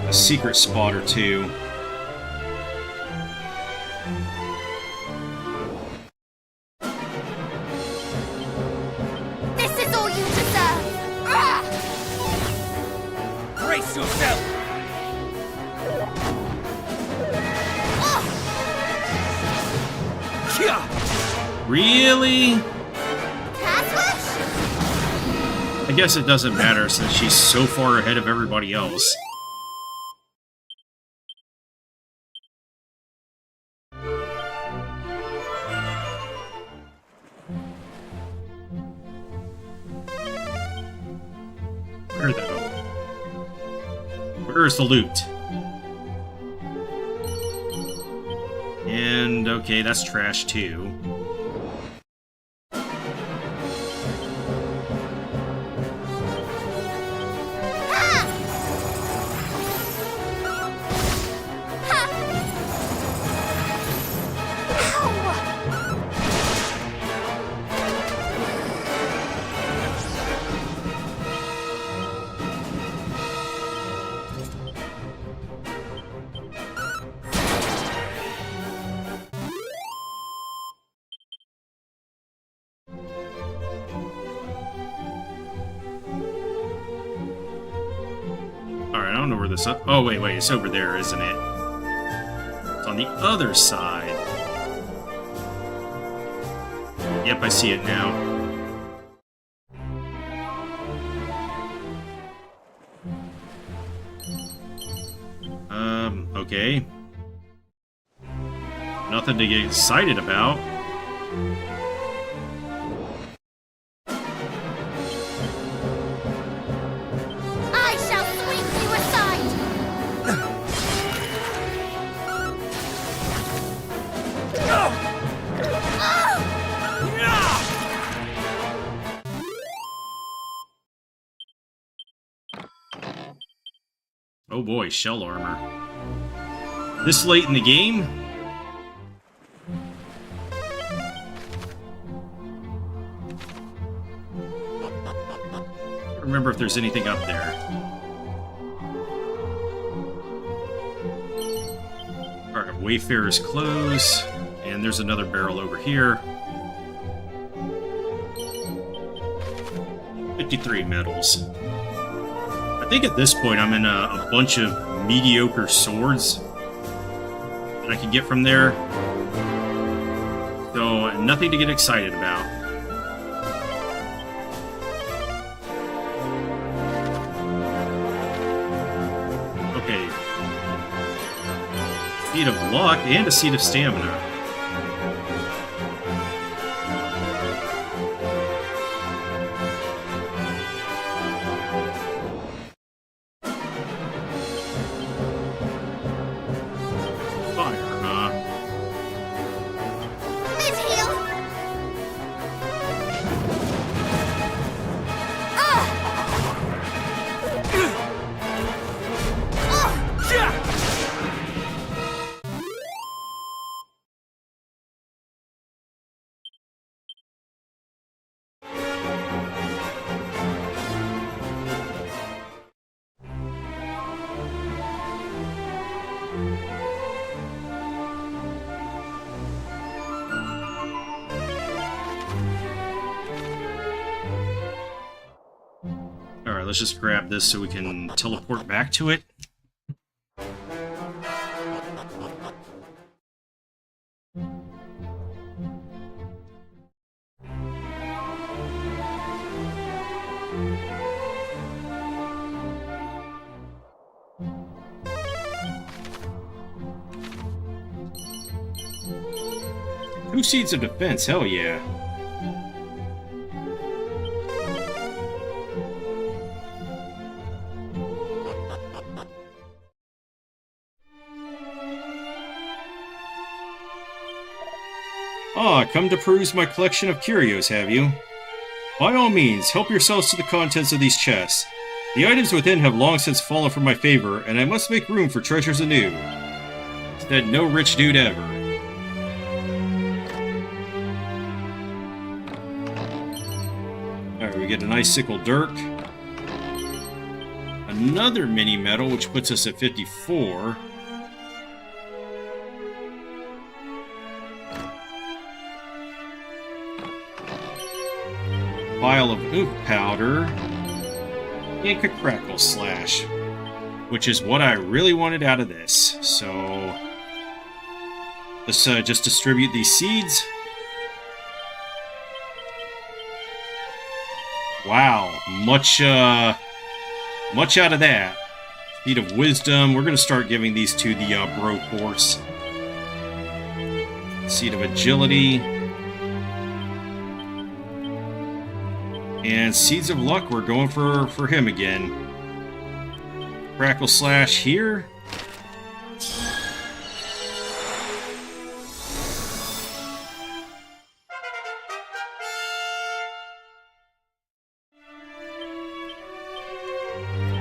a secret spot or two. This is all you deserve! Ah! Brace yourself! Really? Catfish? I guess it doesn't matter since she's so far ahead of everybody else. Where though? Where's the loot? And okay, that's trash too. Alright, I don't know where this up. Oh, wait, it's over there, isn't it? It's on the other side. Yep, I see it now. Okay. Nothing to get excited about. I shall sweep you aside! Oh boy, shell armor. This late in the game? I don't remember if there's anything up there. Alright, Wayfarer's Clothes. And there's another barrel over here. 53 medals. I think at this point I'm in a bunch of mediocre swords that I can get from there. So, nothing to get excited about. Okay. Seed of Luck and a Seed of Stamina. Alright, let's just grab this so we can teleport back to it. Two Seeds of Defense, hell yeah. Ah, come to peruse my collection of curios, have you? By all means, help yourselves to the contents of these chests. The items within have long since fallen from my favor, and I must make room for treasures anew. Said no rich dude ever. Alright, we get an icicle dirk. another mini medal, which puts us at 54. Vial of oak powder, and a crackle slash, which is what I really wanted out of this. So let's just distribute these seeds. Wow, much out of that. Seed of wisdom. We're going to start giving these to the bro horse. Seed of agility. And seeds of luck, we're going for him again. Crackle slash here.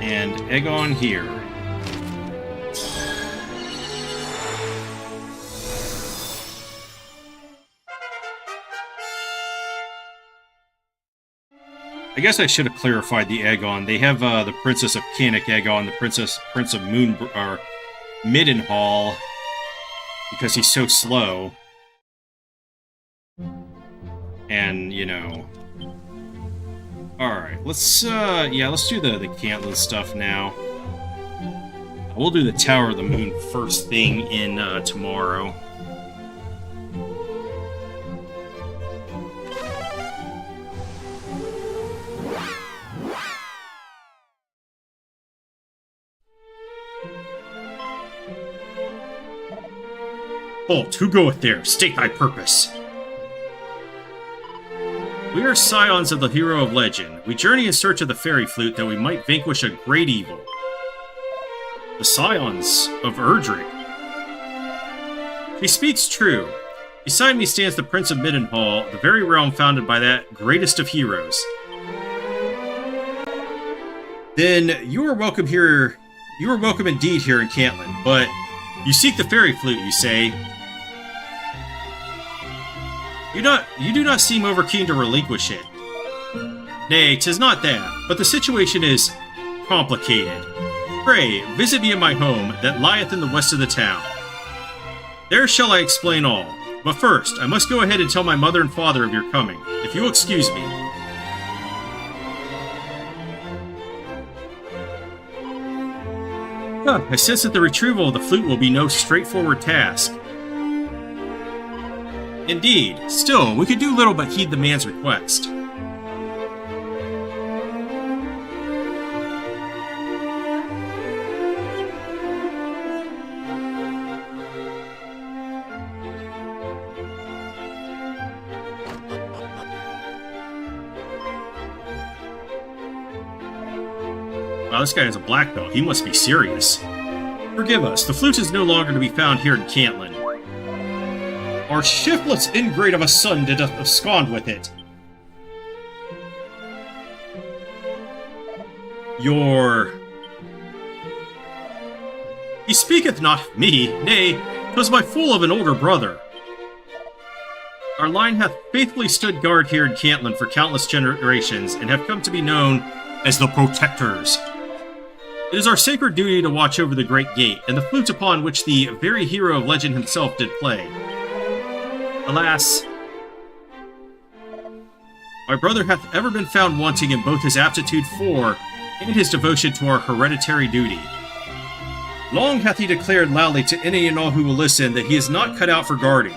And egg on here. I guess I should have clarified the Aegon. They have the Princess of Canik Aegon, the Prince of Middenhall, because he's so slow. And, you know. Alright, let's do the Cantland stuff now. We'll do the Tower of the Moon first thing in tomorrow. Halt, who goeth there? State thy purpose. We are scions of the hero of legend. We journey in search of the fairy flute that we might vanquish a great evil. The scions of Erdrick. He speaks true. Beside me stands the Prince of Middenhall, the very realm founded by that greatest of heroes. Then you are welcome here. You are welcome indeed here in Cantland, but you seek the fairy flute, you say. You do not seem over keen to relinquish it. Nay, 'tis not that, but the situation is complicated. Pray, visit me in my home that lieth in the west of the town. There shall I explain all. But first, I must go ahead and tell my mother and father of your coming, if you will excuse me. I sense that the retrieval of the flute will be no straightforward task. Indeed. Still, we could do little but heed the man's request. Wow, this guy has a black belt. He must be serious. Forgive us, the flute is no longer to be found here in Cantland. Our shiftless ingrate of a son did abscond with it. He speaketh not of me, nay, 'twas my fool of an older brother. Our line hath faithfully stood guard here in Cantland for countless generations, and have come to be known as the Protectors. It is our sacred duty to watch over the Great Gate, and the flute upon which the very hero of legend himself did play. Alas, my brother hath ever been found wanting in both his aptitude for and his devotion to our hereditary duty. Long hath he declared loudly to any and all who will listen that he is not cut out for guarding.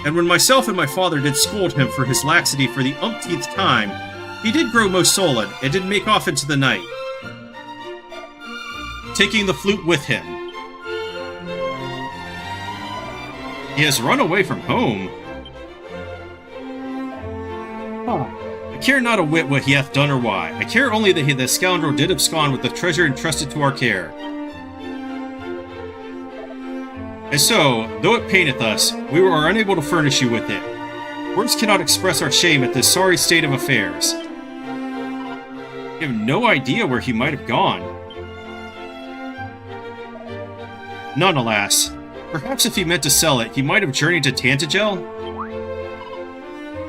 And when myself and my father did scold him for his laxity for the umpteenth time, he did grow most sullen and did make off into the night, taking the flute with him. He has run away from home. I care not a whit what he hath done or why. I care only that the scoundrel did abscond with the treasure entrusted to our care. And so, though it paineth us, we are unable to furnish you with it. Words cannot express our shame at this sorry state of affairs. We have no idea where he might have gone. None, alas. Perhaps if he meant to sell it, he might have journeyed to Tantagel?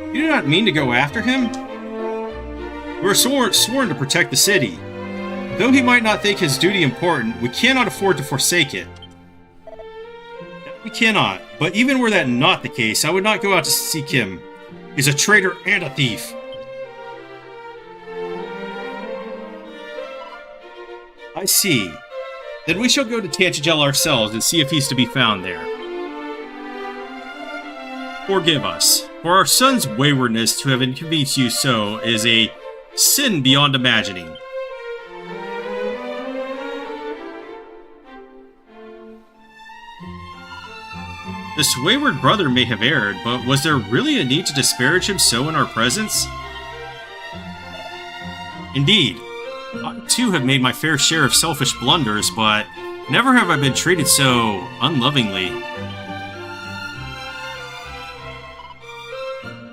You do not mean to go after him? We are sworn to protect the city. Though he might not think his duty important, we cannot afford to forsake it. We cannot, but even were that not the case, I would not go out to seek him. He's a traitor and a thief. I see. Then we shall go to Tantagel ourselves and see if he's to be found there. Forgive us, for our son's waywardness to have inconvenienced you so is a sin beyond imagining. This wayward brother may have erred, but was there really a need to disparage him so in our presence? Indeed, I too have made my fair share of selfish blunders, but never have I been treated so unlovingly.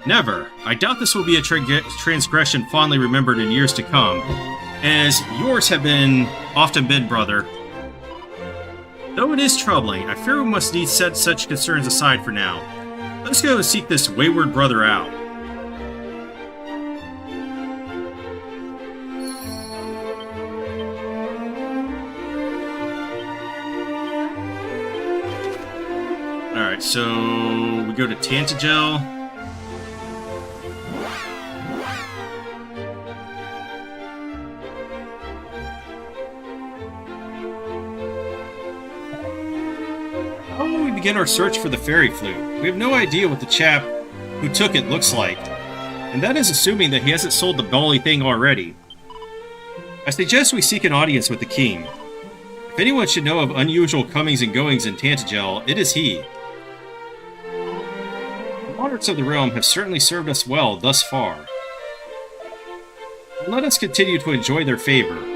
Never. I doubt this will be a transgression fondly remembered in years to come, as yours have often been, brother. Though it is troubling, I fear we must needs set such concerns aside for now. Let us go and seek this wayward brother out. Alright, so we go to Tantagel. Begin our search for the fairy flute. We have no idea what the chap who took it looks like, and that is assuming that he hasn't sold the bally thing already. I suggest we seek an audience with the king. If anyone should know of unusual comings and goings in Tantagel, it is he. The monarchs of the realm have certainly served us well thus far. Let us continue to enjoy their favor.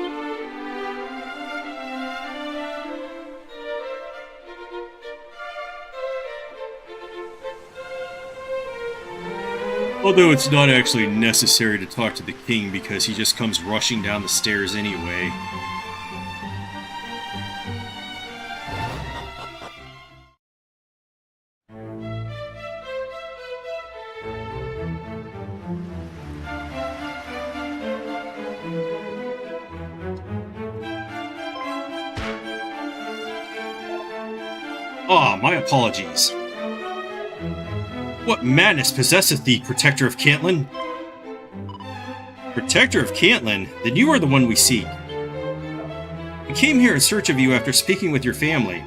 Although it's not actually necessary to talk to the king because he just comes rushing down the stairs anyway. Ah, my apologies. What madness possesseth thee, Protector of Cantlin? Protector of Cantlin? Then you are the one we seek. We came here in search of you after speaking with your family.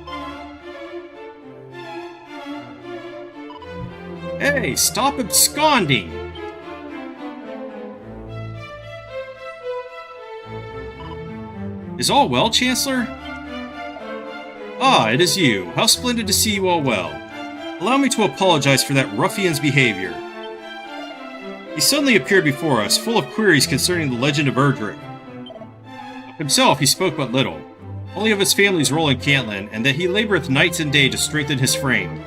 Hey, stop absconding! Is all well, Chancellor? Ah, it is you. How splendid to see you all well. Allow me to apologize for that ruffian's behavior. He suddenly appeared before us, full of queries concerning the legend of Erdrick. Himself he spoke but little, only of his family's role in Cantlin, and that he laboureth nights and day to strengthen his frame.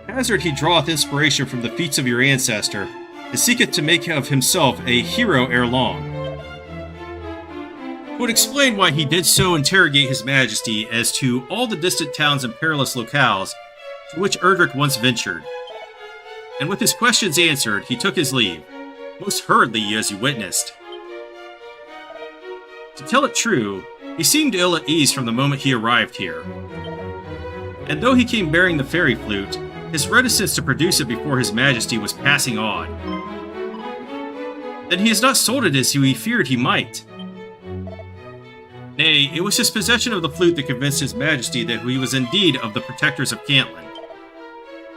Hazard he draweth inspiration from the feats of your ancestor, and seeketh to make of himself a hero ere long. Would explain why he did so interrogate his majesty as to all the distant towns and perilous locales to which Erdrick once ventured. And with his questions answered, he took his leave, most hurriedly as you witnessed. To tell it true, he seemed ill at ease from the moment he arrived here. And though he came bearing the fairy flute, his reticence to produce it before his majesty was passing odd. Then he has not sold it as we feared he might. Nay, it was his possession of the flute that convinced his majesty that he was indeed of the protectors of Cantlin.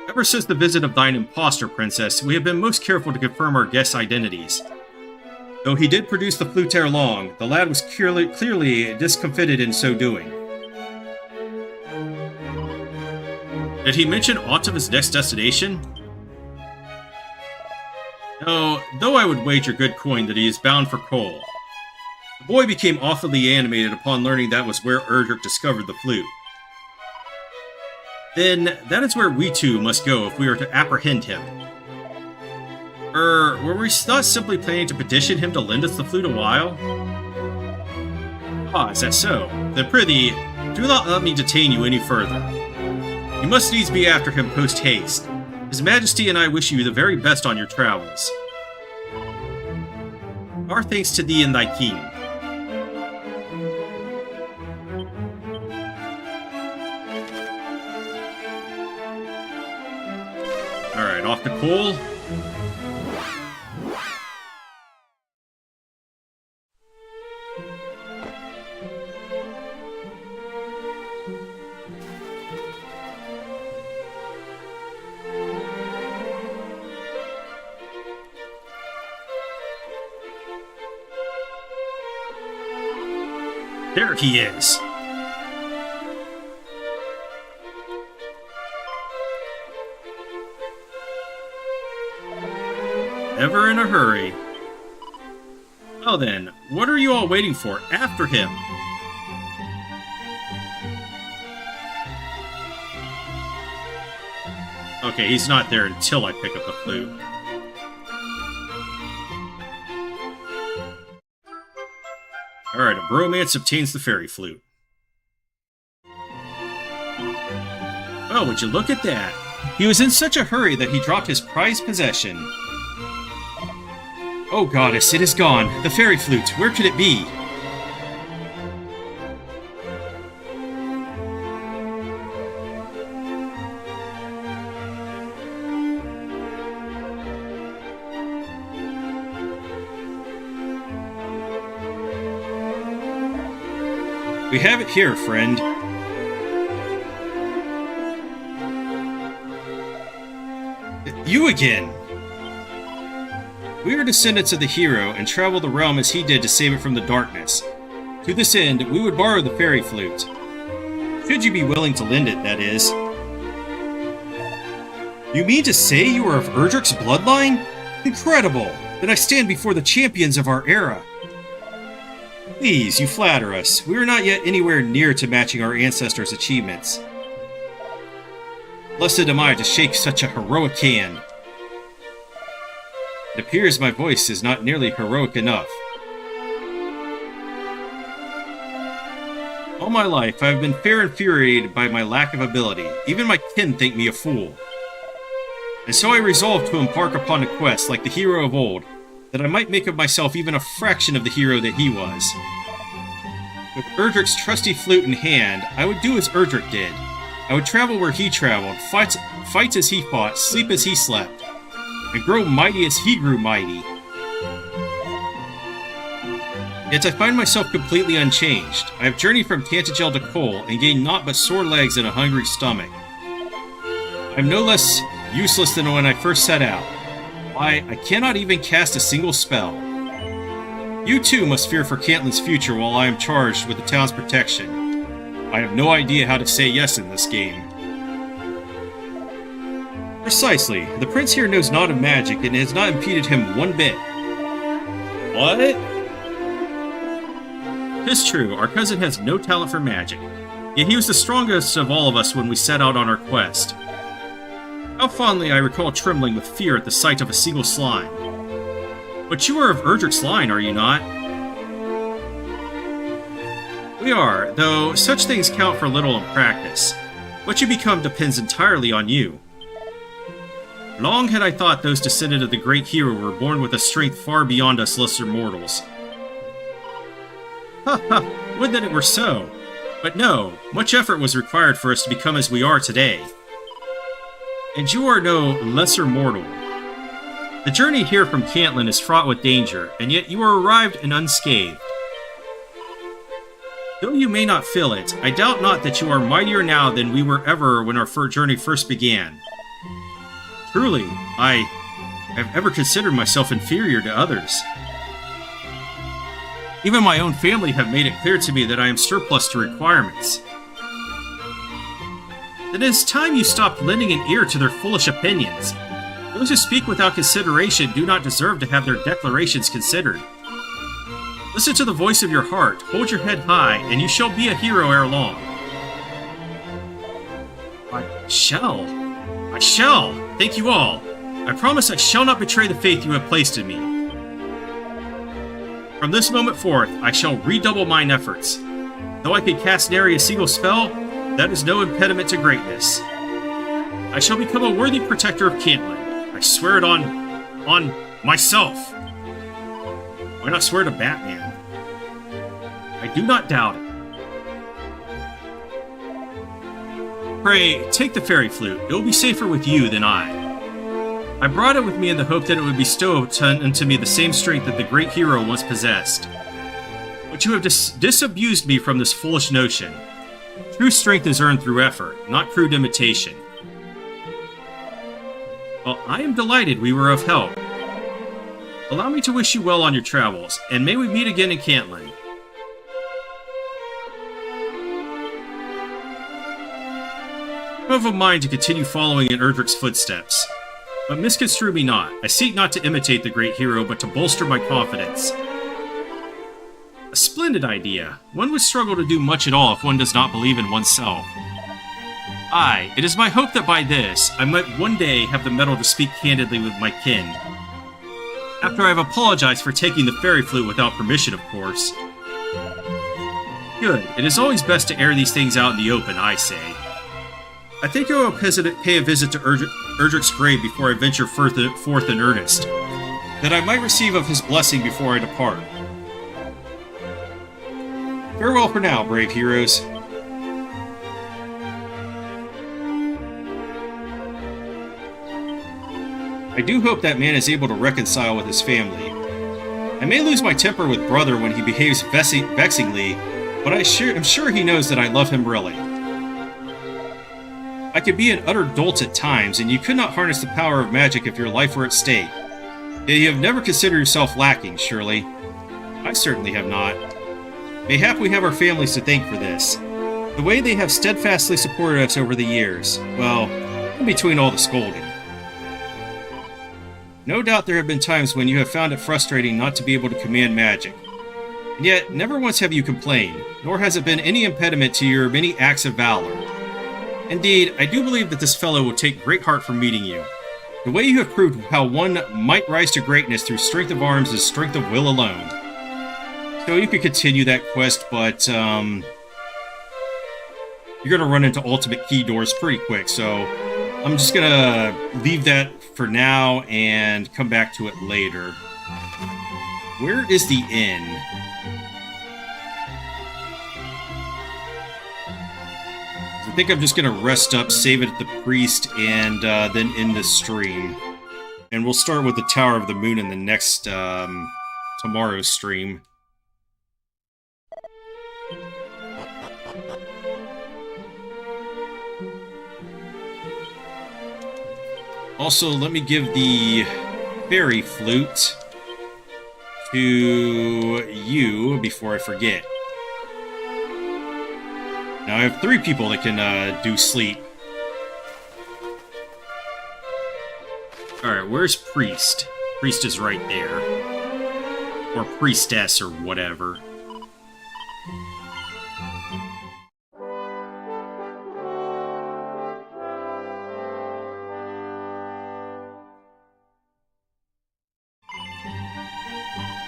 Ever since the visit of thine impostor, princess, we have been most careful to confirm our guests' identities. Though he did produce the flute ere long, the lad was clearly discomfited in so doing. Did he mention aught of his next destination? No, though I would wager good coin that he is bound for Cole. The boy became awfully animated upon learning that was where Erdrick discovered the flute. Then, that is where we too must go if we are to apprehend him. Were we not simply planning to petition him to lend us the flute a while? Ah, is that so? Then prithee, do not let me detain you any further. You must needs be after him post-haste. His Majesty and I wish you the very best on your travels. Our thanks to thee and thy king. Cole. There he is. Ever in a hurry. Well then, what are you all waiting for? After him! Okay, he's not there until I pick up the flute. Alright, a bromance obtains the fairy flute. Oh, would you look at that? He was in such a hurry that he dropped his prized possession. Oh, goddess, it is gone. The fairy flute, where could it be? We have it here, friend. You again! We are descendants of the hero and travel the realm as he did to save it from the darkness. To this end, we would borrow the fairy flute. Should you be willing to lend it, that is. You mean to say you are of Erdrick's bloodline? Incredible! Then I stand before the champions of our era. Please, you flatter us. We are not yet anywhere near to matching our ancestors' achievements. Blessed am I to shake such a heroic hand. It appears my voice is not nearly heroic enough. All my life, I have been fair infuriated by my lack of ability. Even my kin think me a fool. And so I resolved to embark upon a quest like the hero of old, that I might make of myself even a fraction of the hero that he was. With Erdrick's trusty flute in hand, I would do as Erdrick did. I would travel where he traveled, fight as he fought, sleep as he slept, and grow mighty as he grew mighty. Yet I find myself completely unchanged. I have journeyed from Tantagel to Cole and gained naught but sore legs and a hungry stomach. I am no less useless than when I first set out. Why, I cannot even cast a single spell. You too must fear for Cantlin's future while I am charged with the town's protection. I have no idea how to say yes in this game. Precisely. The prince here knows naught of magic and it has not impeded him one bit. What? Tis true, our cousin has no talent for magic, yet he was the strongest of all of us when we set out on our quest. How fondly I recall trembling with fear at the sight of a single slime. But you are of Erdrick's line, are you not? We are, though such things count for little in practice. What you become depends entirely on you. Long had I thought those descended of the great hero were born with a strength far beyond us lesser mortals. Ha ha, would that it were so. But no, much effort was required for us to become as we are today. And you are no lesser mortal. The journey here from Cantlin is fraught with danger, and yet you are arrived and unscathed. Though you may not feel it, I doubt not that you are mightier now than we were ever when our journey first began. Truly, I have ever considered myself inferior to others. Even my own family have made it clear to me that I am surplus to requirements. It is time you stopped lending an ear to their foolish opinions. Those who speak without consideration do not deserve to have their declarations considered. Listen to the voice of your heart, hold your head high, and you shall be a hero ere long. I shall. Thank you all. I promise I shall not betray the faith you have placed in me. From this moment forth, I shall redouble mine efforts. Though I can cast nary a single spell, that is no impediment to greatness. I shall become a worthy protector of Cantlin. I swear it on myself. Why not swear to Batman? I do not doubt it. Pray, take the fairy flute. It will be safer with you than I. I brought it with me in the hope that it would bestow unto me the same strength that the great hero once possessed. But you have disabused me from this foolish notion. True strength is earned through effort, not crude imitation. Well, I am delighted we were of help. Allow me to wish you well on your travels, and may we meet again in Cantlin. I have a mind to continue following in Erdrick's footsteps. But misconstrue me not. I seek not to imitate the great hero, but to bolster my confidence. A splendid idea. One would struggle to do much at all if one does not believe in oneself. Aye, it is my hope that by this, I might one day have the mettle to speak candidly with my kin. After I have apologized for taking the fairy flute without permission, of course. Good. It is always best to air these things out in the open, I say. I think I will pay a visit to Erdrick's grave before I venture forth in earnest, that I might receive of his blessing before I depart. Farewell for now, brave heroes. I do hope that man is able to reconcile with his family. I may lose my temper with brother when he behaves vexingly, but I'm sure he knows that I love him really. I could be an utter dolt at times, and you could not harness the power of magic if your life were at stake. Yet you have never considered yourself lacking, surely. I certainly have not. Mayhap we have our families to thank for this. The way they have steadfastly supported us over the years, well, in between all the scolding. No doubt there have been times when you have found it frustrating not to be able to command magic. And yet, never once have you complained, nor has it been any impediment to your many acts of valor. Indeed, I do believe that this fellow will take great heart from meeting you. The way you have proved how one might rise to greatness through strength of arms is strength of will alone. So you could continue that quest, but, you're gonna run into ultimate key doors pretty quick, so I'm just gonna leave that for now and come back to it later. Where is the inn? I think I'm just gonna rest up, save it at the priest, and then end this stream. And we'll start with the Tower of the Moon in the next tomorrow's stream. Also, let me give the fairy flute to you before I forget. Now I have 3 people that can do sleep. Alright, where's Priest? Priest is right there. Or Priestess, or whatever.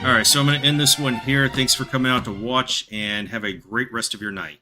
Alright, so I'm going to end this one here. Thanks for coming out to watch, and have a great rest of your night.